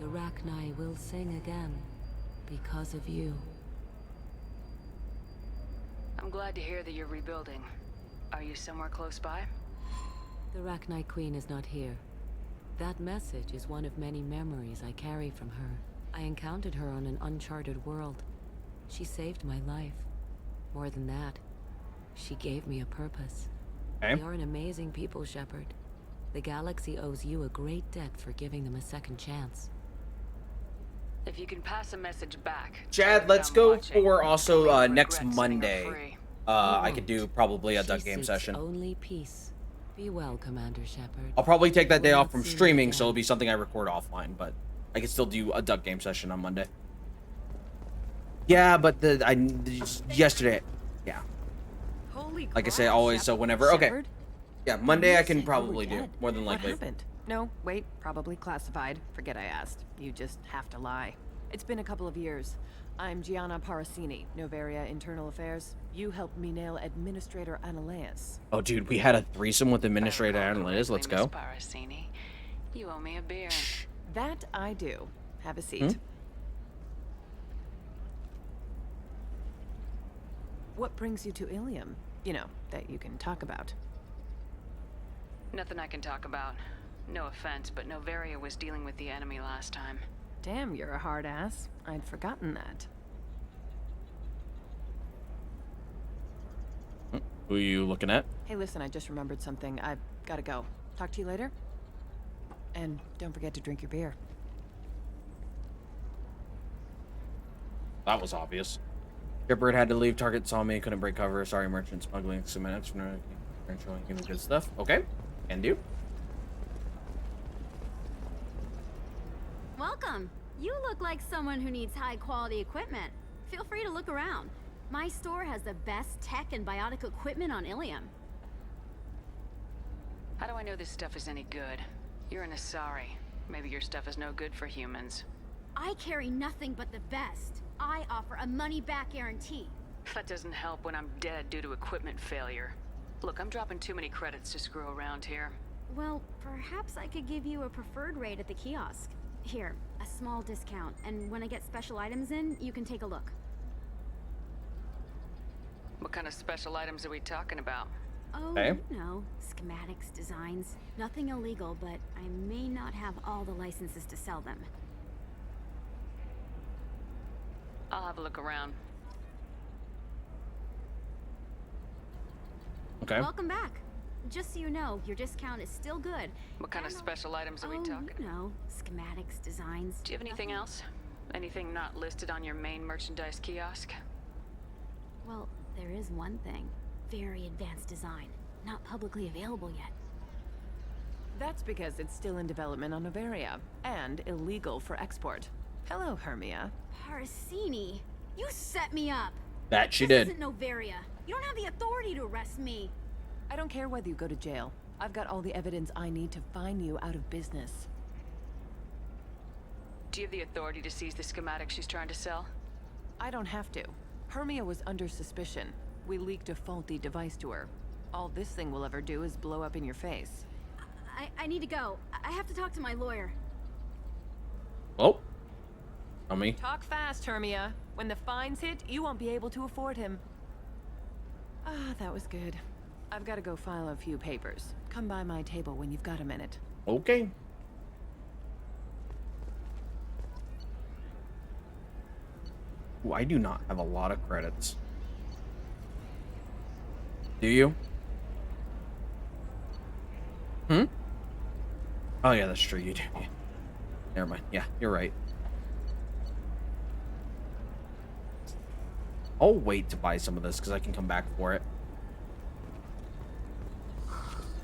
The Rachni will sing again because of you. I'm glad to hear that you're rebuilding. Are you somewhere close by? The Rachni Queen is not here. That message is one of many memories I carry from her. I encountered her on an uncharted world. She saved my life. More than that, she gave me a purpose. Okay. You're an amazing people, Shepard. The galaxy owes you a great debt for giving them a second chance. If you can pass a message back. Chad, let's go for also next Monday. I could do probably a duck game session. Only peace. Be well, Commander Shepard. I'll probably take that day off from streaming, so it'll be something I record offline, but I can still do a duck game session on Monday. Yeah, but yesterday, yeah. Holy like I say, always, so whenever. Okay. Shepard? Yeah, Monday I can probably do, more than likely. What happened? No, wait, probably classified. Forget I asked. You just have to lie. It's been a couple of years. I'm Gianna Parasini, Novaria Internal Affairs. You helped me nail Administrator Analeas. Oh, dude, we had a threesome with Administrator Analeas. Let's go. Parasini, you owe me a beer. That I do. Have a seat. What brings you to Ilium? You know, that you can talk about. Nothing I can talk about. No offense, but Novaria was dealing with the enemy last time. Damn, you're a hard ass. I'd forgotten that. Who are you looking at? Hey, listen, I just remembered something. I've gotta go. Talk to you later. And don't forget to drink your beer. That was obvious. Shepard had to leave. Target saw me, couldn't break cover. Sorry, merchant smuggling cement. Human good stuff. Okay, can do. Welcome. You look like someone who needs high-quality equipment. Feel free to look around. My store has the best tech and biotic equipment on Ilium. How do I know this stuff is any good? You're an Asari. Maybe your stuff is no good for humans. I carry nothing but the best. I offer a money-back guarantee. That doesn't help when I'm dead due to equipment failure. Look, I'm dropping too many credits to screw around here. Well, perhaps I could give you a preferred rate at the kiosk. Here, a small discount, and when I get special items in, you can take a look. What kind of special items are we talking about? Oh, Okay. you know, schematics, designs. Nothing illegal, but I may not have all the licenses to sell them. I'll have a look around. Okay. Welcome back. Just so you know, your discount is still good. What kind of special items are we talking? You know, schematics, designs. Do you have anything else? Anything not listed on your main merchandise kiosk? Well, there is one thing. Very advanced design. Not publicly available yet. That's because it's still in development on Noveria, and illegal for export. Hello, Hermia. Parsini, you set me up. That she This did. isn't Noveria. You don't have the authority to arrest me. I don't care whether you go to jail. I've got all the evidence I need to fine you out of business. Do you have the authority to seize the schematic she's trying to sell? I don't have to. Hermia was under suspicion. We leaked a faulty device to her. All this thing will ever do is blow up in your face. I need to go. I have to talk to my lawyer. Oh. Tell me. Talk fast, Hermia. When the fines hit, you won't be able to afford him. Ah, that was good. I've got to go file a few papers. Come by my table when you've got a minute. Okay. Ooh, I do not have a lot of credits. Do you? Hmm? Oh yeah, that's true, you do. Yeah. Never mind. Yeah, you're right. I'll wait to buy some of this because I can come back for it.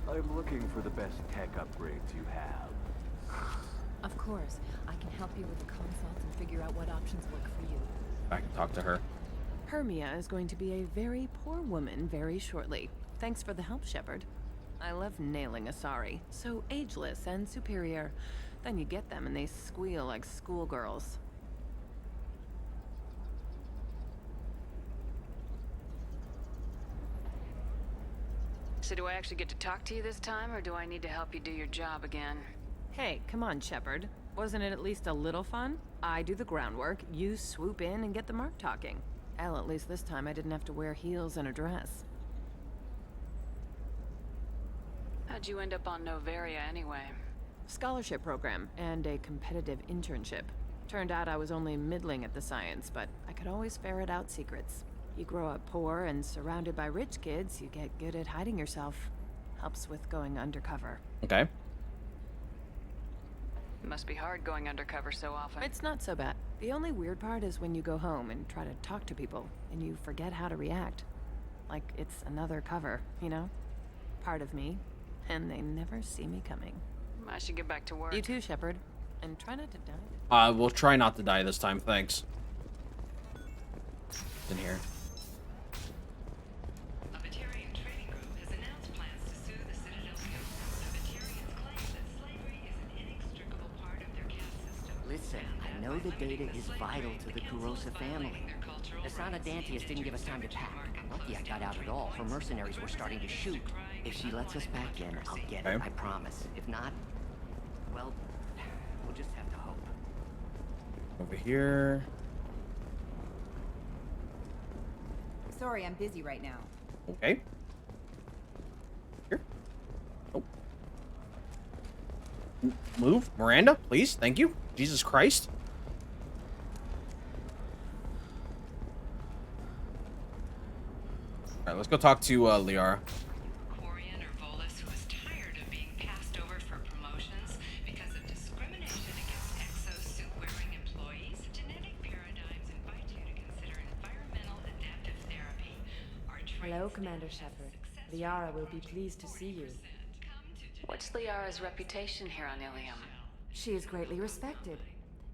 I'm looking for the best tech upgrades you have. Of course. I can help you with the consults and figure out what options work for you. I can talk to her. Hermia is going to be a very poor woman very shortly. Thanks for the help, Shepard. I love nailing Asari. So ageless and superior. Then you get them and they squeal like schoolgirls. So do I actually get to talk to you this time, or do I need to help you do your job again? Hey, come on, Shepard. Wasn't it at least a little fun? I do the groundwork, you swoop in and get the mark talking. Hell, at least this time I didn't have to wear heels and a dress. How'd you end up on Noveria anyway? Scholarship program and a competitive internship. Turned out I was only middling at the science, but I could always ferret out secrets. You grow up poor and surrounded by rich kids, you get good at hiding yourself. Helps with going undercover. Okay. It must be hard going undercover so often. It's not so bad. The only weird part is when you go home and try to talk to people, and you forget how to react. Like it's another cover, you know? Part of me, and they never see me coming. I should get back to work. You too, Shepard. And try not to die. We'll try not to die this time, thanks. In here. Listen, I know the data is vital to the Kurosa family. Asana Dantius didn't give us time to pack. Lucky I got out at all. Her mercenaries were starting to shoot. If she lets us back in, I'll get it, I promise. If not, well, we'll just have to hope. Over here. Sorry, I'm busy right now. Okay. Here. Oh. Move. Miranda, please. Thank you. Jesus Christ. Alright, let's go talk to Liara. Quarian or Volus who is tired of being passed over for promotions because of discrimination against exosuit-wearing employees. Genetic paradigms invite you to consider environmental adaptive therapy. Hello, Commander Shepard. Liara will be pleased to see you. What's Liara's reputation here on Ilium? She is greatly respected.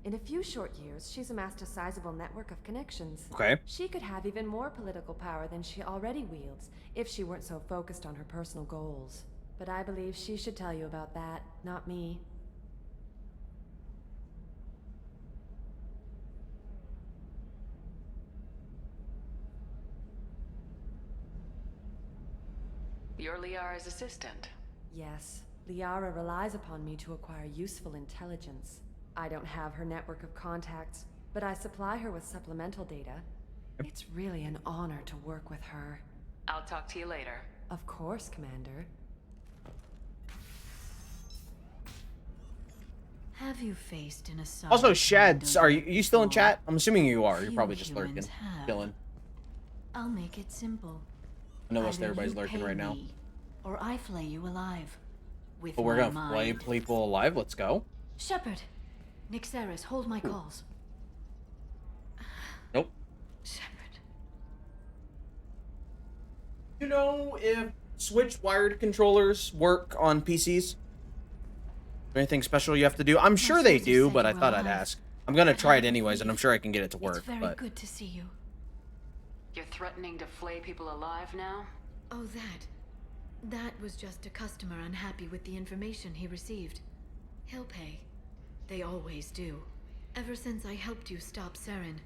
In a few short years, she's amassed a sizable network of connections. Okay. She could have even more political power than she already wields, if she weren't so focused on her personal goals. But I believe she should tell you about that, not me. You're Liara's assistant. Yes, Liara relies upon me to acquire useful intelligence. I don't have her network of contacts, but I supply her with supplemental data. It's really an honor to work with her. I'll talk to you later. Of course, Commander. Have you faced an assault? Also, Shads, are you still in chat? I'm assuming you are. You're probably just lurking, chilling. I'll make it simple. I know most Either everybody's you lurking pay right now. me, or I flay you alive. With But we're my gonna flay mind. people alive. Let's go. Shepard, Nixeris, hold my calls. Nope. Shepard. You know if Switch wired controllers work on PCs? Anything special you have to do? I'm sure they do, but I thought I'd ask. I'm gonna try it anyways, and I'm sure I can get it to work. It's very But good to see you. You're threatening to flay people alive now? Oh, that was just a customer unhappy with the information he received. He'll pay. They always do. Ever since I helped you stop Saren,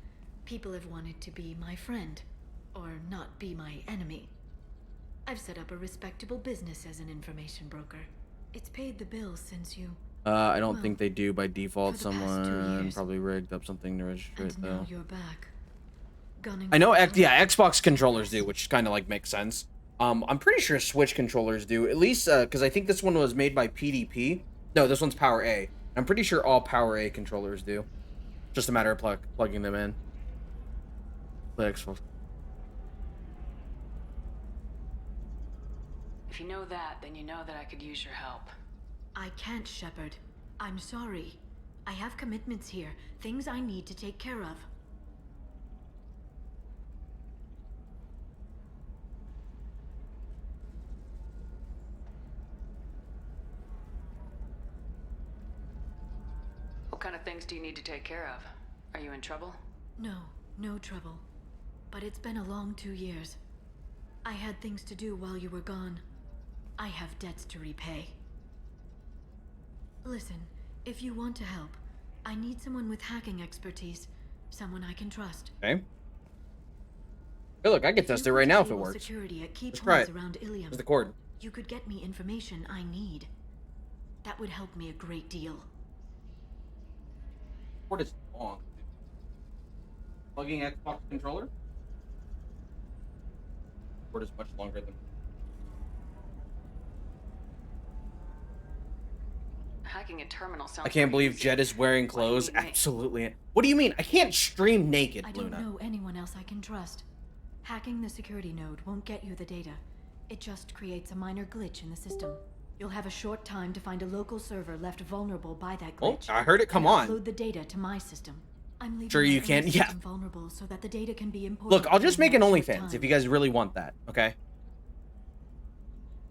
people have wanted to be my friend, or not be my enemy. I've set up a respectable business as an information broker. It's paid the bills since you... I don't think they do by default. for the past 2 Someone years. probably rigged up something to register it, And now though. you're back. Gunning I know, for yeah, Xbox controllers do, which kind of like makes sense. I'm pretty sure Switch controllers do, at least because I think this one was made by PDP. No, this one's Power A. I'm pretty sure all Power A controllers do. Just a matter of plugging them in. The Xbox. If you know that, then you know that I could use your help. I can't, Shepard. I'm sorry. I have commitments here, things I need to take care of. What kind of things do you need to take care of? Are you in trouble? No, no trouble. But it's been a long 2 years. I had things to do while you were gone. I have debts to repay. Listen, if you want to help, I need someone with hacking expertise. Someone I can trust. Okay. Hey, look, I can test it right now if it works. Security at key Let's try points it. around Ilium. Here's the cord. You could get me information I need. That would help me a great deal. Cord is long. Plugging Xbox controller. Cord is much longer than. Hacking a terminal sounds I can't pretty believe easy. Jet is wearing clothes. Absolutely. What do you mean? I can't stream naked, I don't Luna. know anyone else I can trust. Hacking the security node won't get you the data. It just creates a minor glitch in the system. You'll have a short time to find a local server left vulnerable by that Oh, glitch. I heard it. Come and on. upload the data to my system. I'm leaving Sure my you own can. system Yeah. vulnerable so that the data can be imported. Look, I'll just make an within that short OnlyFans time. if you guys really want that. Okay.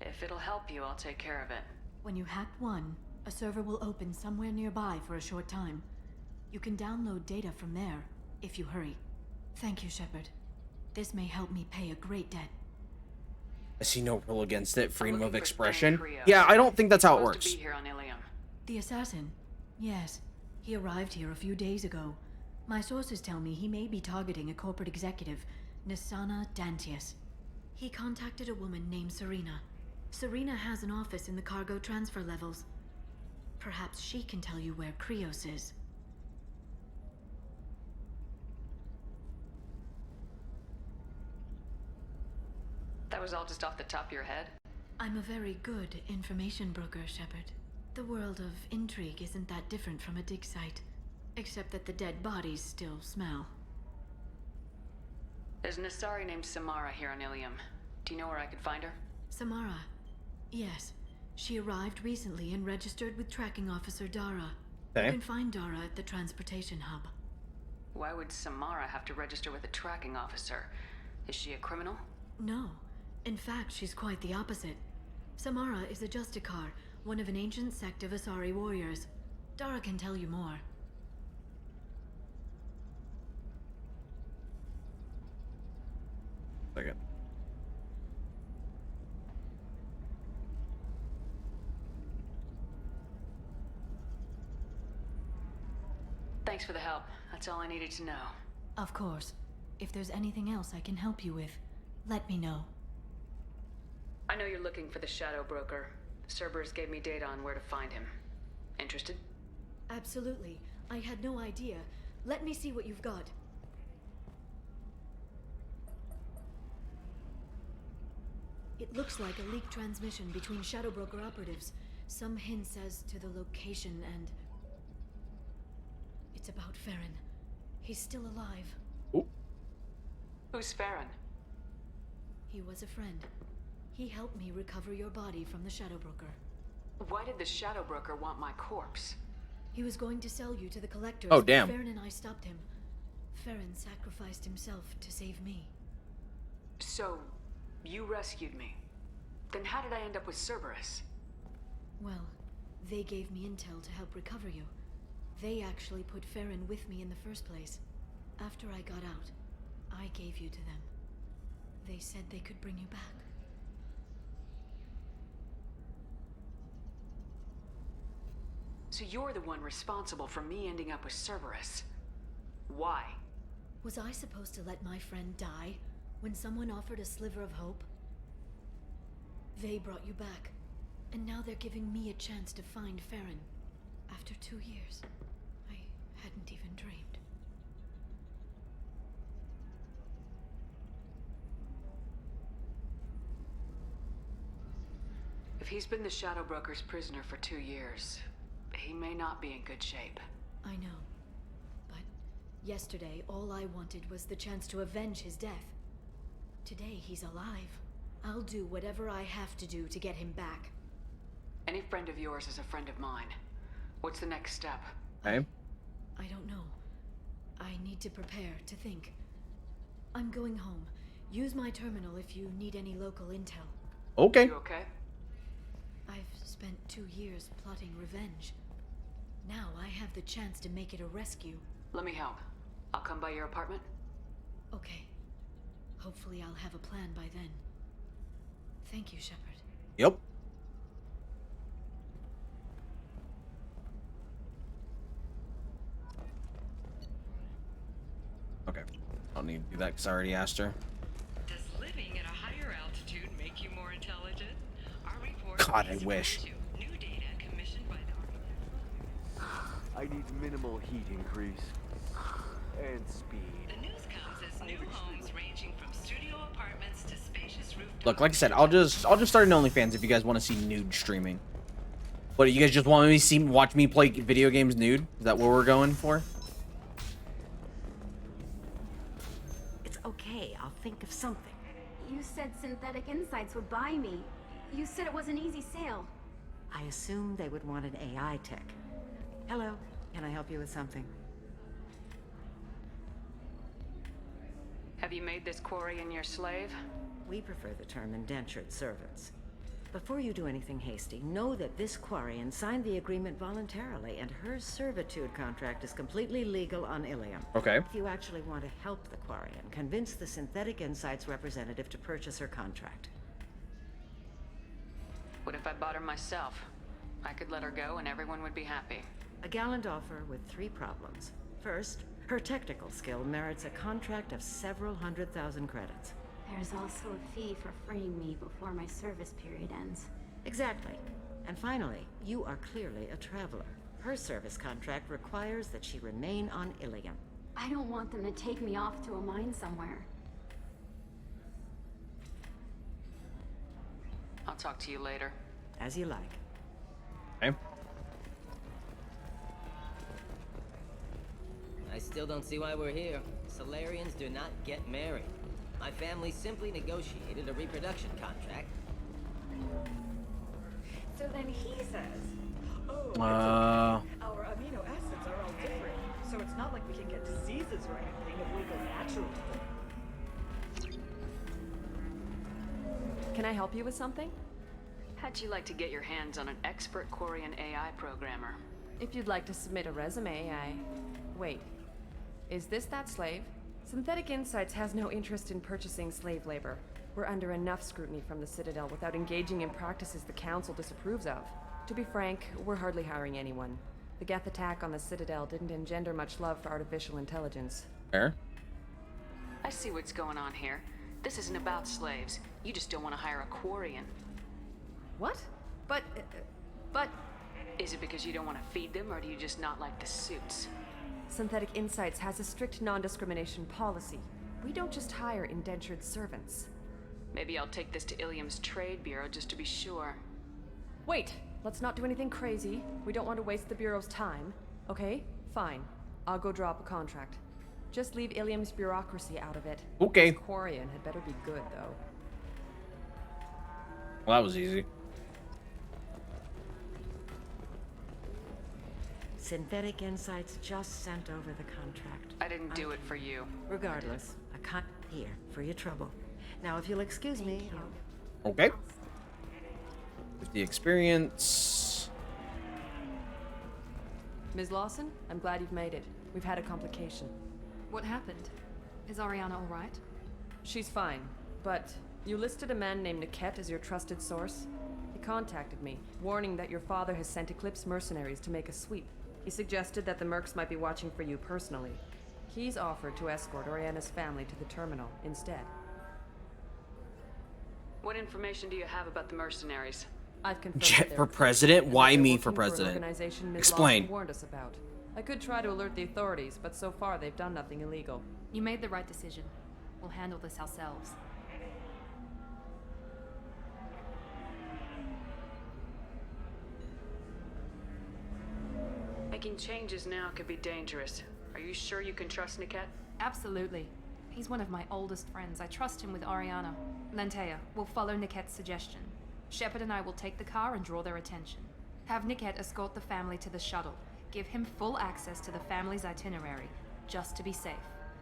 If it'll help you, I'll take care of it. When you hack one, a server will open somewhere nearby for a short time. You can download data from there, if you hurry. Thank you, Shepard. This may help me pay a great debt. I see no rule against it. Freedom of looking for expression. Krios. Yeah, I don't think that's how it Supposed works. to be here on Ilium. The assassin? Yes. He arrived here a few days ago. My sources tell me he may be targeting a corporate executive, Nisana Dantius. He contacted a woman named Serena. Serena has an office in the cargo transfer levels. Perhaps she can tell you where Krios is. That was all just off the top of your head? I'm a very good information broker, Shepard. The world of intrigue isn't that different from a dig site, except that the dead bodies still smell. There's an Asari named Samara here on Ilium. Do you know where I could find her? Samara. Yes. She arrived recently and registered with tracking officer Dara. Okay. You can find Dara at the transportation hub. Why would Samara have to register with a tracking officer? Is she a criminal? No. In fact, she's quite the opposite. Samara is a Justicar, one of an ancient sect of Asari warriors. Dara can tell you more. Second. Thanks for the help. That's all I needed to know. Of course. If there's anything else I can help you with, let me know. I know you're looking for the Shadow Broker. Cerberus gave me data on where to find him. Interested? Absolutely. I had no idea. Let me see what you've got. It It looks like a leaked transmission between Shadow Broker operatives. Some hints as to the location and... It's about Farron. He's still alive. Ooh. Who's Farron? He was a friend. He helped me recover your body from the Shadow Broker. Why did the Shadow Broker want my corpse? He was going to sell you to the collectors. Oh, damn. But Farron and I stopped him. Farron sacrificed himself to save me. So, you rescued me. Then how did I end up with Cerberus? Well, they gave me intel to help recover you. They actually put Farron with me in the first place. After I got out, I gave you to them. They said they could bring you back. So you're the one responsible for me ending up with Cerberus. Why? Was I supposed to let my friend die when someone offered a sliver of hope? They brought you back, and now they're giving me a chance to find Farron. After 2 years, I hadn't even dreamed. If he's been the Shadow Broker's prisoner for 2 years, he may not be in good shape. I know. But yesterday, all I wanted was the chance to avenge his death. Today, he's alive. I'll do whatever I have to do to get him back. Any friend of yours is a friend of mine. What's the next step? Okay. I don't know. I need to prepare, to think. I'm going home. Use my terminal if you need any local intel. Okay. You okay? I've spent 2 years plotting revenge. Now I have the chance to make it a rescue. Let me help. I'll come by your apartment. Okay. Hopefully I'll have a plan by then. Thank you, Shepard. Yep. Okay. I'll need to do that because I already asked her. Does living at a higher altitude make you more intelligent? Our report God, I wish. new data commissioned by the I need minimal heat increase. And speed. The news comes as new homes ranging from studio apartments to spacious rooftops. Look, like I said, I'll just start an OnlyFans if you guys want to see nude streaming. What, you guys just want me to watch me play video games nude? Is that what we're going for? It's okay. I'll think of something. You said Synthetic Insights would buy me. You said it was an easy sale. I assumed they would want an AI tech. Hello. Can I help you with something? Have you made this Quarian your slave? We prefer the term indentured servants. Before you do anything hasty, know that this Quarian signed the agreement voluntarily, and her servitude contract is completely legal on Ilium. Okay. If you actually want to help the Quarian, convince the Synthetic Insights representative to purchase her contract. What if I bought her myself? I could let her go and everyone would be happy. A gallant offer with 3 problems. First, her technical skill merits a contract of several 100,000 credits. There's also a fee for freeing me before my service period ends. Exactly. And finally, you are clearly a traveler. Her service contract requires that she remain on Ilium. I don't want them to take me off to a mine somewhere. I'll talk to you later. As you like. Okay. I still don't see why we're here. Solarians do not get married. My family simply negotiated a reproduction contract. So then he says, oh, it's Uh. okay. Our amino acids are all different, so it's not like we can get diseases or anything if we go natural. Can I help you with something? How'd you like to get your hands on an expert Quarian AI programmer? If you'd like to submit a resume, Wait. Is this that slave? Synthetic Insights has no interest in purchasing slave labor. We're under enough scrutiny from the Citadel without engaging in practices the Council disapproves of. To be frank, we're hardly hiring anyone. The Geth attack on the Citadel didn't engender much love for artificial intelligence. Fair. I see what's going on here. This isn't about slaves. You just don't want to hire a Quarian. What? But... Is it because you don't want to feed them, or do you just not like the suits? Synthetic Insights has a strict non-discrimination policy. We don't just hire indentured servants. Maybe I'll take this to Ilium's trade bureau just to be sure. Wait, let's not do anything crazy. We don't want to waste the Bureau's time. Okay? Fine. I'll go drop a contract. Just leave Ilium's bureaucracy out of it. Okay. Quarian had better be good, though. Well, that was easy. Synthetic Insights just sent over the contract. I didn't do it for you. Regardless, I can't here for your trouble. Now, if you'll excuse me, Okay. With the experience. Ms. Lawson, I'm glad you've made it. We've had a complication. What happened? Is Ariana all right? She's fine, but you listed a man named Niket as your trusted source. He contacted me, warning that your father has sent Eclipse mercenaries to make a sweep. He suggested that the Mercs might be watching for you personally. He's offered to escort Oriana's family to the terminal instead. What information do you have about the mercenaries? I've confirmed Jet that for they're president? Eclipse, Why and me they're for working an president? organization Ms. Explain. Lawson warned us about. I could try to alert the authorities, but so far they've done nothing illegal. You made the right decision. We'll handle this ourselves. Making changes now could be dangerous. Are you sure you can trust Niket? Absolutely. He's one of my oldest friends. I trust him with Ariana. Lantea, we'll follow Niket's suggestion. Shepard and I will take the car and draw their attention. Have Niket escort the family to the shuttle. Give him full access to the family's itinerary, just to be safe.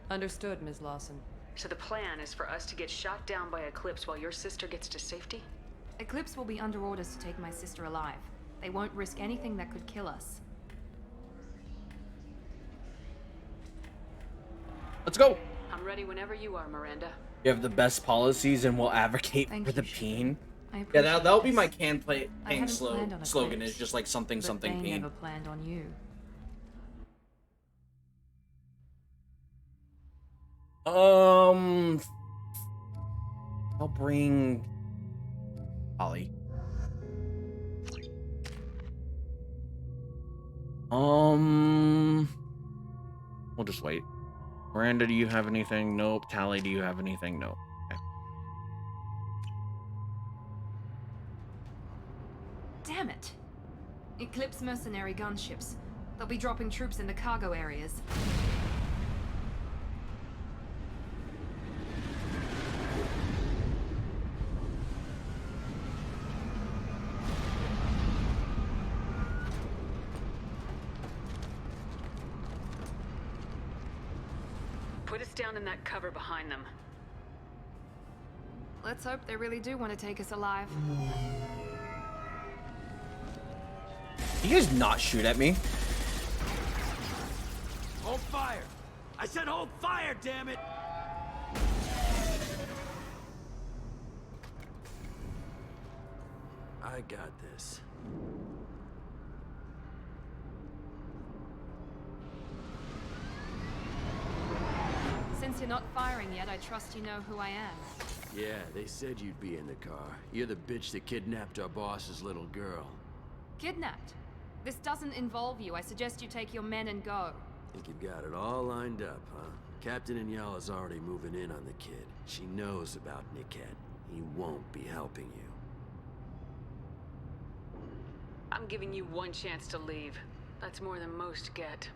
Understood, Ms. Lawson. So the plan is for us to get shot down by Eclipse while your sister gets to safety? Eclipse will be under orders to take my sister alive. They won't risk anything that could kill us. Let's go. I'm ready whenever you are, Miranda. You have the best policies and will advocate Thank for the you, peen. Yeah, that'll be my can play I hadn't planned on slogan. Eclipse, Is just like something but something they peen. never planned on you. I'll bring Ollie. We'll just wait. Miranda, do you have anything? Nope. Tally, do you have anything? Nope. Okay. Damn it! Eclipse mercenary gunships. They'll be dropping troops in the cargo areas. Put us down in that cover behind them. Let's hope they really do want to take us alive. You guys not shoot at me? Hold fire! I said hold fire, damn it! I got this. Since you're not firing yet, I trust you know who I am. Yeah, they said you'd be in the car. You're the bitch that kidnapped our boss's little girl. Kidnapped? This doesn't involve you. I suggest you take your men and go. Think you've got it all lined up, huh? Captain Inyala's already moving in on the kid. She knows about Niket. He won't be helping you. I'm giving you one chance to leave. That's more than most get.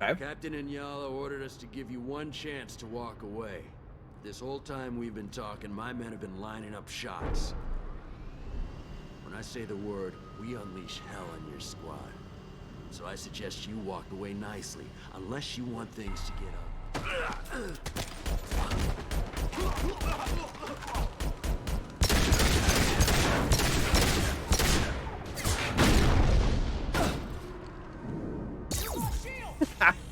Okay. Captain Inyala ordered us to give you one chance to walk away. This whole time we've been talking, my men have been lining up shots. When I say the word, we unleash hell on your squad. So I suggest you walk away nicely, unless you want things to get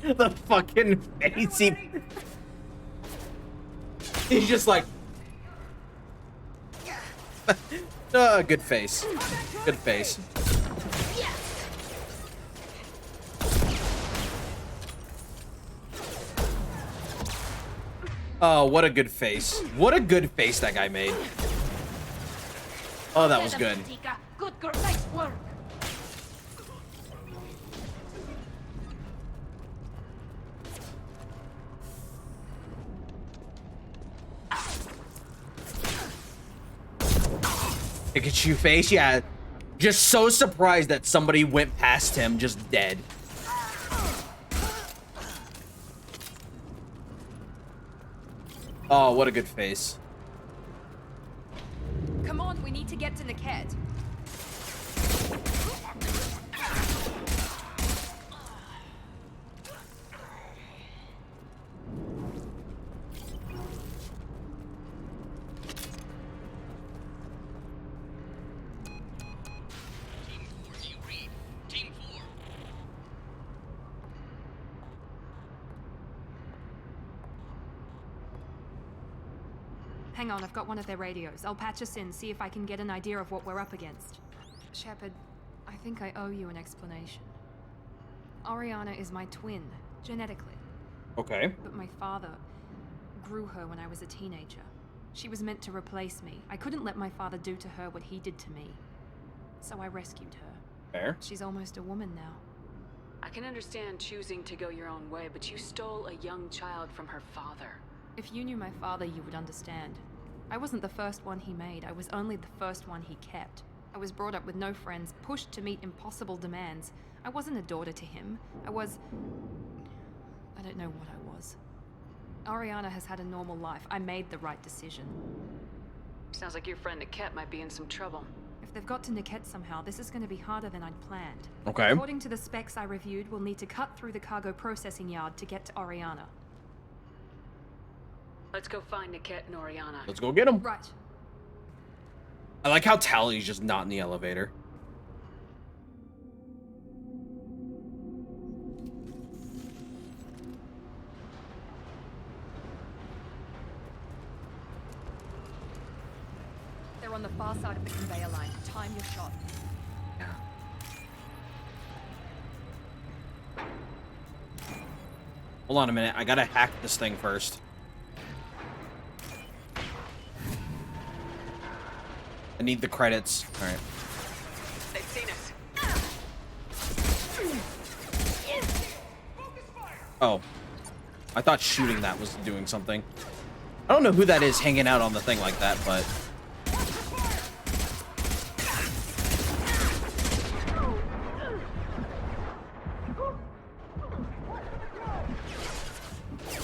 The fucking face. He's just like... good face. Good face. Oh, what a good face. What a good face that guy made. Oh, that was good. Good girl, nice work. Pikachu face, yeah. Just so surprised that somebody went past him, just dead. Oh, what a good face. Come on, we need to get to Niket. Hang on, I've got one of their radios. I'll patch us in, see if I can get an idea of what we're up against. Shepard, I think I owe you an explanation. Oriana is my twin, genetically. Okay. But my father grew her when I was a teenager. She was meant to replace me. I couldn't let my father do to her what he did to me. So I rescued her. Fair. She's almost a woman now. I can understand choosing to go your own way, but you stole a young child from her father. If you knew my father, you would understand. I wasn't the first one he made. I was only the first one he kept. I was brought up with no friends, pushed to meet impossible demands. I wasn't a daughter to him. I don't know what I was. Oriana has had a normal life. I made the right decision. Sounds like your friend Niket might be in some trouble. If they've got to Niket somehow, this is going to be harder than I'd planned. Okay. According to the specs I reviewed, we'll need to cut through the cargo processing yard to get to Oriana. Let's go find Niket and Oriana. Let's go get him. Right. I like how Tally's just not in the elevator. They're on the far side of the conveyor line. Time your shot. Hold on a minute. I gotta hack this thing first. I need the credits. All right. They've seen us. Oh. I thought shooting that was doing something. I don't know who that is hanging out on the thing like that, but...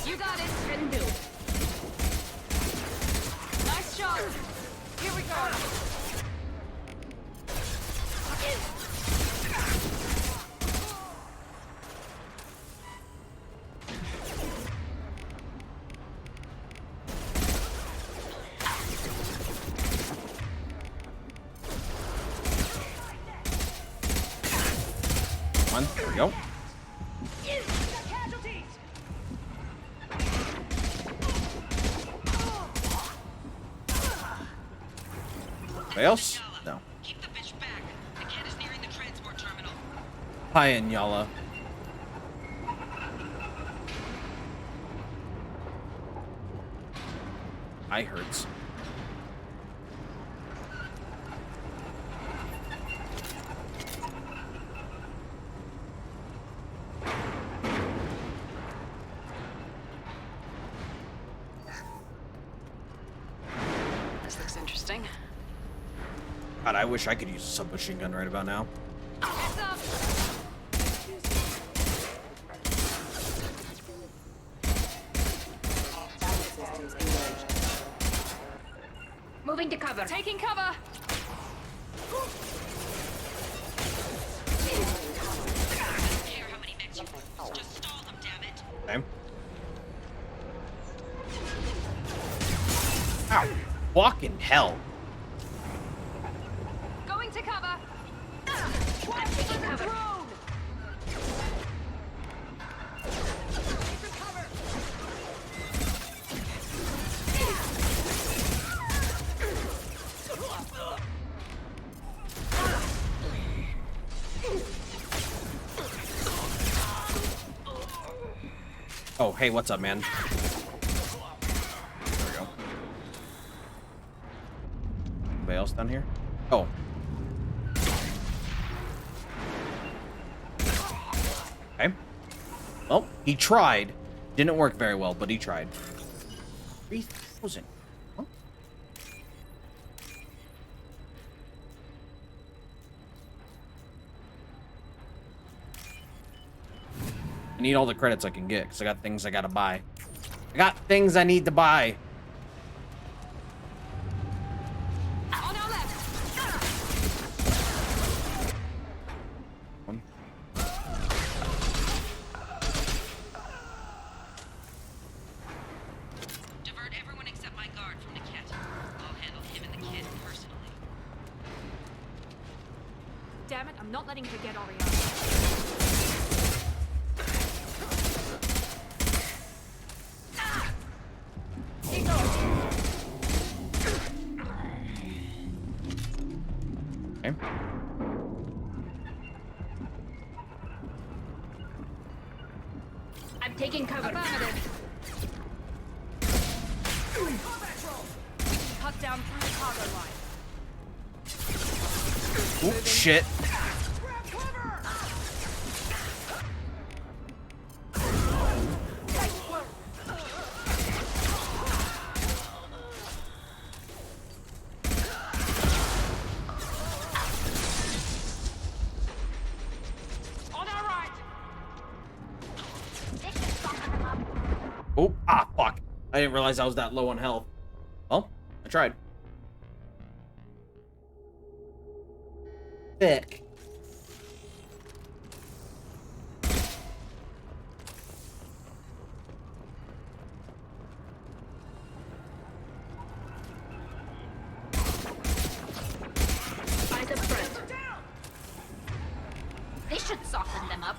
You got it. Can do. Nice shot. Here we go. Come on, there we go. Anybody else? No. Keep the bitch back. The cat is nearing the transport terminal. Hi, Anyala. Eye hurts. This looks interesting. God, I wish I could use a submachine gun right about now. Heads up. Moving to cover. Taking cover. Just stall them, damn it. Okay. Ow. Fucking hell. Going to cover. I'm taking cover. Oh, hey, what's up, man? There we go. Anybody else down here? Oh. Okay. Well, he tried. Didn't work very well, but he tried. 3,000. Huh? need all the credits I can get because I got things I gotta buy. I got things I need to buy. On our left. One. Divert everyone except my guard from Niket. I'll handle him and the kid personally. Damn it, I'm not letting her get Oriana. Okay. I'm taking cover. Cut down through the cargo line. Oop, shit. Oh, ah, fuck. I didn't realize I was that low on health. Well, I tried. Thick. Eyes up front. This should soften them up.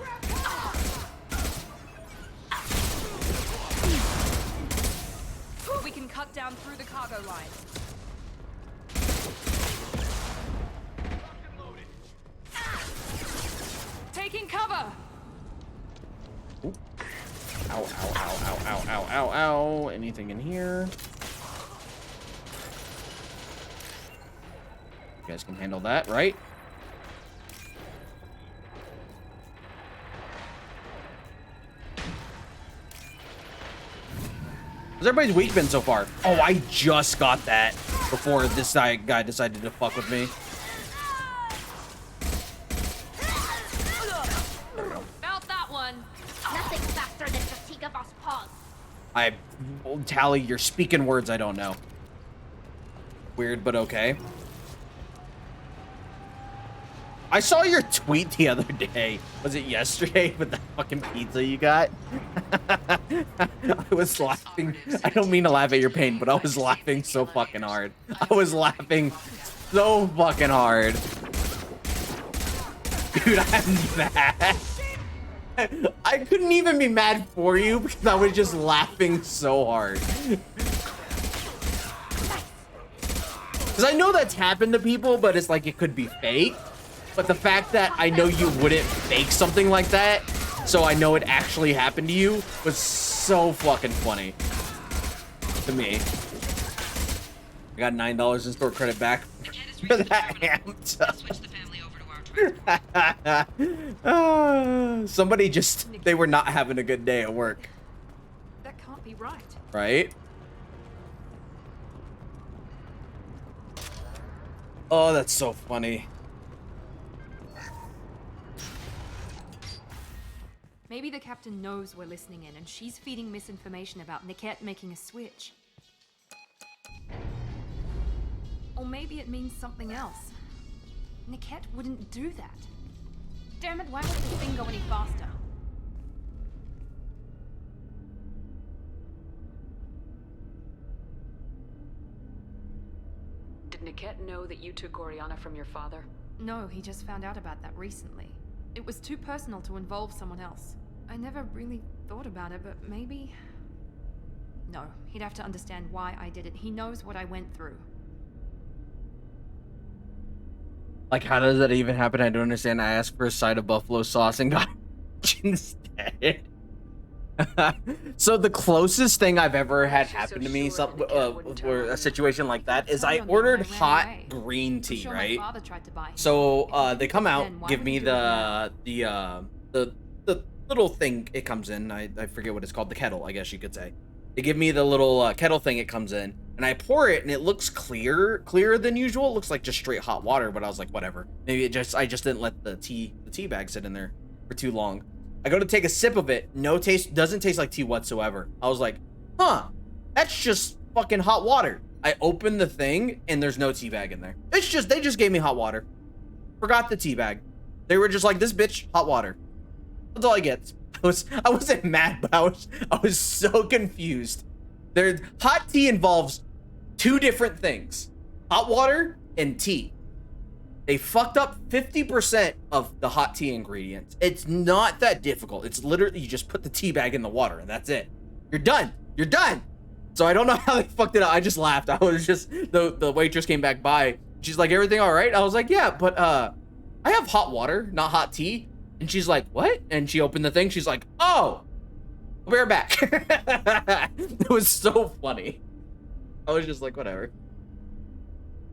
We can cut down through the cargo line. Taking cover. Ooh. Ow, ow, ow, ow, ow, ow, ow, ow. Anything in here? You guys can handle that, right? How's everybody's week been so far? Oh, I just got that before this guy decided to fuck with me. Felt that one. Nothing faster than fatigue of us paws. I Tally, you're speaking words I don't know. Weird, but okay. I saw your tweet the other day. Was it yesterday with that fucking pizza you got? I was laughing. I don't mean to laugh at your pain, but I was laughing so fucking hard. I was laughing so fucking hard. Dude, I'm mad. I couldn't even be mad for you because I was just laughing so hard. Because I know that's happened to people, but it's like it could be fake. But the fact that I know you wouldn't fake something like that, so I know it actually happened to you, was so fucking funny to me. I got $9 in store credit back for that amped up. Somebody just, they were not having a good day at work. That can't be right. Right? Oh, that's so funny. Maybe the captain knows we're listening in and she's feeding misinformation about Niket making a switch. Or maybe it means something else. Niket wouldn't do that. Damn it, why won't this thing go any faster? Did Niket know that you took Oriana from your father? No, he just found out about that recently. It was too personal to involve someone else. I never really thought about it, but maybe... No, he'd have to understand why I did it. He knows what I went through. Like, how does that even happen? I don't understand. I asked for a side of buffalo sauce and got instead. So the closest thing I've ever had happen to me, or a situation like that, is I ordered hot green tea, right? So they come out, give me the little thing it comes in. I forget what it's called, the kettle, I guess you could say. They give me the little kettle thing it comes in, and I pour it, and it looks clearer than usual. It looks like just straight hot water, but I was like, whatever. Maybe I just didn't let the tea bag sit in there for too long. I go to take a sip of it. No taste, doesn't taste like tea whatsoever. I was like, huh, that's just fucking hot water. I opened the thing and there's no tea bag in there. It's just, they just gave me hot water. Forgot the tea bag. They were just like, this bitch, hot water. That's all I get. I wasn't mad, but I was so confused. Hot tea involves two different things. Hot water and tea. They fucked up 50% of the hot tea ingredients. It's not that difficult. It's literally, you just put the tea bag in the water and that's it. You're done. You're done. So I don't know how they fucked it up. I just laughed. I was just, the waitress came back by. She's like, everything all right? I was like, yeah, but I have hot water, not hot tea. And she's like, what? And she opened the thing. She's like, oh, I'll be right back. It was so funny. I was just like, whatever.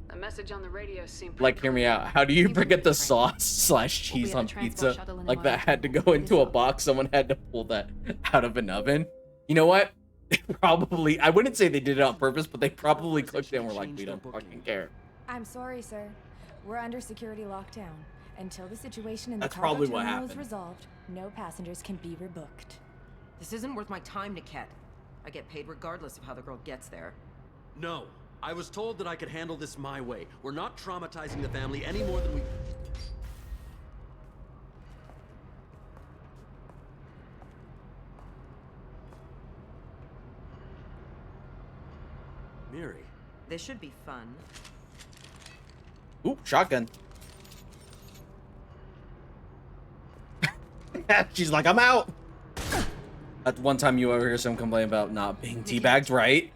A message on the radio seemed Like, hear me out. How do you forget the sauce / cheese on pizza? Like, that had to go into a box. Someone had to pull that out of an oven. You know what? They probably, I wouldn't say they did it on purpose, but they probably cooked it and were like, we don't fucking care. I'm sorry, sir. We're under security lockdown. Until the situation in the That's cargo probably what terminal is happened. resolved, no passengers can be rebooked. This isn't worth my time, Niket. I get paid regardless of how the girl gets there. No. I was told that I could handle this my way. We're not traumatizing the family any more than we... Miri. This should be fun. Ooh, shotgun. She's like, I'm out. That's one time you ever hear someone complain about not being teabagged, right?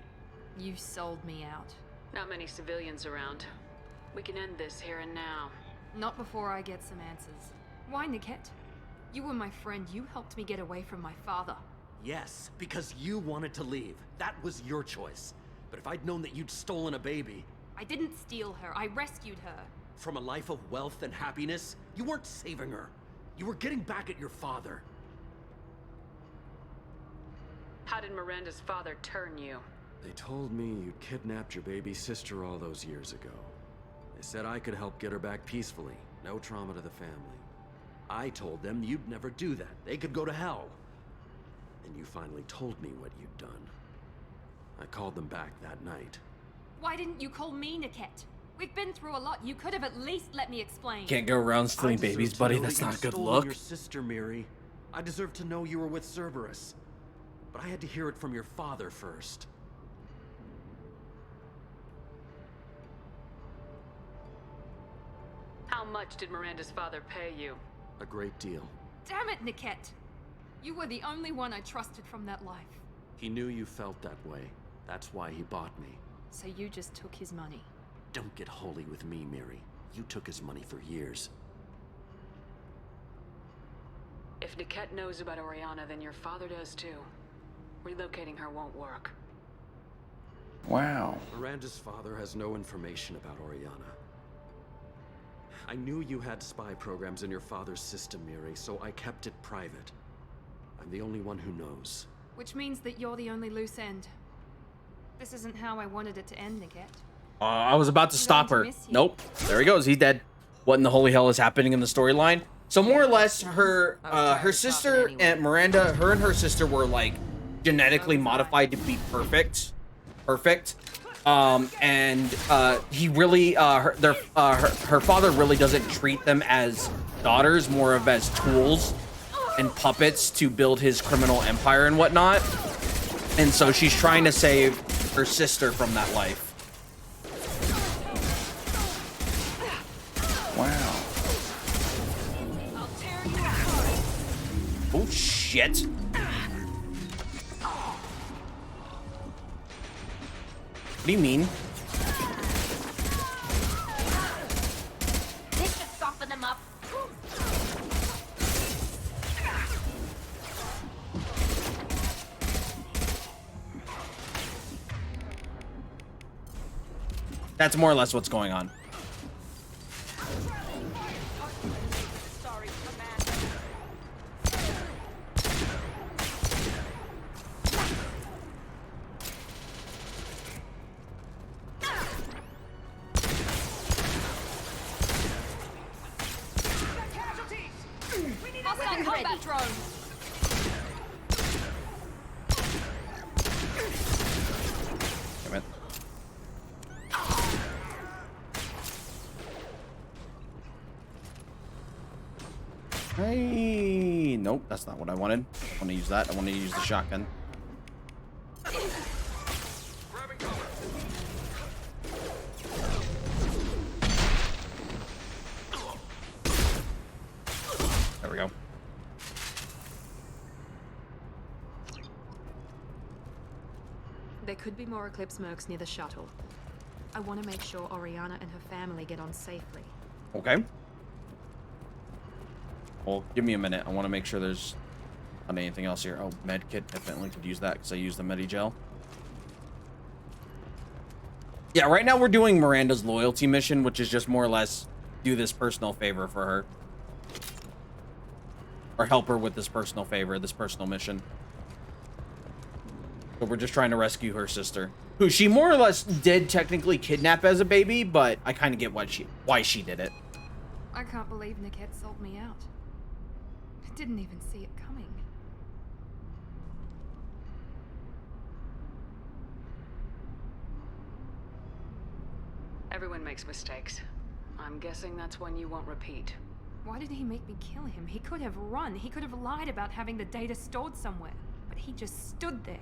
You sold me out. Not many civilians around. We can end this here and now. Not before I get some answers. Why, Niket? You were my friend. You helped me get away from my father. Yes, because you wanted to leave. That was your choice. But if I'd known that you'd stolen a baby... I didn't steal her. I rescued her. From a life of wealth and happiness, you weren't saving her. You were getting back at your father. How did Miranda's father turn you? They told me you'd kidnapped your baby sister all those years ago. They said I could help get her back peacefully. No trauma to the family. I told them you'd never do that. They could go to hell. And you finally told me what you'd done. I called them back that night. Why didn't you call me, Niket? We've been through a lot. You could have at least let me explain. Can't go around stealing babies, buddy. That's not a good look. Your sister, Miri. I deserve to know you were with Cerberus. But I had to hear it from your father first. How much did Miranda's father pay you? A great deal. Damn it, Niket! You were the only one I trusted from that life. He knew you felt that way. That's why he bought me. So you just took his money. Don't get holy with me, Miri. You took his money for years. If Niket knows about Oriana, then your father does too. Relocating her won't work. Wow. Miranda's father has no information about Oriana. I knew you had spy programs in your father's system, Miri, so I kept it private. I'm the only one who knows. Which means that you're the only loose end. This isn't how I wanted it to end, Niket. I was about to stop her. Nope. There he goes. He's dead. What in the holy hell is happening in the storyline? So more or less, her sister and Miranda, her and her sister were like genetically modified to be perfect. And he really, her father really doesn't treat them as daughters, more of as tools and puppets to build his criminal empire and whatnot. And so she's trying to save her sister from that life. Wow. Oh shit. What do you mean? This should soften them up. That's more or less what's going on. Hostile combat drone! Hey, nope, that's not what I wanted. I want to use that. I want to use the shotgun. There we go. There could be more Eclipse mercs near the shuttle. I want to make sure Oriana and her family get on safely. Okay. Well, give me a minute. I want to make sure there's not anything else here. Oh, med kit. Definitely could use that because I use the Medigel. Yeah, right now we're doing Miranda's loyalty mission, which is just more or less do this personal favor for her. Or help her with this personal favor, this personal mission. So we're just trying to rescue her sister, who she more or less did technically kidnap as a baby, but I kind of get why she did it. I can't believe Niket sold me out. I didn't even see it coming. Everyone makes mistakes. I'm guessing that's one you won't repeat. Why did he make me kill him? He could have run. He could have lied about having the data stored somewhere. But he just stood there.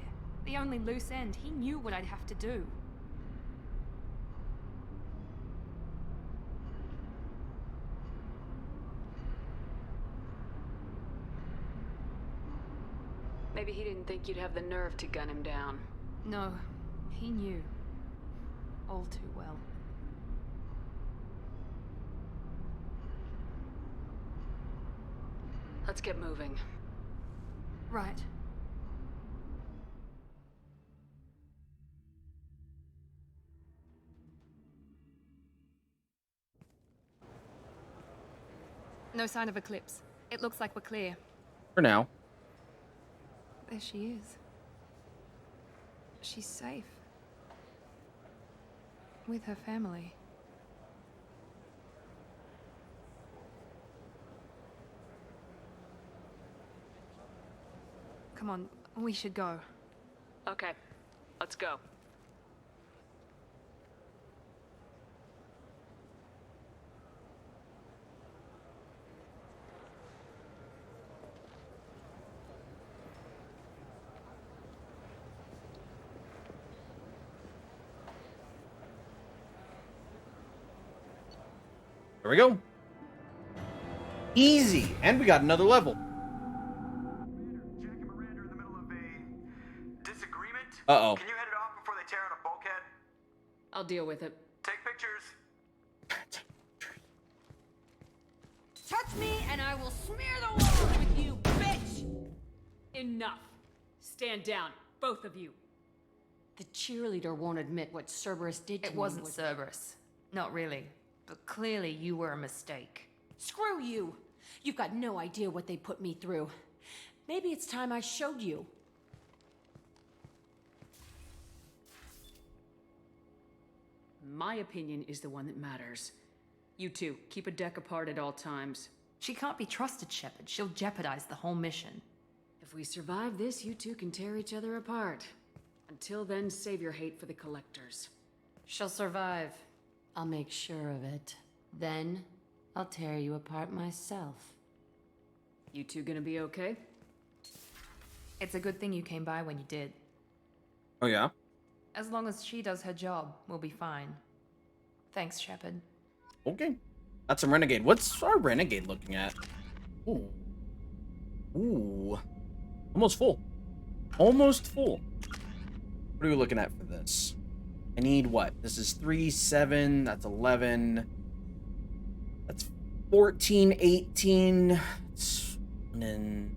The only loose end. He knew what I'd have to do. Maybe he didn't think you'd have the nerve to gun him down. No, he knew. All too well. Let's get moving. Right. No sign of Eclipse. It looks like we're clear. For now. There she is. She's safe. With her family. Come on, we should go. Okay, let's go. There we go. Easy. And we got another level. Uh-oh. Can you head it off before they tear out a bulkhead? I'll deal with it. Take pictures. Touch me and I will smear the walls with you, bitch! Enough. Stand down, both of you. The cheerleader won't admit what Cerberus did to me. It wasn't Cerberus. Not really. But clearly you were a mistake. Screw you! You've got no idea what they put me through. Maybe it's time I showed you. My opinion is the one that matters. You two, keep a deck apart at all times. She can't be trusted, Shepard. She'll jeopardize the whole mission. If we survive this, you two can tear each other apart. Until then, save your hate for the collectors. She'll survive. I'll make sure of it. Then, I'll tear you apart myself. You two gonna be okay? It's a good thing you came by when you did. Oh, yeah? As long as she does her job, we'll be fine. Thanks, Shepard. Okay. That's some Renegade. What's our Renegade looking at? Ooh. Ooh. Almost full. Almost full. What are we looking at for this? I need what? This is 3, 7. That's 11. That's 14, 18. And then...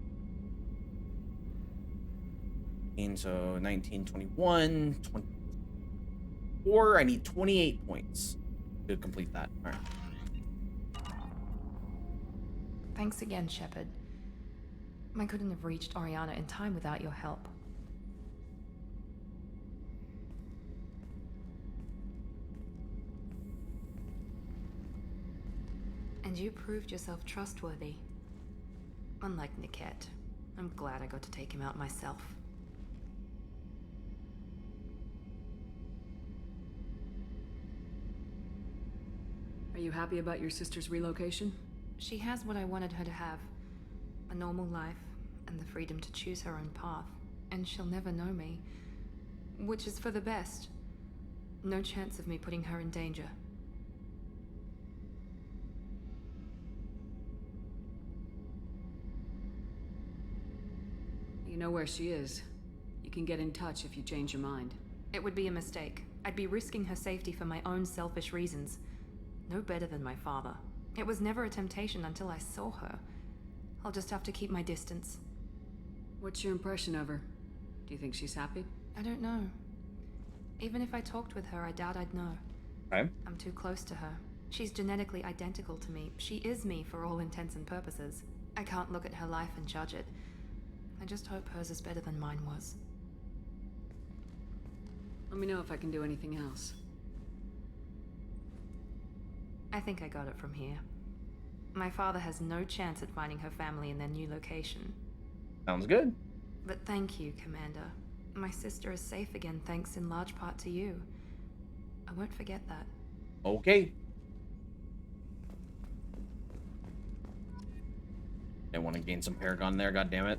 So 19, 21, 24. I need 28 points to complete that. All right. Thanks again, Shepard. I couldn't have reached Oriana in time without your help. And you proved yourself trustworthy. Unlike Niket, I'm glad I got to take him out myself. Are you happy about your sister's relocation? She has what I wanted her to have. a normal life, and the freedom to choose her own path. And she'll never know me, which is for the best. No chance of me putting her in danger. You know where she is. You can get in touch if you change your mind. It would be a mistake. I'd be risking her safety for my own selfish reasons. No better than my father. It was never a temptation until I saw her. I'll just have to keep my distance. What's your impression of her? Do you think she's happy? I don't know. Even if I talked with her, I doubt I'd know. Okay. I'm too close to her. She's genetically identical to me. She is me for all intents and purposes. I can't look at her life and judge it. I just hope hers is better than mine was. Let me know if I can do anything else. I think I got it from here. My father has no chance at finding her family in their new location. Sounds good. But thank you, Commander. My sister is safe again thanks in large part to you. I won't forget that. Okay. I want to gain some Paragon there, goddammit.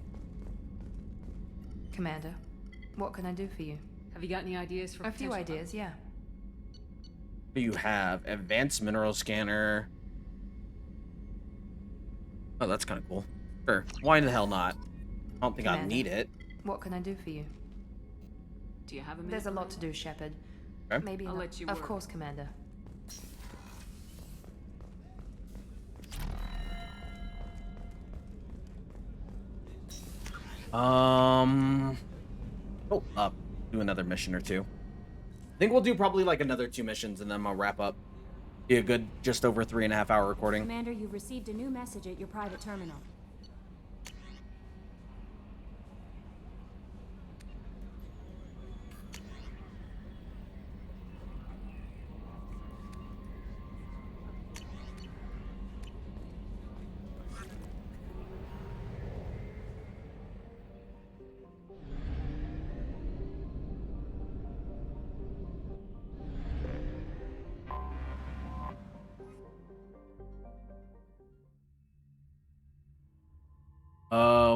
Commander, what can I do for you? Have you got any ideas for a few ideas, yeah. You have advanced mineral scanner. Oh, that's kind of cool. Sure. Why the hell not? I don't think I need it. What can I do for you? Do you have a minute? There's a lot to do, Shepard. Okay. Maybe I'll not. let you Of work. course, Commander. Oh, do another mission or two. I think we'll do probably like another 2 missions and then I'll wrap up. Be a good just over 3.5 hour recording. Commander, you've received a new message at your private terminal.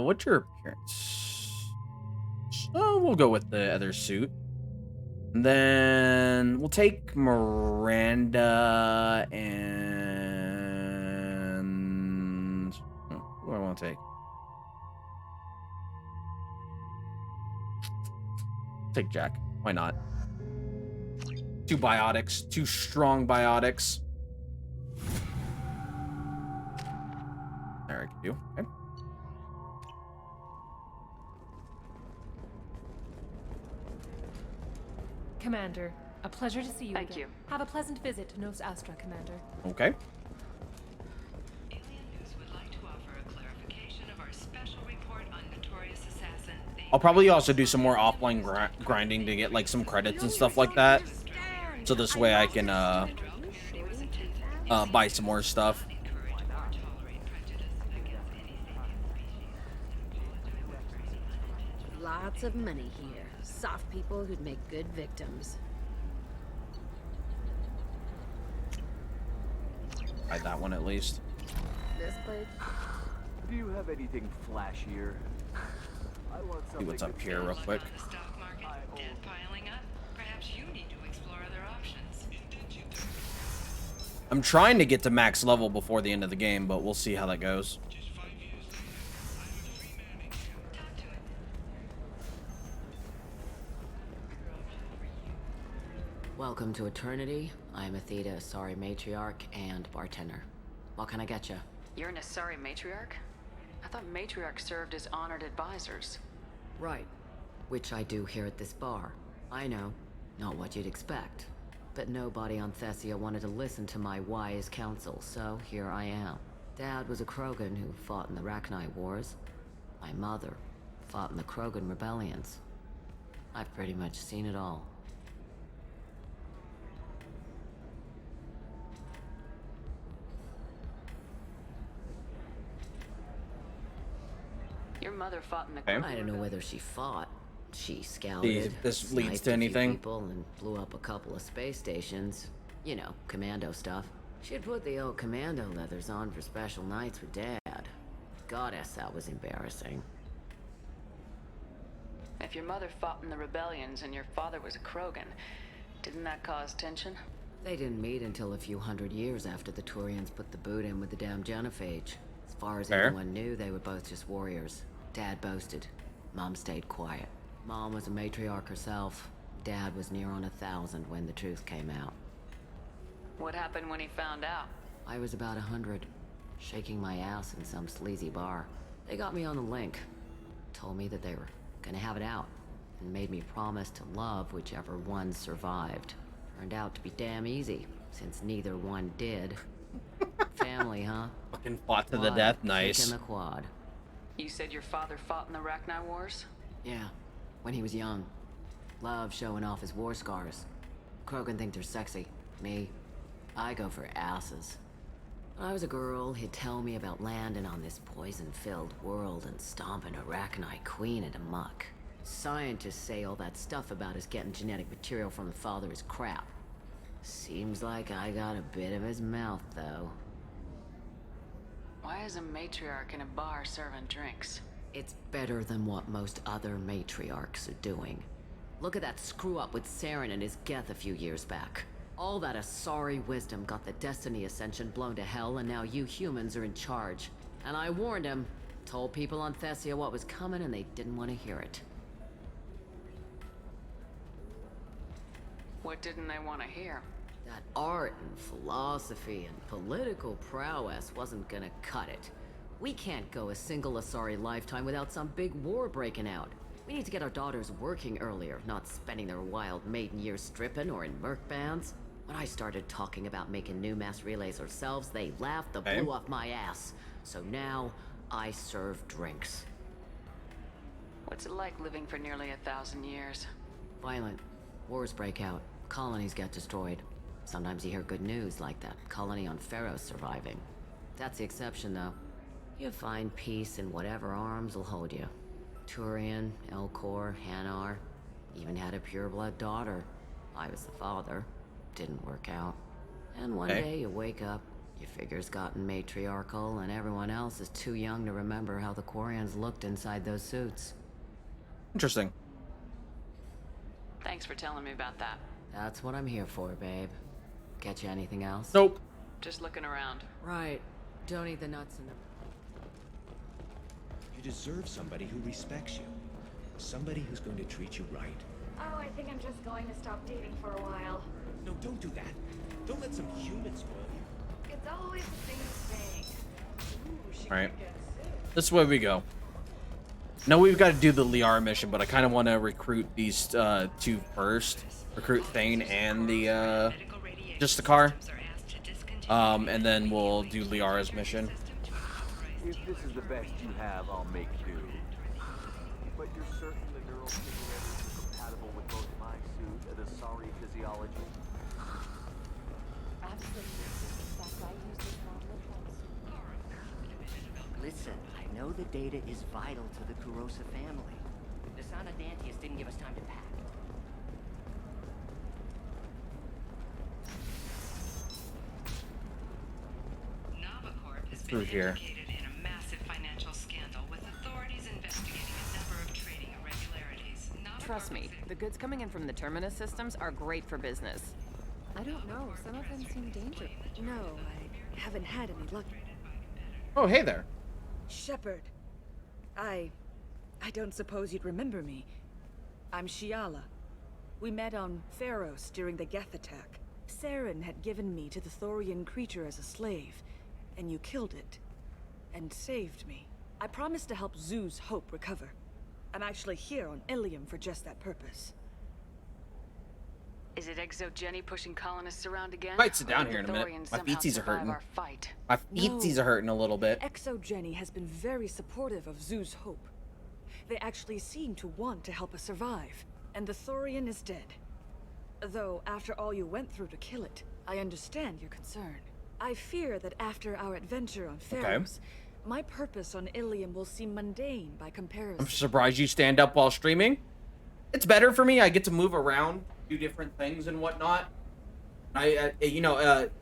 What's your appearance? Oh, we'll go with the other suit. And then we'll take Miranda and... Who do I want to take? Take Jack. Why not? 2 biotics. 2 strong biotics. There, I can do. Okay. Commander, a pleasure to see you Thank again. you. Have a pleasant visit to Nos Astra, Commander. Okay. Alien News would like to offer a clarification of our special report on notorious assassin. I'll probably also do some more offline grinding to get like some credits and stuff like that. So this way I can buy some more stuff. Lots of money here. Soft people who'd make good victims. Try that one at least. This place? Do you have anything flashier? I want See something what's up to here real quick. Stock market debt piling up. Perhaps you need to explore other options. I'm trying to get to max level before the end of the game, but we'll see how that goes. Welcome to Eternity. I'm Athena, Asari Matriarch and bartender. What can I get you? You're an Asari matriarch? I thought matriarchs served as honored advisors. Right. Which I do here at this bar. I know. Not what you'd expect. But nobody on Thessia wanted to listen to my wise counsel, so here I am. Dad was a Krogan who fought in the Rachni Wars. My mother fought in the Krogan rebellions. I've pretty much seen it all. Your mother fought in the Okay. I don't know whether she fought. She scouted, if this leads sniped to a few anything. people and blew up a couple of space stations. You know, commando stuff. She'd put the old commando leathers on for special nights with Dad. Goddess, that was embarrassing. If your mother fought in the rebellions and your father was a Krogan, didn't that cause tension? They didn't meet until a few hundred years after the Turians put the boot in with the damn genophage. As far as Fair. anyone knew, they were both just warriors. Dad boasted. Mom stayed quiet. Mom was a matriarch herself. Dad was near on 1,000 when the truth came out. What happened when he found out? I was about 100, shaking my ass in some sleazy bar. They got me on the link. Told me that they were gonna have it out, and made me promise to love whichever one survived. Turned out to be damn easy, since neither one did. Family, huh? Fucking fought to the death, nice. In the quad. You said your father fought in the Rachni Wars? Yeah, when he was young. Love showing off his war scars. Krogan think they're sexy. Me, I go for asses. When I was a girl, he'd tell me about landing on this poison-filled world and stomping a Rachni queen into muck. Scientists say all that stuff about us getting genetic material from the father is crap. Seems like I got a bit of his mouth, though. Why is a matriarch in a bar serving drinks? It's better than what most other matriarchs are doing. Look at that screw-up with Saren and his Geth a few years back. All that Asari wisdom got the Destiny Ascension blown to hell, and now you humans are in charge. And I warned him, told people on Thessia what was coming, and they didn't want to hear it. What didn't they want to hear? That art and philosophy and political prowess wasn't gonna cut it. We can't go a single Asari lifetime without some big war breaking out. We need to get our daughters working earlier, not spending their wild maiden years stripping or in merc bands. When I started talking about making new mass relays ourselves, they laughed the blue off my ass. So now, I serve drinks. What's it like living for nearly 1,000 years? Violent. Wars break out. Colonies get destroyed. Sometimes you hear good news, like that colony on Pharaoh surviving. That's the exception, though. You find peace in whatever arms will hold you. Turian, Elcor, Hanar. Even had a pureblood daughter. I was the father. Didn't work out. And one day you wake up, your figure's gotten matriarchal, and everyone else is too young to remember how the Quarians looked inside those suits. Interesting. Thanks for telling me about that. That's what I'm here for, babe. Get you anything else? Nope. Just looking around. Right. Don't eat the nuts in the... You deserve somebody who respects you. Somebody who's going to treat you right. Oh, I think I'm just going to stop dating for a while. No, don't do that. Don't let some human spoil you. It's always the same thing. All right. This way we go. No, we've got to do the Liara mission, but I kind of want to recruit these two first. Recruit Thane and the just the car. And then we'll do Liara's mission. If this is the best you have, I'll make do. But you're certain the neural stimulator is compatible with both my suit and Asari physiology? Listen, I know the data is vital to the Kurosa family. The Sana Dantius didn't give us time to pack. Nabacorp has Through been here. implicated in a massive financial scandal with authorities investigating a number of trading irregularities. Trust me, the goods coming in from the Terminus systems are great for business. I don't know. Some of them seem dangerous. No, I haven't had any luck. Oh, hey there. Shepard. I don't suppose you'd remember me. I'm Shiala. We met on Pharos during the Geth attack. Saren had given me to the Thorian creature as a slave, and you killed it. And saved me. I promised to help Zoo's Hope recover. I'm actually here on Ilium for just that purpose. Is it Exo-Jenny pushing colonists around again? Might sit down here in a minute. My feetsies are hurting. My feetsies are hurting a little bit. Exo-Jenny has been very supportive of Zoo's Hope. They actually seem to want to help us survive. And the Thorian is dead. Though, after all you went through to kill it, I understand your concern. I fear that after our adventure on Pharos, my purpose on Ilium will seem mundane by comparison. I'm surprised you stand up while streaming. It's better for me. I get to move around, do different things and whatnot.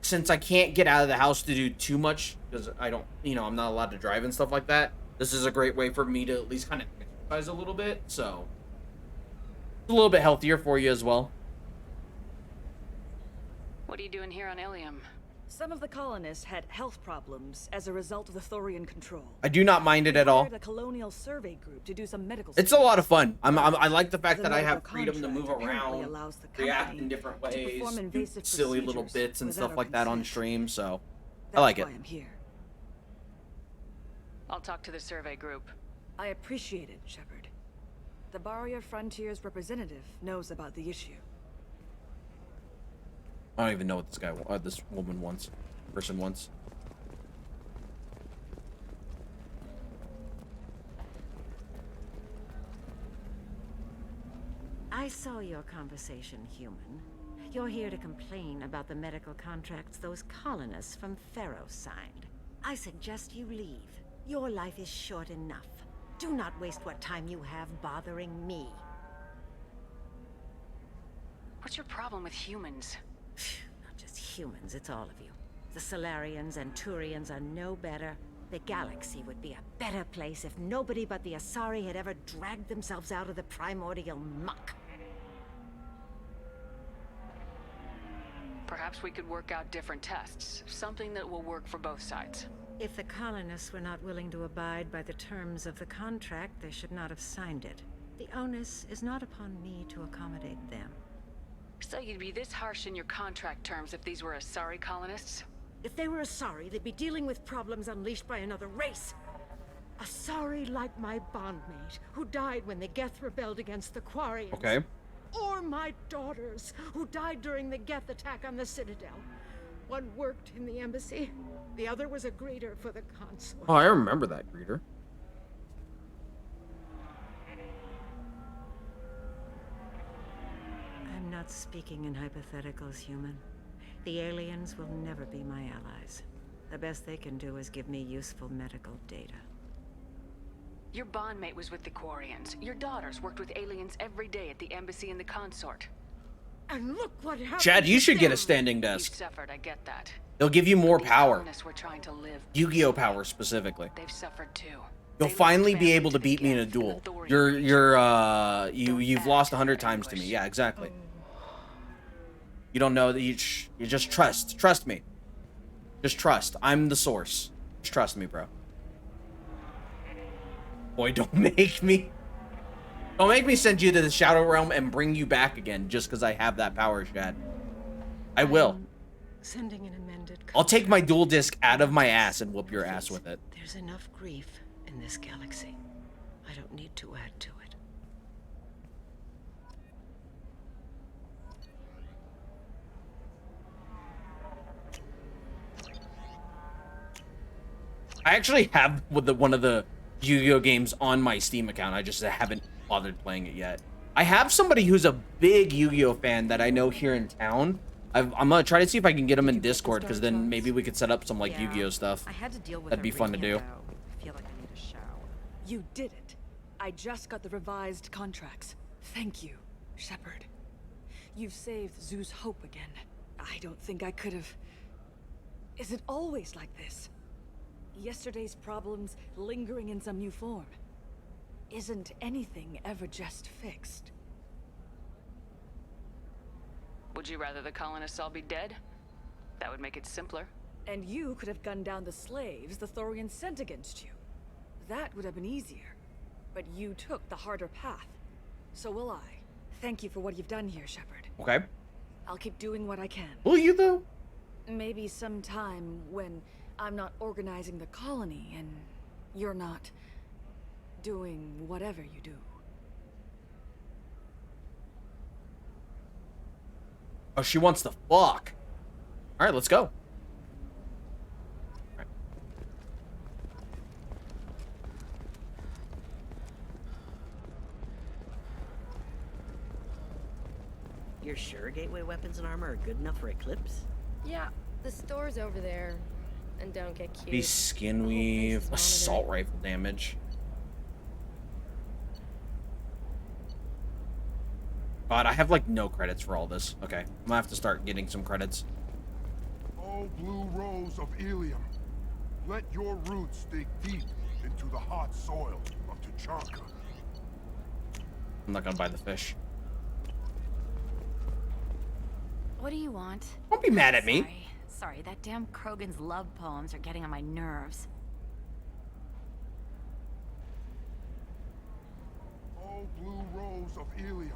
Since I can't get out of the house to do too much because I don't, I'm not allowed to drive and stuff like that. This is a great way for me to at least kind of exercise a little bit. So it's a little bit healthier for you as well. What are you doing here on Ilium? Some of the colonists had health problems as a result of the Thorian control. I do not mind it at all. The colonial survey group to do some medical. It's a lot of fun. I like the fact that I have freedom to move around, react in different ways, do silly little bits and stuff like that on stream. So I like it. I'm here. I'll talk to the survey group. I appreciate it, Shepard. The Barrier Frontiers representative knows about the issue. I don't even know what this person wants. I saw your conversation, human. You're here to complain about the medical contracts those colonists from Pharaoh signed. I suggest you leave. Your life is short enough. Do not waste what time you have bothering me. What's your problem with humans? Not just humans, it's all of you. The Solarians and Turians are no better. The galaxy would be a better place if nobody but the Asari had ever dragged themselves out of the primordial muck. Perhaps we could work out different tests. Something that will work for both sides. If the colonists were not willing to abide by the terms of the contract, they should not have signed it. The onus is not upon me to accommodate them. So you'd be this harsh in your contract terms if these were Asari colonists? If they were Asari, they'd be dealing with problems unleashed by another race. Asari like my bondmate, who died when the Geth rebelled against the Quarians. Okay. Or my daughters, who died during the Geth attack on the Citadel. One worked in the embassy, the other was a greeter for the consort. Oh, I remember that greeter. I'm not speaking in hypotheticals, human. The aliens will never be my allies. The best they can do is give me useful medical data. Your bondmate was with the Quarians. Your daughters worked with aliens every day at the embassy and the consort. And look what happened. Chad, you should get a standing desk. You suffered, I get that. They'll give you more These power. colonists were trying to live. Yu-Gi-Oh power specifically. They've suffered too. You'll finally be able to beat me in a duel. You've lost 100 times to me. Yeah, exactly. You don't know that you just trust me. Just trust. I'm the source. Just trust me, bro. Boy, don't make me send you to the Shadow Realm and bring you back again just because I have that power, Chad. I will. Sending an amended contract. I'll take my dual disc out of my ass and whoop your ass with it. There's enough grief in this galaxy. I don't need to add to it. I actually have one of the Yu-Gi-Oh games on my Steam account. I just haven't bothered playing it yet. I have somebody who's a big Yu-Gi-Oh fan that I know here in town. I'm gonna try to see if I can get him in Discord, because then maybe we could set up some like Yu-Gi-Oh stuff. I had to deal with That'd be fun to do. I feel like I need a shower. You did it. I just got the revised contracts. Thank you, Shepard. You've saved Zoo's hope again. I don't think I could have. Is it always like this? Yesterday's problems lingering in some new form. Isn't anything ever just fixed? Would you rather the colonists all be dead? That would make it simpler. And you could have gunned down the slaves the Thorians sent against you. That would have been easier. But you took the harder path. So will I. Thank you for what you've done here, Shepard. Okay. I'll keep doing what I can. Will you, though? Maybe sometime when I'm not organizing the colony and you're not doing whatever you do. Oh, she wants to fuck. All right, let's go. You're sure gateway weapons and armor are good enough for Eclipse? Yeah, the store's over there. And don't get cute. Be skin weave, assault rifle damage. God, I have like no credits for all this. Okay, I'm gonna have to start getting some credits. Oh, blue rose of Ilium, let your roots dig deep into the hot soil of Tuchanka. I'm not gonna buy the fish. What do you want? Don't be mad at me. Sorry, that damn Krogan's love poems are getting on my nerves. Oh, blue rose of Ilium,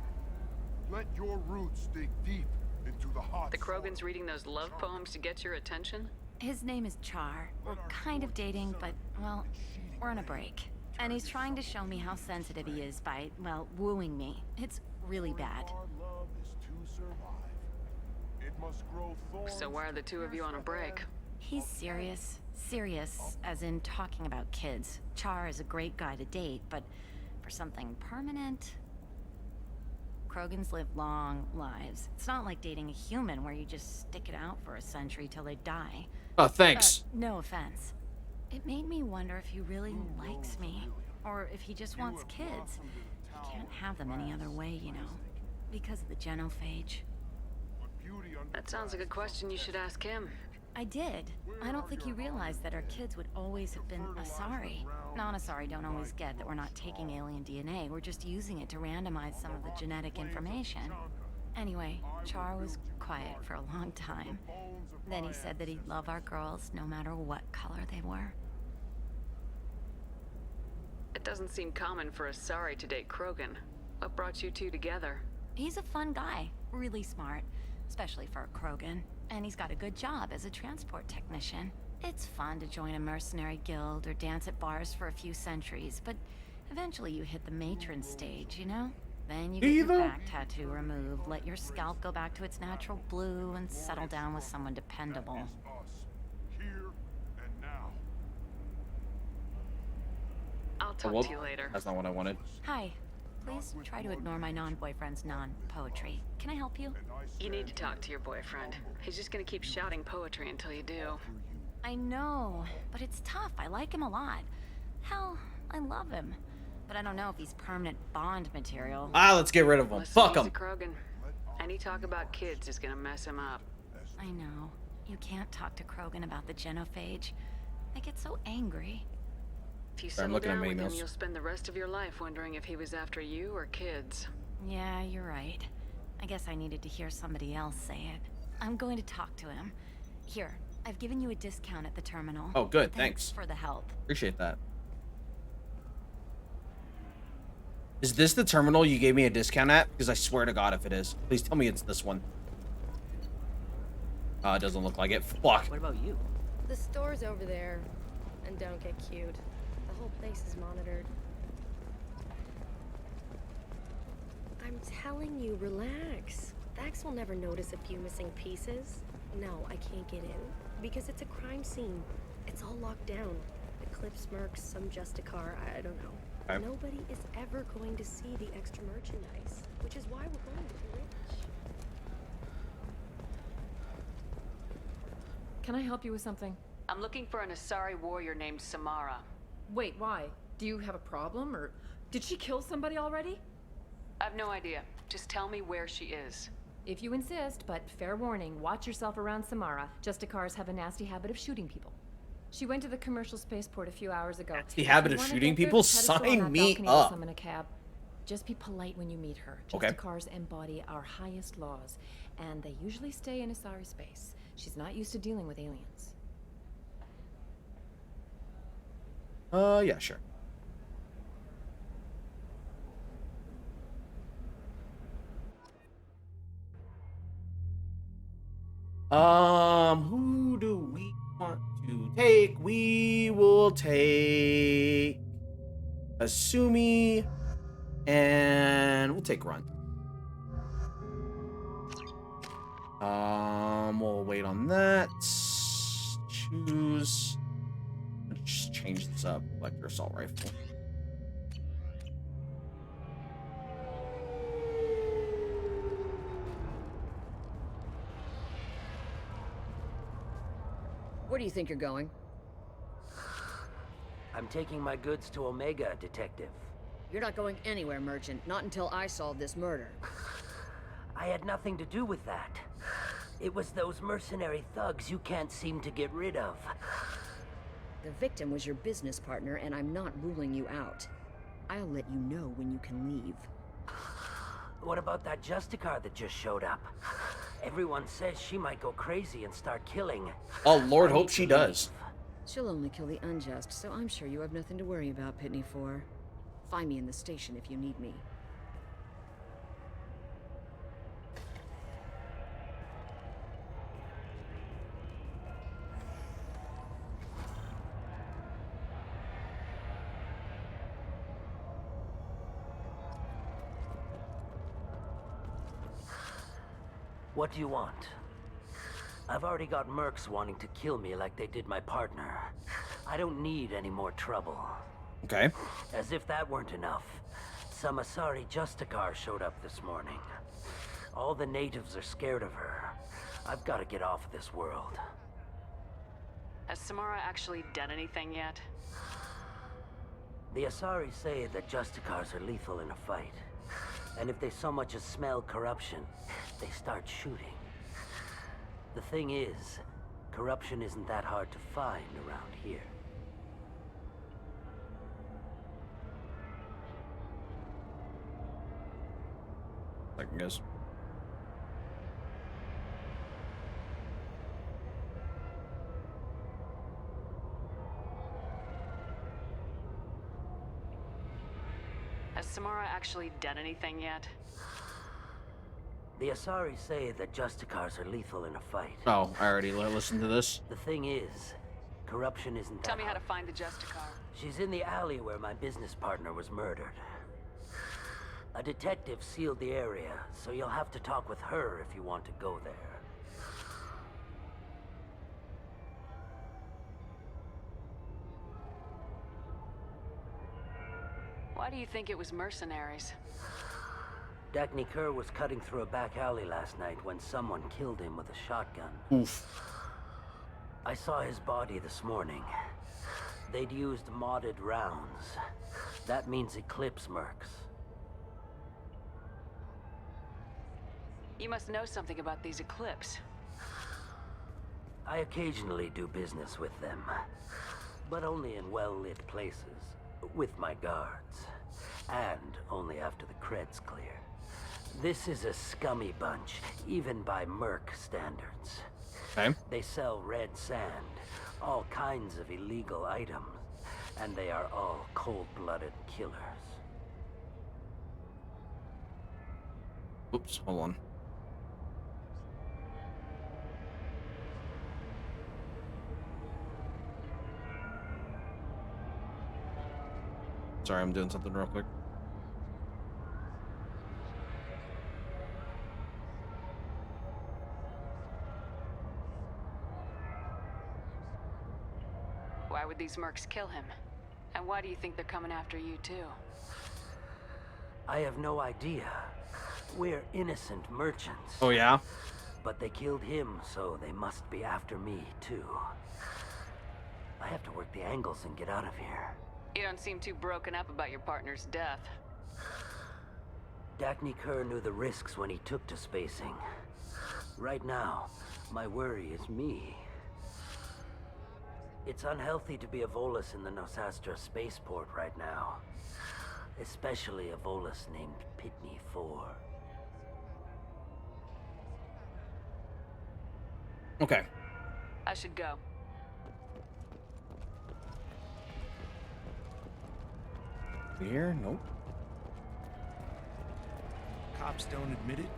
let your roots dig deep into the hot The Krogan's reading those love poems to get your attention? His name is Char. We're kind of dating, but, well, we're on a break. And he's trying to show me how sensitive he is by, well, wooing me. It's really bad. So why are the two of you on a break? He's serious. Serious, as in talking about kids. Char is a great guy to date, but for something permanent... Krogans live long lives. It's not like dating a human where you just stick it out for a century till they die. Oh, thanks. No offense. It made me wonder if he really likes me, or if he just wants kids. He can't have them any other way, you know, because of the genophage. That sounds like a question you should ask him. I did. I don't think he realized that our kids would always have been Asari. Non-Asari don't always get that we're not taking alien DNA, we're just using it to randomize some of the genetic information. Anyway, Char was quiet for a long time. Then he said that he'd love our girls no matter what color they were. It doesn't seem common for Asari to date Krogan. What brought you two together? He's a fun guy, really smart, especially for a Krogan. And he's got a good job as a transport technician. It's fun to join a mercenary guild or dance at bars for a few centuries, but eventually you hit the matron stage, you know? Then you get your back tattoo removed, let your scalp go back to its natural blue, and settle down with someone dependable. I'll talk to you later. That's not what I wanted. Hi. Please try to ignore my non-boyfriend's non-poetry. Can I help you? You need to talk to your boyfriend. He's just gonna keep shouting poetry until you do. I know, but it's tough. I like him a lot. Hell, I love him. But I don't know if he's permanent Bond material. Let's get rid of him. Fuck him. Krogan. Any talk about kids is gonna mess him up. I know. You can't talk to Krogan about the genophage. I get so angry. If you settle down with him, you'll spend the rest of your life wondering if he was after you or kids. Yeah, you're right. I guess I needed to hear somebody else say it. I'm going to talk to him. Here, I've given you a discount at the terminal. Oh, good. Thanks for the help. Appreciate that. Is this the terminal you gave me a discount at? Because I swear to God, if it is, please tell me it's this one. It doesn't look like it. Fuck. What about you? The store's over there. And don't get cute. The whole place is monitored. I'm telling you, relax. Vax will never notice a few missing pieces. No, I can't get in. Because it's a crime scene. It's all locked down. The Cliffs Mercs, some Justicar, I don't know. Okay. Nobody is ever going to see the extra merchandise. Which is why we're going to be rich. Can I help you with something? I'm looking for an Asari warrior named Samara. Wait, why? Do you have a problem, or did she kill somebody already? I've no idea. Just tell me where she is. If you insist, but fair warning, watch yourself around Samara. Justicars have a nasty habit of shooting people. She went to the commercial spaceport a few hours ago. The habit of shooting people? Sign me up. Summon a cab. Just be polite when you meet her. Okay. Justicars embody our highest laws, and they usually stay in Asari space. She's not used to dealing with aliens. Yeah, sure. Who do we want to take? We will take Asumi, and we'll take Run. We'll wait on that. Choose. Let's just change this up. Electro assault rifle. Where do you think you're going? I'm taking my goods to Omega, Detective. You're not going anywhere, Merchant. Not until I solve this murder. I had nothing to do with that. It was those mercenary thugs you can't seem to get rid of. The victim was your business partner, and I'm not ruling you out. I'll let you know when you can leave. What about that Justicar that just showed up? Everyone says she might go crazy and start killing. Oh, Lord, hope she does. She'll only kill the unjust, so I'm sure you have nothing to worry about, Pitney 4. Find me in the station if you need me. What do you want? I've already got mercs wanting to kill me like they did my partner. I don't need any more trouble. Okay. As if that weren't enough, some Asari Justicar showed up this morning. All the natives are scared of her. I've got to get off of this world. Has Samara actually done anything yet? The Asari say that Justicars are lethal in a fight. And if they so much as smell corruption, they start shooting. The thing is, corruption isn't that hard to find around here. I guess. Has Samara actually done anything yet? The Asari say that Justicars are lethal in a fight. Oh, I already listened to this. The thing is, corruption isn't that Tell me how hard. to find the Justicar. She's in the alley where my business partner was murdered. A detective sealed the area, so you'll have to talk with her if you want to go there. Why do you think it was mercenaries? Dagny Kerr was cutting through a back alley last night when someone killed him with a shotgun. Oof. I saw his body this morning. They'd used modded rounds. That means Eclipse mercs. You must know something about these Eclipse. I occasionally do business with them, but only in well-lit places, with my guards, and only after the cred's clear. This is a scummy bunch, even by merc standards. Okay. They sell red sand, all kinds of illegal items, and they are all cold-blooded killers. Oops, hold on. Sorry, I'm doing something real quick. Why would these mercs kill him? And why do you think they're coming after you too? I have no idea. We're innocent merchants. Oh, yeah? But they killed him, so they must be after me, too. I have to work the angles and get out of here. You don't seem too broken up about your partner's death. Dagny Kerr knew the risks when he took to spacing. Right now, my worry is me. It's unhealthy to be a Volus in the Nosastra spaceport right now. Especially a Volus named Pitney 4. Okay. I should go. Here? Nope. Cops don't admit it,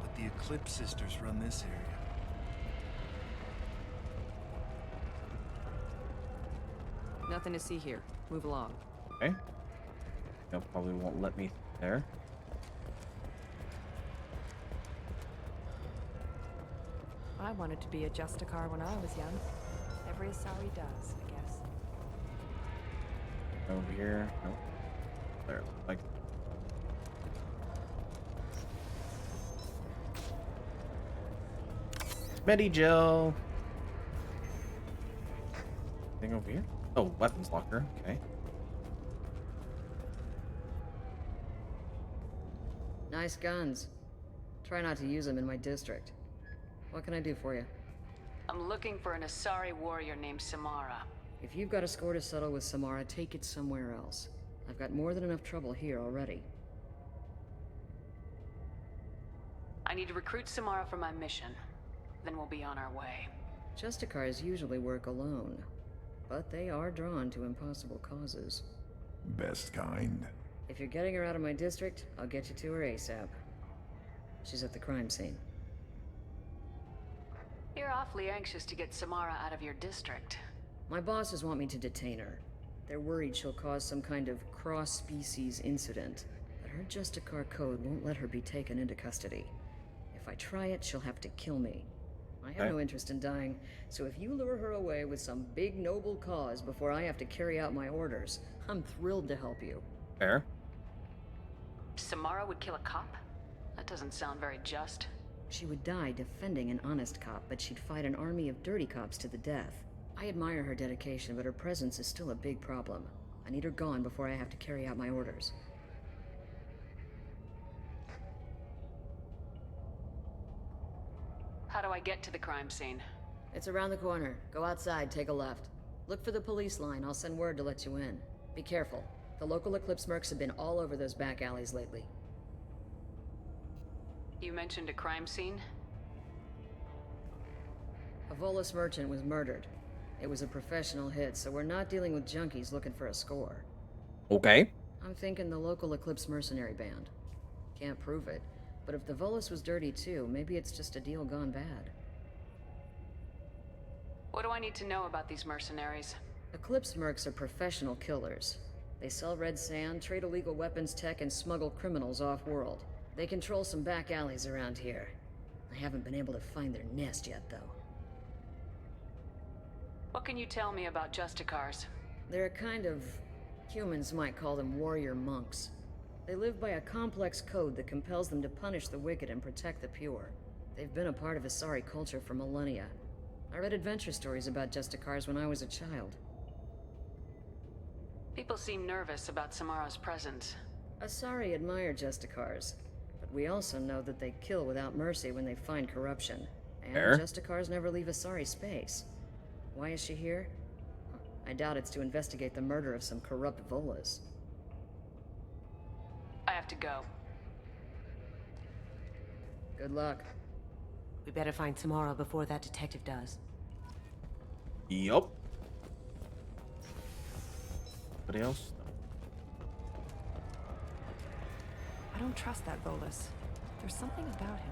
but the Eclipse sisters run this area. Nothing to see here. Move along. Okay. They'll probably won't let me there. I wanted to be a Justicar when I was young. Every Asari does, I guess. Over here. Nope. There. Like. Medi-gel. Thing over here? Oh, weapons locker. Okay. Nice guns. Try not to use them in my district. What can I do for you? I'm looking for an Asari warrior named Samara. If you've got a score to settle with Samara, take it somewhere else. I've got more than enough trouble here already. I need to recruit Samara for my mission. Then we'll be on our way. Justicars usually work alone, but they are drawn to impossible causes. Best kind. If you're getting her out of my district, I'll get you to her ASAP. She's at the crime scene. You're awfully anxious to get Samara out of your district. My bosses want me to detain her. They're worried she'll cause some kind of cross-species incident, but her Justicar code won't let her be taken into custody. If I try it, she'll have to kill me. I have no interest in dying, so if you lure her away with some big noble cause before I have to carry out my orders, I'm thrilled to help you. Fair. Samara would kill a cop? That doesn't sound very just. She would die defending an honest cop, but she'd fight an army of dirty cops to the death. I admire her dedication, but her presence is still a big problem. I need her gone before I have to carry out my orders. How do I get to the crime scene? It's around the corner. Go outside, take a left. Look for the police line. I'll send word to let you in. Be careful. The local Eclipse mercs have been all over those back alleys lately. You mentioned a crime scene? A Volus merchant was murdered. It was a professional hit, so we're not dealing with junkies looking for a score. Okay. I'm thinking the local Eclipse mercenary band. Can't prove it, but if the Volus was dirty too, maybe it's just a deal gone bad. What do I need to know about these mercenaries? Eclipse mercs are professional killers. They sell red sand, trade illegal weapons tech, and smuggle criminals off-world. They control some back alleys around here. I haven't been able to find their nest yet, though. What can you tell me about Justicars? They're a kind of... humans might call them warrior monks. They live by a complex code that compels them to punish the wicked and protect the pure. They've been a part of Asari culture for millennia. I read adventure stories about Justicars when I was a child. People seem nervous about Samara's presence. Asari admire Justicars, but we also know that they kill without mercy when they find corruption. And Fair. Justicars never leave Asari space. Why is she here? I doubt it's to investigate the murder of some corrupt Volas. I have to go. Good luck. We better find Samara before that detective does. Yup. Anybody else? I don't trust that Volus. There's something about him.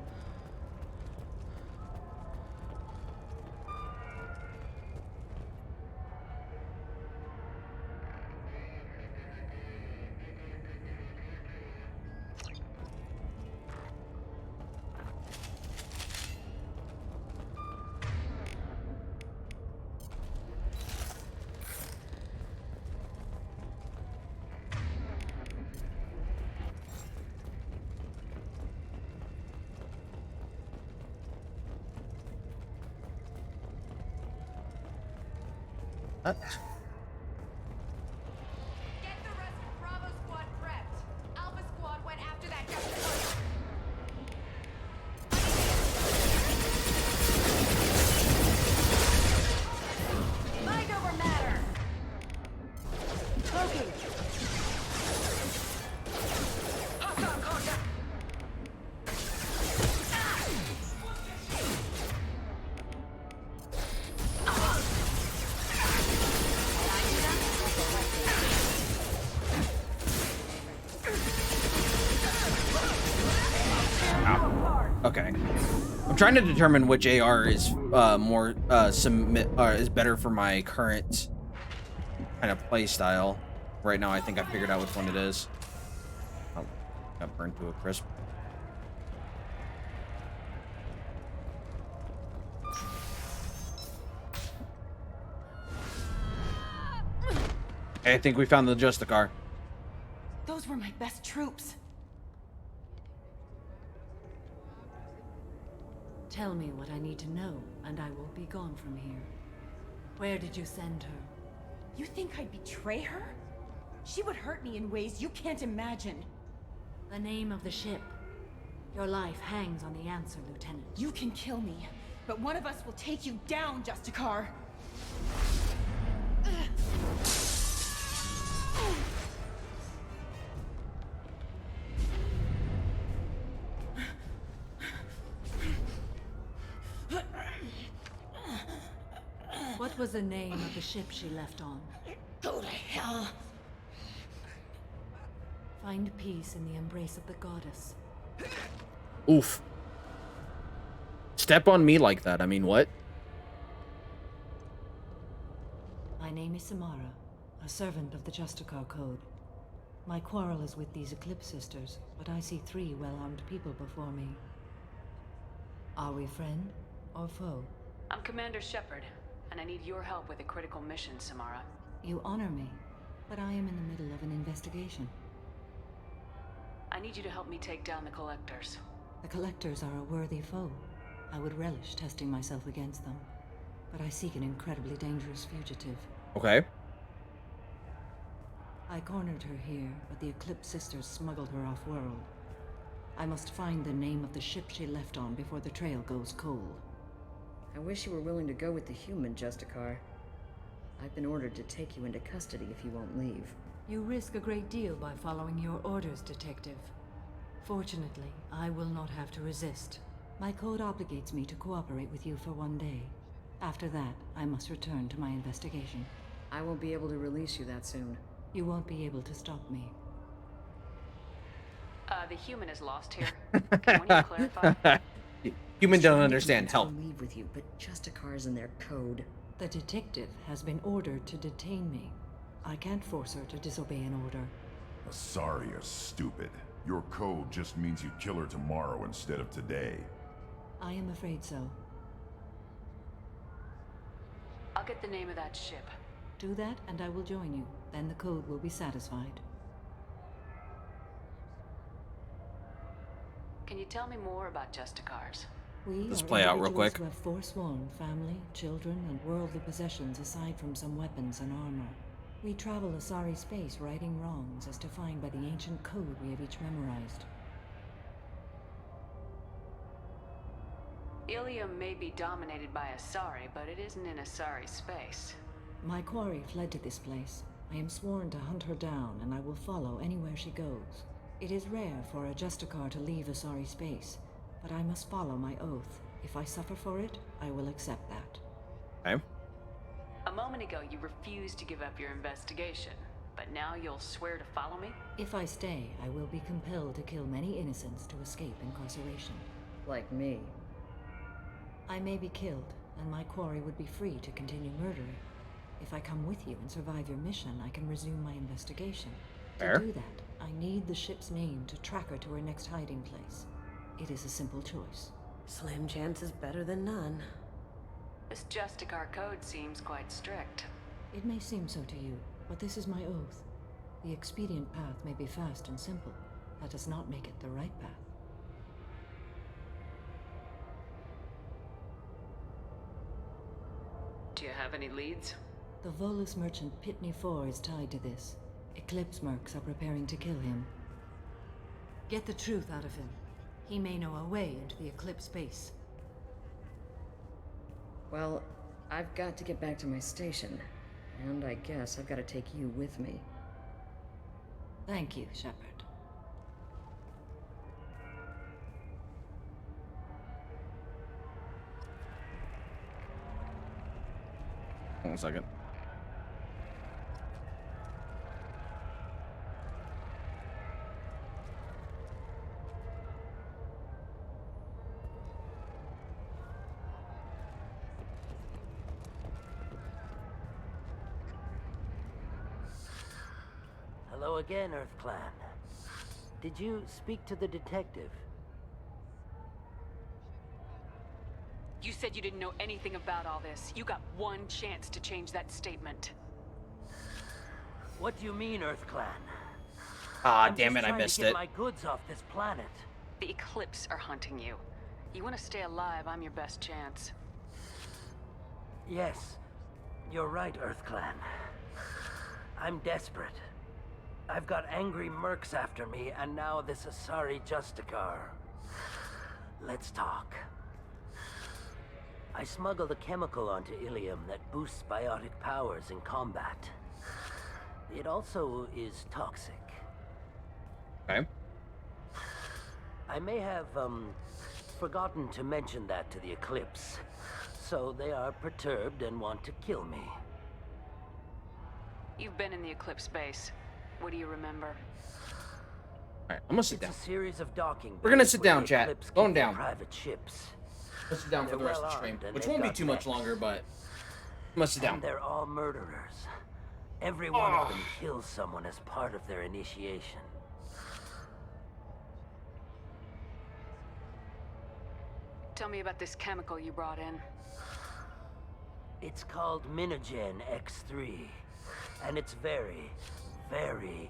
What? Get the rest of Bravo Squad prepped. Alpha Squad went after that Justicar. Mind over matter. Loki! Hostile contact. Okay. I'm trying to determine which AR is more is better for my current kind of play style. Right now, I think I figured out which one it is. Oh, got burned to a crisp. I think we found the Justicar. Those were my best troops. Tell me what I need to know, and I will be gone from here. Where did you send her? You think I'd betray her? She would hurt me in ways you can't imagine. The name of the ship. Your life hangs on the answer, Lieutenant. You can kill me, but one of us will take you down, Justicar. What was the name of the ship she left on? Go to hell. Find peace in the embrace of the goddess. Oof. Step on me like that. I mean, what? My name is Samara, a servant of the Justicar Code. My quarrel is with these Eclipse Sisters, but I see 3 well-armed people before me. Are we friend or foe? I'm Commander Shepard, and I need your help with a critical mission, Samara. You honor me, but I am in the middle of an investigation. I need you to help me take down the Collectors. The Collectors are a worthy foe. I would relish testing myself against them, but I seek an incredibly dangerous fugitive. Okay. I cornered her here, but the Eclipse Sisters smuggled her off-world. I must find the name of the ship she left on before the trail goes cold. I wish you were willing to go with the human, Justicar. I've been ordered to take you into custody if you won't leave. You risk a great deal by following your orders, Detective. Fortunately, I will not have to resist. My code obligates me to cooperate with you for 1 day. After that, I must return to my investigation. I won't be able to release you that soon. You won't be able to stop me. The human is lost here. Can one of you clarify? Human don't understand. Help. I'll leave with you, but Justicar's in their code. The detective has been ordered to detain me. I can't force her to disobey an order. Sorry, you're stupid. Your code just means you kill her tomorrow instead of today. I am afraid so. I'll get the name of that ship. Do that, and I will join you. Then the code will be satisfied. Can you tell me more about Justicars? We Let's are play out real individuals quick. who have forsworn family, children, and worldly possessions aside from some weapons and armor. We travel Asari space righting wrongs as defined by the ancient code we have each memorized. Ilium may be dominated by Asari, but it isn't in Asari space. My quarry fled to this place. I am sworn to hunt her down, and I will follow anywhere she goes. It is rare for a Justicar to leave Asari space, but I must follow my oath. If I suffer for it, I will accept that. Okay. A moment ago, you refused to give up your investigation, but now you'll swear to follow me? If I stay, I will be compelled to kill many innocents to escape incarceration. Like me. I may be killed, and my quarry would be free to continue murdering. If I come with you and survive your mission, I can resume my investigation. Fair. To do that, I need the ship's name to track her to her next hiding place. It is a simple choice. Slim chance is better than none. This Justicar code seems quite strict. It may seem so to you, but this is my oath. The expedient path may be fast and simple. That does not make it the right path. Do you have any leads? The Volus merchant Pitney 4 is tied to this. Eclipse mercs are preparing to kill him. Get the truth out of him. He may know a way into the Eclipse base. Well, I've got to get back to my station. And I guess I've got to take you with me. Thank you, Shepard. 1 second. Hello again, Earth Clan. Did you speak to the detective? You said you didn't know anything about all this. You got one chance to change that statement. What do you mean, Earth Clan? Ah, I'm damn just it, I trying to missed get it. my goods off this planet. The Eclipse are hunting you. You want to stay alive, I'm your best chance. Yes, you're right, Earth Clan. I'm desperate. I've got angry mercs after me, and now this Asari Justicar. Let's talk. I smuggled a chemical onto Ilium that boosts biotic powers in combat. It also is toxic. Okay. I may have, forgotten to mention that to the Eclipse. So they are perturbed and want to kill me. You've been in the Eclipse base. What do you remember? Alright, I'm gonna sit down. It's a series of docking We're gonna bays sit where down, the chat. Eclipse Going keep their down. private ships. Let's sit down for the They're rest of the stream, well-armed, and which they've won't be got too much mechs. longer, but I'm gonna sit down. And they're all murderers. Every one of them kills someone as part of their initiation. Tell me about this chemical you brought in. It's called Minogen X3, and it's very, very,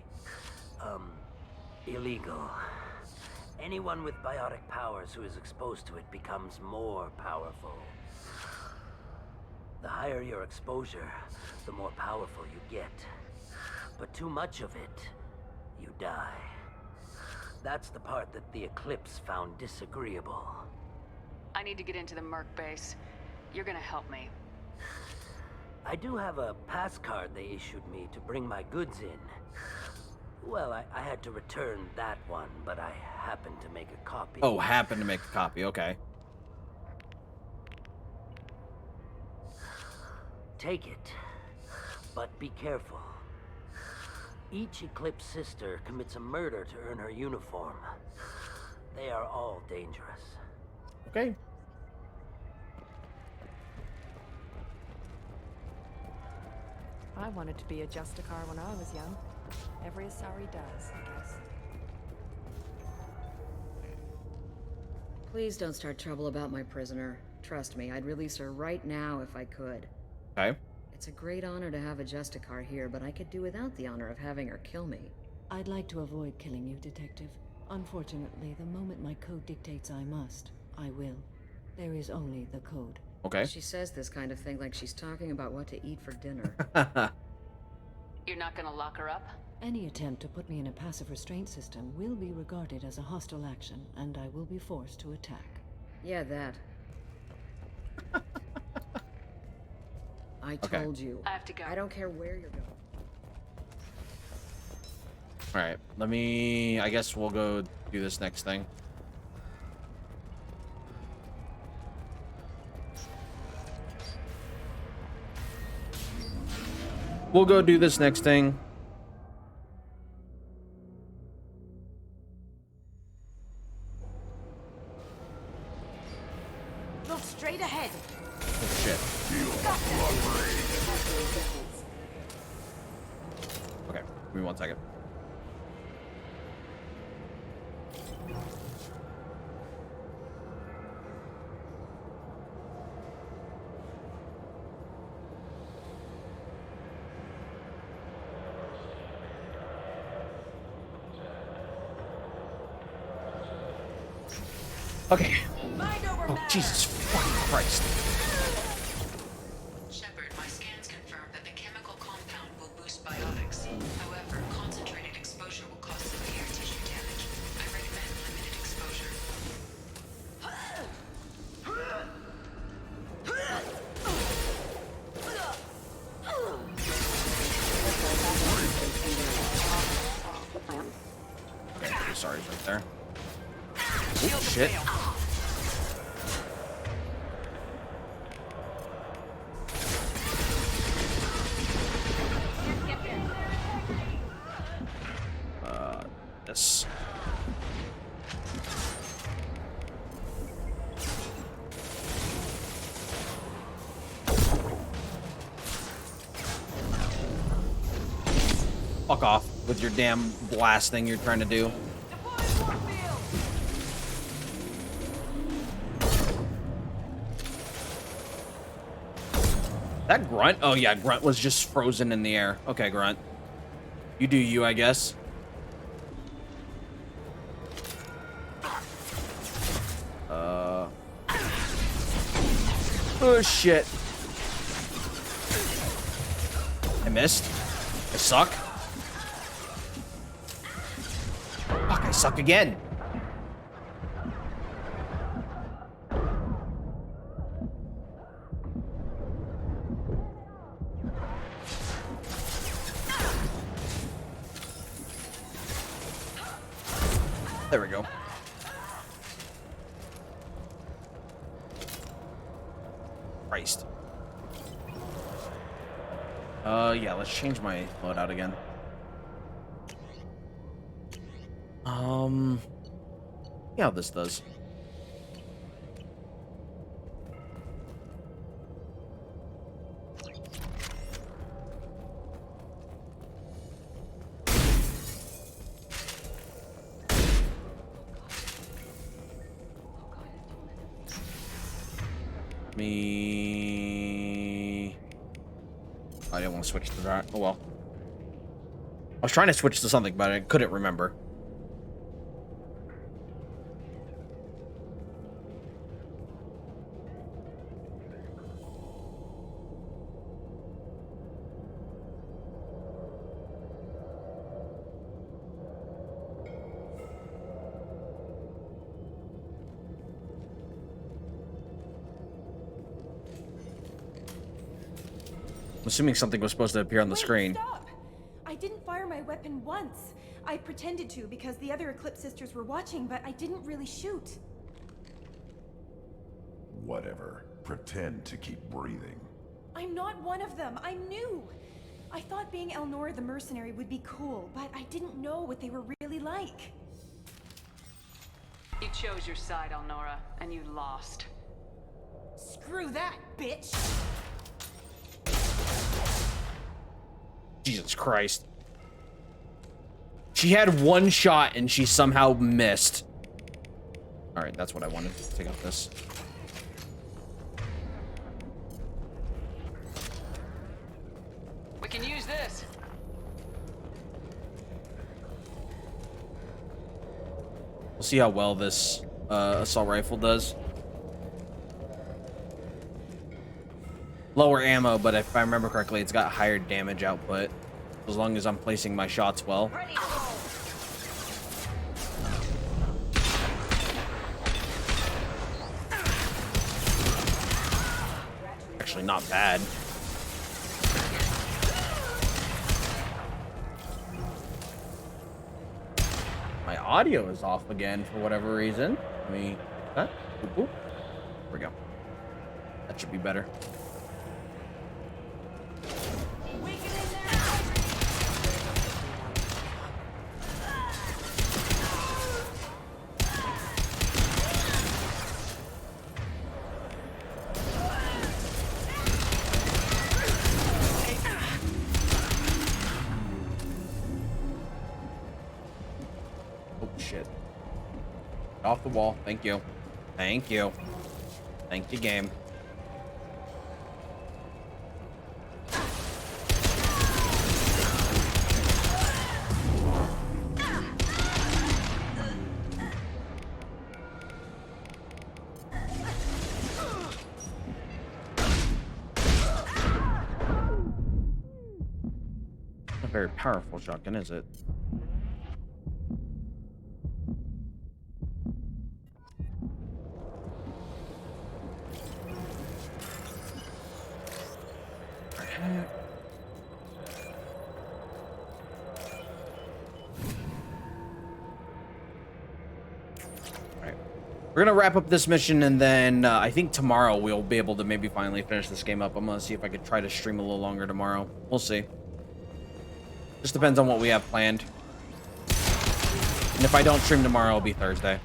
illegal. Anyone with biotic powers who is exposed to it becomes more powerful. The higher your exposure, the more powerful you get. But too much of it, you die. That's the part that the Eclipse found disagreeable. I need to get into the Merc base. You're gonna help me. I do have a pass card they issued me to bring my goods in. Well, I had to return that one, but I happened to make a copy. Oh, happened to make a copy, okay. Take it, but be careful. Each Eclipse sister commits a murder to earn her uniform. They are all dangerous. Okay. I wanted to be a Justicar when I was young. Every Asari does, I guess. Please don't start trouble about my prisoner. Trust me, I'd release her right now if I could. Okay. It's a great honor to have a Justicar here, but I could do without the honor of having her kill me. I'd like to avoid killing you, Detective. Unfortunately, the moment my code dictates I must, I will. There is only the code. Okay. She says this kind of thing like she's talking about what to eat for dinner. You're not gonna lock her up? Any attempt to put me in a passive restraint system will be regarded as a hostile action, and I will be forced to attack. Yeah, that. I Okay. told you. I have to go. I don't care where you're going. Alright, I guess we'll go do this next thing. We'll go do this next thing. Look straight ahead. Oh, shit. Okay, give me 1 second. Okay. Oh, Jesus fucking Christ. Shepard, my scans confirm that the chemical compound will boost biotics. However, concentrated exposure will cause severe tissue damage. I recommend limited exposure. Okay, sorry, right there. Oh, shit. This. Fuck off with your damn blast thing you're trying to do. That Grunt? Oh yeah, Grunt was just frozen in the air. Okay, Grunt. You do you, I guess. Oh shit. I missed. I suck. Fuck, I suck again. There we go. Christ. Yeah, let's change my loadout again. Yeah, this does. I didn't want to switch to that. Oh well. I was trying to switch to something, but I couldn't remember. I'm assuming something was supposed to appear on the screen. Stop! I didn't fire my weapon once. I pretended to because the other Eclipse sisters were watching, but I didn't really shoot. Whatever. Pretend to keep breathing. I'm not one of them. I'm new. I thought being Elnora the mercenary would be cool, but I didn't know what they were really like. You chose your side, Elnora, and you lost. Screw that, bitch! Jesus Christ. She had one shot and she somehow missed. Alright, that's what I wanted. Take out this. We can use this. We'll see how well this assault rifle does. Lower ammo, but if I remember correctly, it's got higher damage output. As long as I'm placing my shots well. Actually, not bad. My audio is off again for whatever reason. Let me... Huh? Oop, oop. There we go. That should be better. Off the wall. Thank you. Thank you. Thank you, game. Not a very powerful shotgun, is it? We're gonna wrap up this mission, and then I think tomorrow we'll be able to maybe finally finish this game up. I'm gonna see if I could try to stream a little longer tomorrow. We'll see. Just depends on what we have planned. And if I don't stream tomorrow, it'll be Thursday.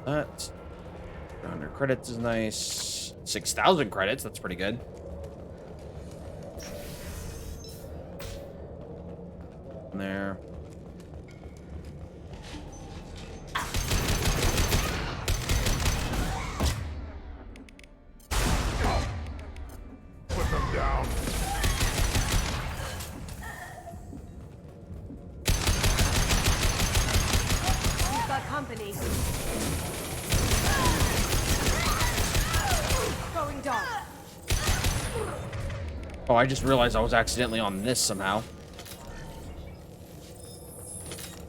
That 100 credits is nice. 6,000 credits, that's pretty good. There. Put them down. Going dark. Oh, I just realized I was accidentally on this somehow.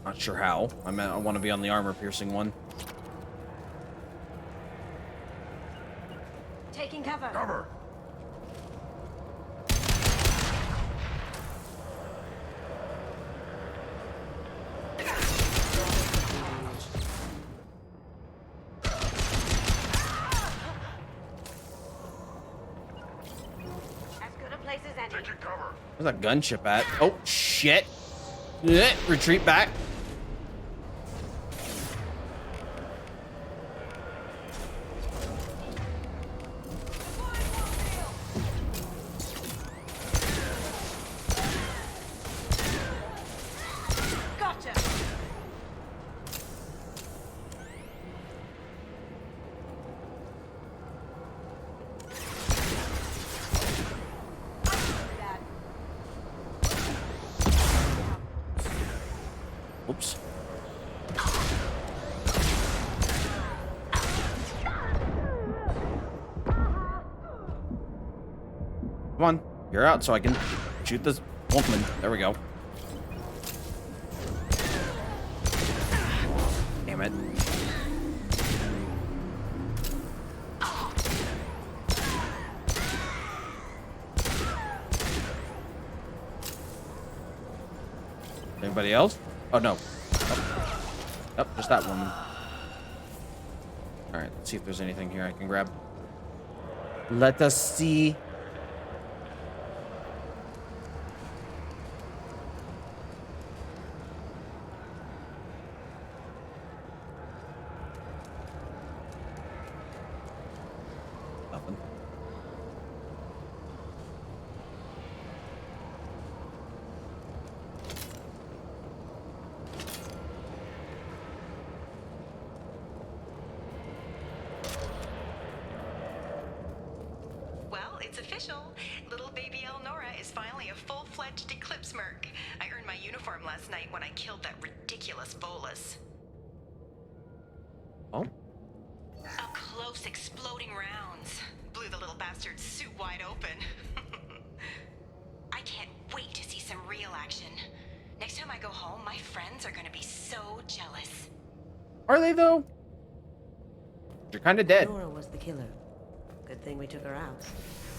Not sure how. I want to be on the armor-piercing one. Taking cover. Cover. Where's that gunship at? Oh, shit. Retreat back. Gotcha. Oops. Come on, you're out so I can shoot this woman. There we go. Damn it. Anybody else? Oh, no. Oh, just that woman. All right, let's see if there's anything here I can grab. Let us see. Nothing. Well, it's official. Little baby Elnora is finally a full-fledged Eclipse merc. I earned my uniform last night when I killed that ridiculous bolus. Oh? Up close, exploding rounds. Blew the little bastard's suit wide open. I can't wait to see some real action. Next time I go home, my friends are gonna be so jealous. Are they, though? You're kind of dead. Nora was the killer. Good thing we took her out.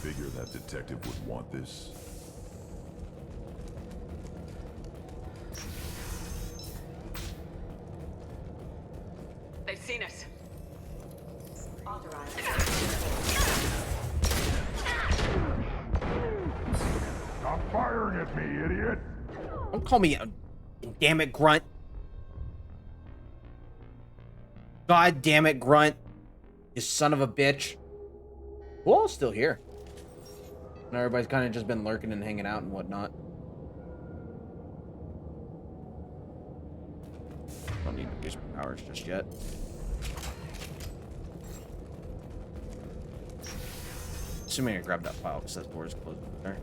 Figure that detective would want this. They've seen us. Stop firing at me, idiot! Don't call me a damn it, Grunt. God damn it, Grunt. You son of a bitch. Who all's still here? And everybody's kind of just been lurking and hanging out and whatnot. Don't need to use my powers just yet. Assuming I grabbed that file because that door is closed over there.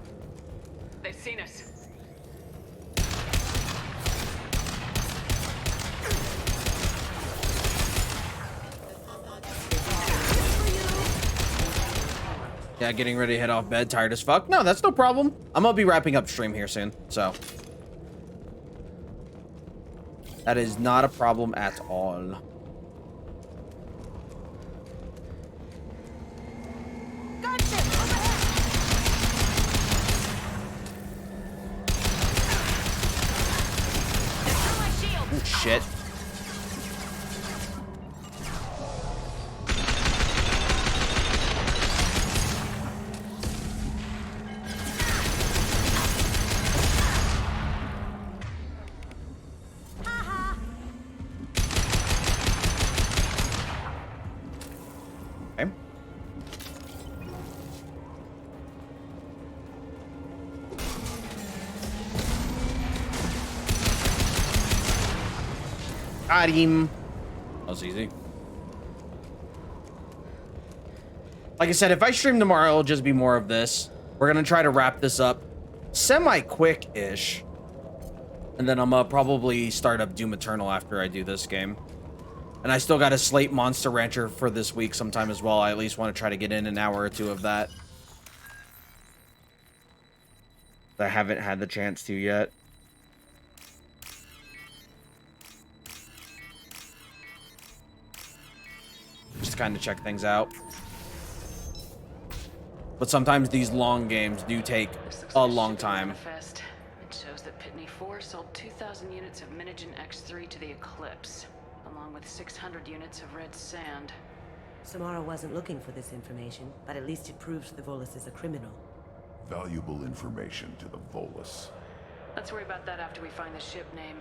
They've seen us. Yeah, getting ready to head off bed, tired as fuck. No, that's no problem. I'm gonna be wrapping up stream here soon, so. That is not a problem at all. Oh, shit. Okay. Got him. That was easy. Like I said, if I stream tomorrow, it'll just be more of this. We're gonna try to wrap this up semi-quick-ish. And then I'm gonna probably start up Doom Eternal after I do this game. And I still got to slate Monster Rancher for this week sometime as well. I at least want to try to get in an hour or two of that. I haven't had the chance to yet. Just kind of check things out. But sometimes these long games do take a long time. Manifest. It shows that Pitney 4 sold 2,000 units of Minigen X3 to the Eclipse, along with 600 units of red sand. Samara wasn't looking for this information, but at least it proves the Volus is a criminal. Valuable information to the Volus. Let's worry about that after we find the ship name.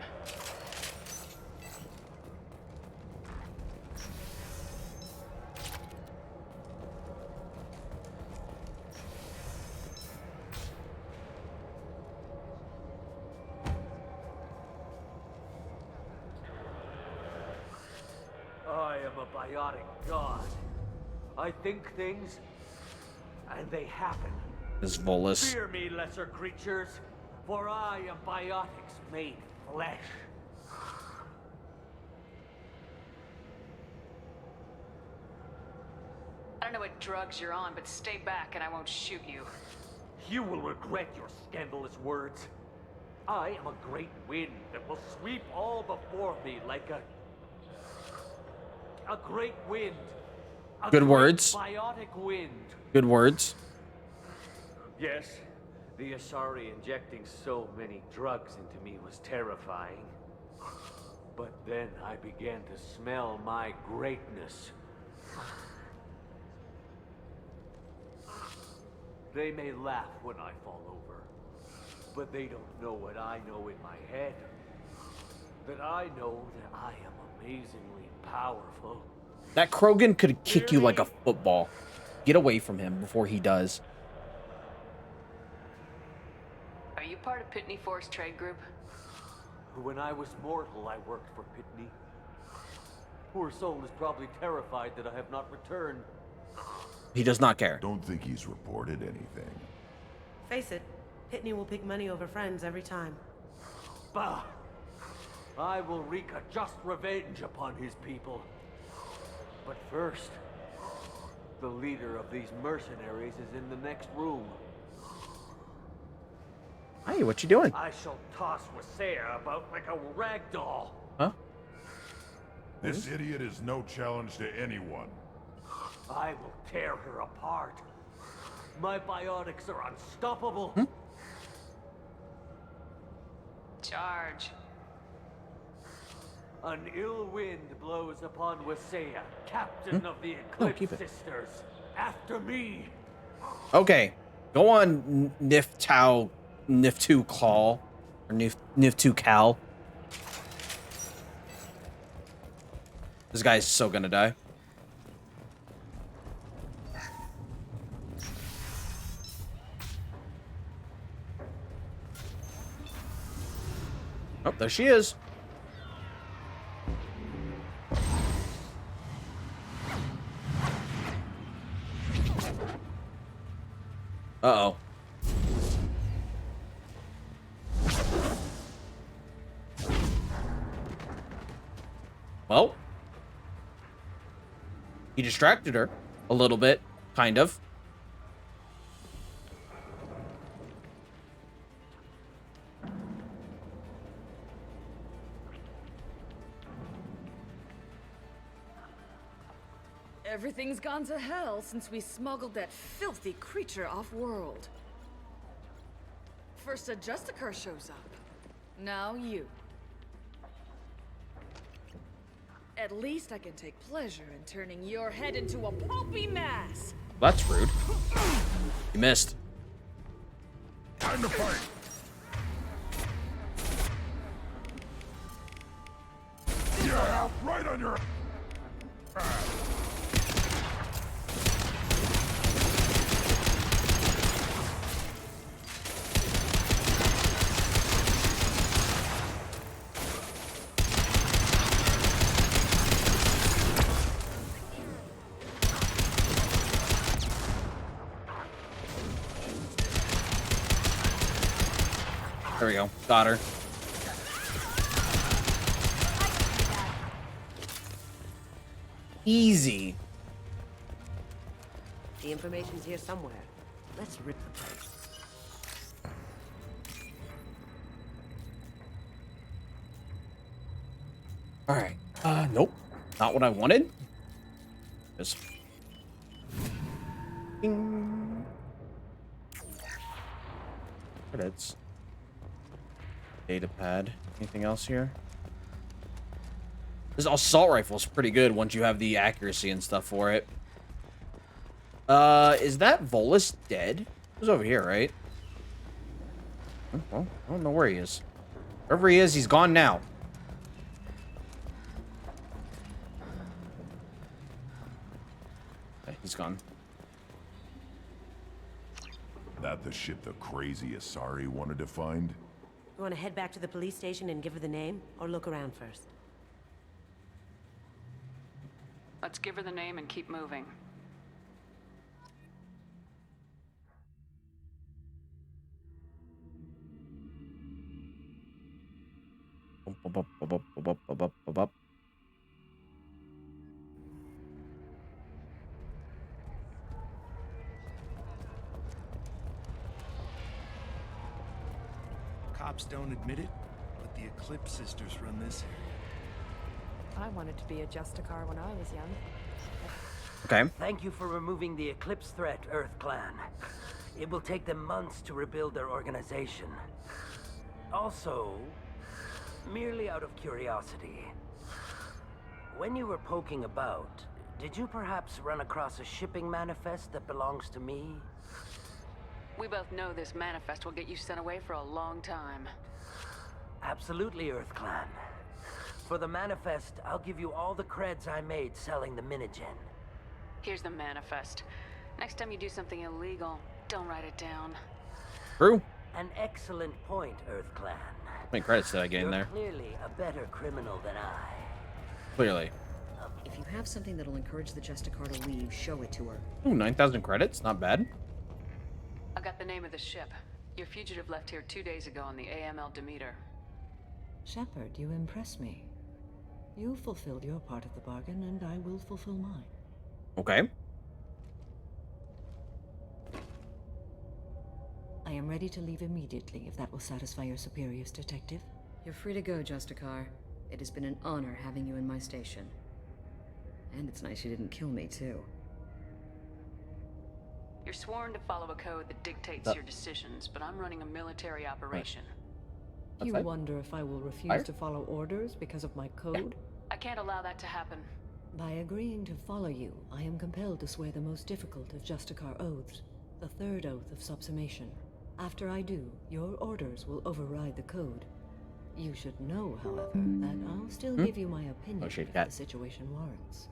I am a biotic god. I think things, and they happen. This Volus. Fear me, lesser creatures, for I am biotics made flesh. I don't know what drugs you're on, but stay back and I won't shoot you. You will regret your scandalous words. I am a great wind that will sweep all before me like a great wind. Good words. Biotic wind. Good words. Yes, the Asari injecting so many drugs into me was terrifying. But then I began to smell my greatness. They may laugh when I fall over, but they don't know what I know in my head. That I know that I am amazingly powerful. That Krogan could kick you like a football. Get away from him before he does. Are you part of Pitney 4's trade group? When I was mortal, I worked for Pitney. Poor soul is probably terrified that I have not returned. He does not care. Don't think he's reported anything. Face it, Pitney will pick money over friends every time. Bah! I will wreak a just revenge upon his people. But first, the leader of these mercenaries is in the next room. Hey, what you doing? I shall toss Wasea about like a rag doll. Huh? This idiot is no challenge to anyone. I will tear her apart. My biotics are unstoppable. Charge. An ill wind blows upon Wasea, captain of the Eclipse keep it. Sisters. After me. Okay. Go on Nif2 Call. Or Nif2 Cal. This guy's so gonna die. Oh, there she is. Uh-oh. Well, he distracted her a little bit, kind of. Everything's gone to hell since we smuggled that filthy creature off-world. First a Justicar shows up. Now you. At least I can take pleasure in turning your head into a pulpy mass. That's rude. You missed. Time to fight. Yeah, right on your ass. There we go. Got her. Easy. The information's here somewhere. Let's rip the place. All right. Nope. Not what I wanted. Just. Ding. Credits. Data pad. Anything else here? This assault rifle's pretty good once you have the accuracy and stuff for it. Is that Volus dead? He was over here, right? Oh, well, I don't know where he is. Wherever he is, he's gone now. Okay, he's gone. That the ship the crazy Asari wanted to find? You want to head back to the police station and give her the name, or look around first? Let's give her the name and keep moving. Cops don't admit it, but the Eclipse sisters run this area. I wanted to be a Justicar when I was young. Okay. Thank you for removing the Eclipse threat, Earth Clan. It will take them months to rebuild their organization. Also, merely out of curiosity, when you were poking about, did you perhaps run across a shipping manifest that belongs to me? We both know this manifest will get you sent away for a long time. Absolutely, Earth Clan. For the manifest, I'll give you all the creds I made selling the Minigen. Here's the manifest. Next time you do something illegal, don't write it down. True. An excellent point, Earth Clan. How many credits did I get in there? You're clearly a better criminal than I. Clearly. If you have something that'll encourage the Justicar to leave, show it to her. Ooh, 9,000 credits. Not bad. I got the name of the ship. Your fugitive left here 2 days ago on the AML Demeter. Shepard, you impress me. You fulfilled your part of the bargain, and I will fulfill mine. Okay. I am ready to leave immediately, if that will satisfy your superiors, Detective. You're free to go, Justicar. It has been an honor having you in my station. And it's nice you didn't kill me, too. You're sworn to follow a code that dictates your decisions, but I'm running a military operation. You wonder if I will refuse to follow orders because of my code? I can't allow that to happen. By agreeing to follow you, I am compelled to swear the most difficult of Justicar oaths, the third oath of subsumation. After I do, your orders will override the code. You should know, however, that I'll still give you my opinion if the situation warrants.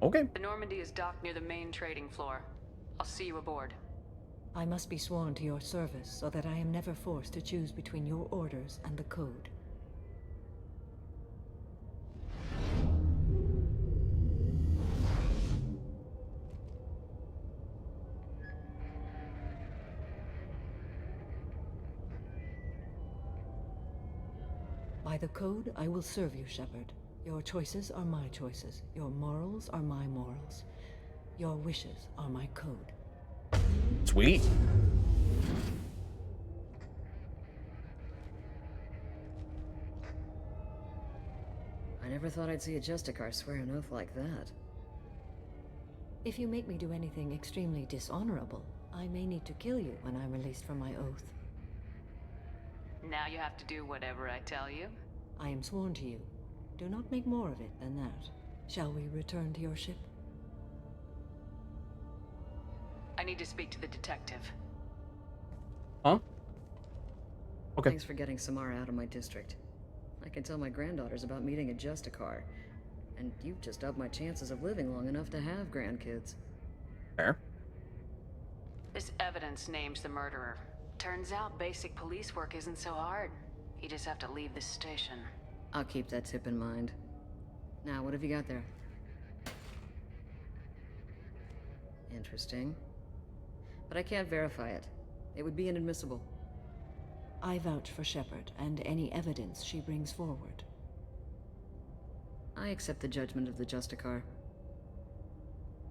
Okay. The Normandy is docked near the main trading floor. I'll see you aboard. I must be sworn to your service so that I am never forced to choose between your orders and the code. By the code, I will serve you, Shepard. Your choices are my choices. Your morals are my morals. Your wishes are my code. Sweet. I never thought I'd see a Justicar swear an oath like that. If you make me do anything extremely dishonorable, I may need to kill you when I'm released from my oath. Now you have to do whatever I tell you. I am sworn to you. Do not make more of it than that. Shall we return to your ship? I need to speak to the detective. Huh? Okay. Thanks for getting Samara out of my district. I can tell my granddaughters about meeting a Justicar. And you've just upped my chances of living long enough to have grandkids. Fair. This evidence names the murderer. Turns out basic police work isn't so hard. You just have to leave this station. I'll keep that tip in mind. Now, what have you got there? Interesting. But I can't verify it. It would be inadmissible. I vouch for Shepard and any evidence she brings forward. I accept the judgment of the Justicar.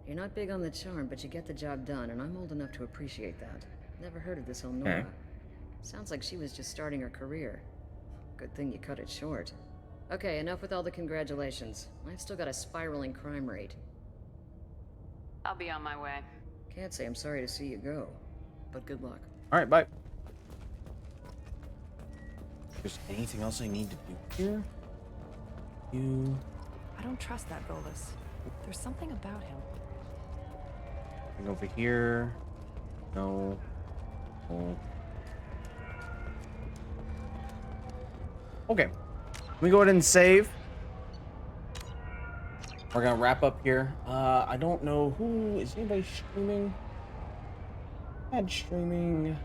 You're not big on the charm, but you get the job done, and I'm old enough to appreciate that. Never heard of this Elnora. Sounds like she was just starting her career. Good thing you cut it short. Okay, enough with all the congratulations. I've still got a spiraling crime rate. I'll be on my way. Can't say I'm sorry to see you go, but good luck. All right, bye. There's anything else I need to do here? I don't trust that Volus. There's something about him. Anything over here? No. No. Okay. Let me go ahead and save. We're gonna wrap up here. I don't know who is anybody streaming. Chad streaming.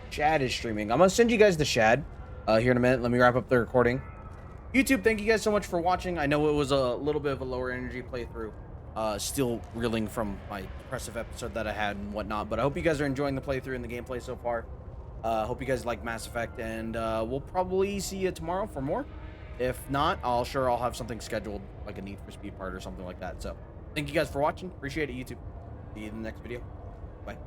Chad is streaming. I'm gonna send you guys the Shad here in a minute. Let me wrap up the recording. YouTube, thank you guys so much for watching. I know it was a little bit of a lower energy playthrough. Still reeling from my depressive episode that I had and whatnot, but I hope you guys are enjoying the playthrough and the gameplay so far. Hope you guys like Mass Effect, and we'll probably see you tomorrow for more. If not, I'll have something scheduled, like a Need for Speed part or something like that. So thank you guys for watching. Appreciate it, YouTube. See you in the next video. Bye.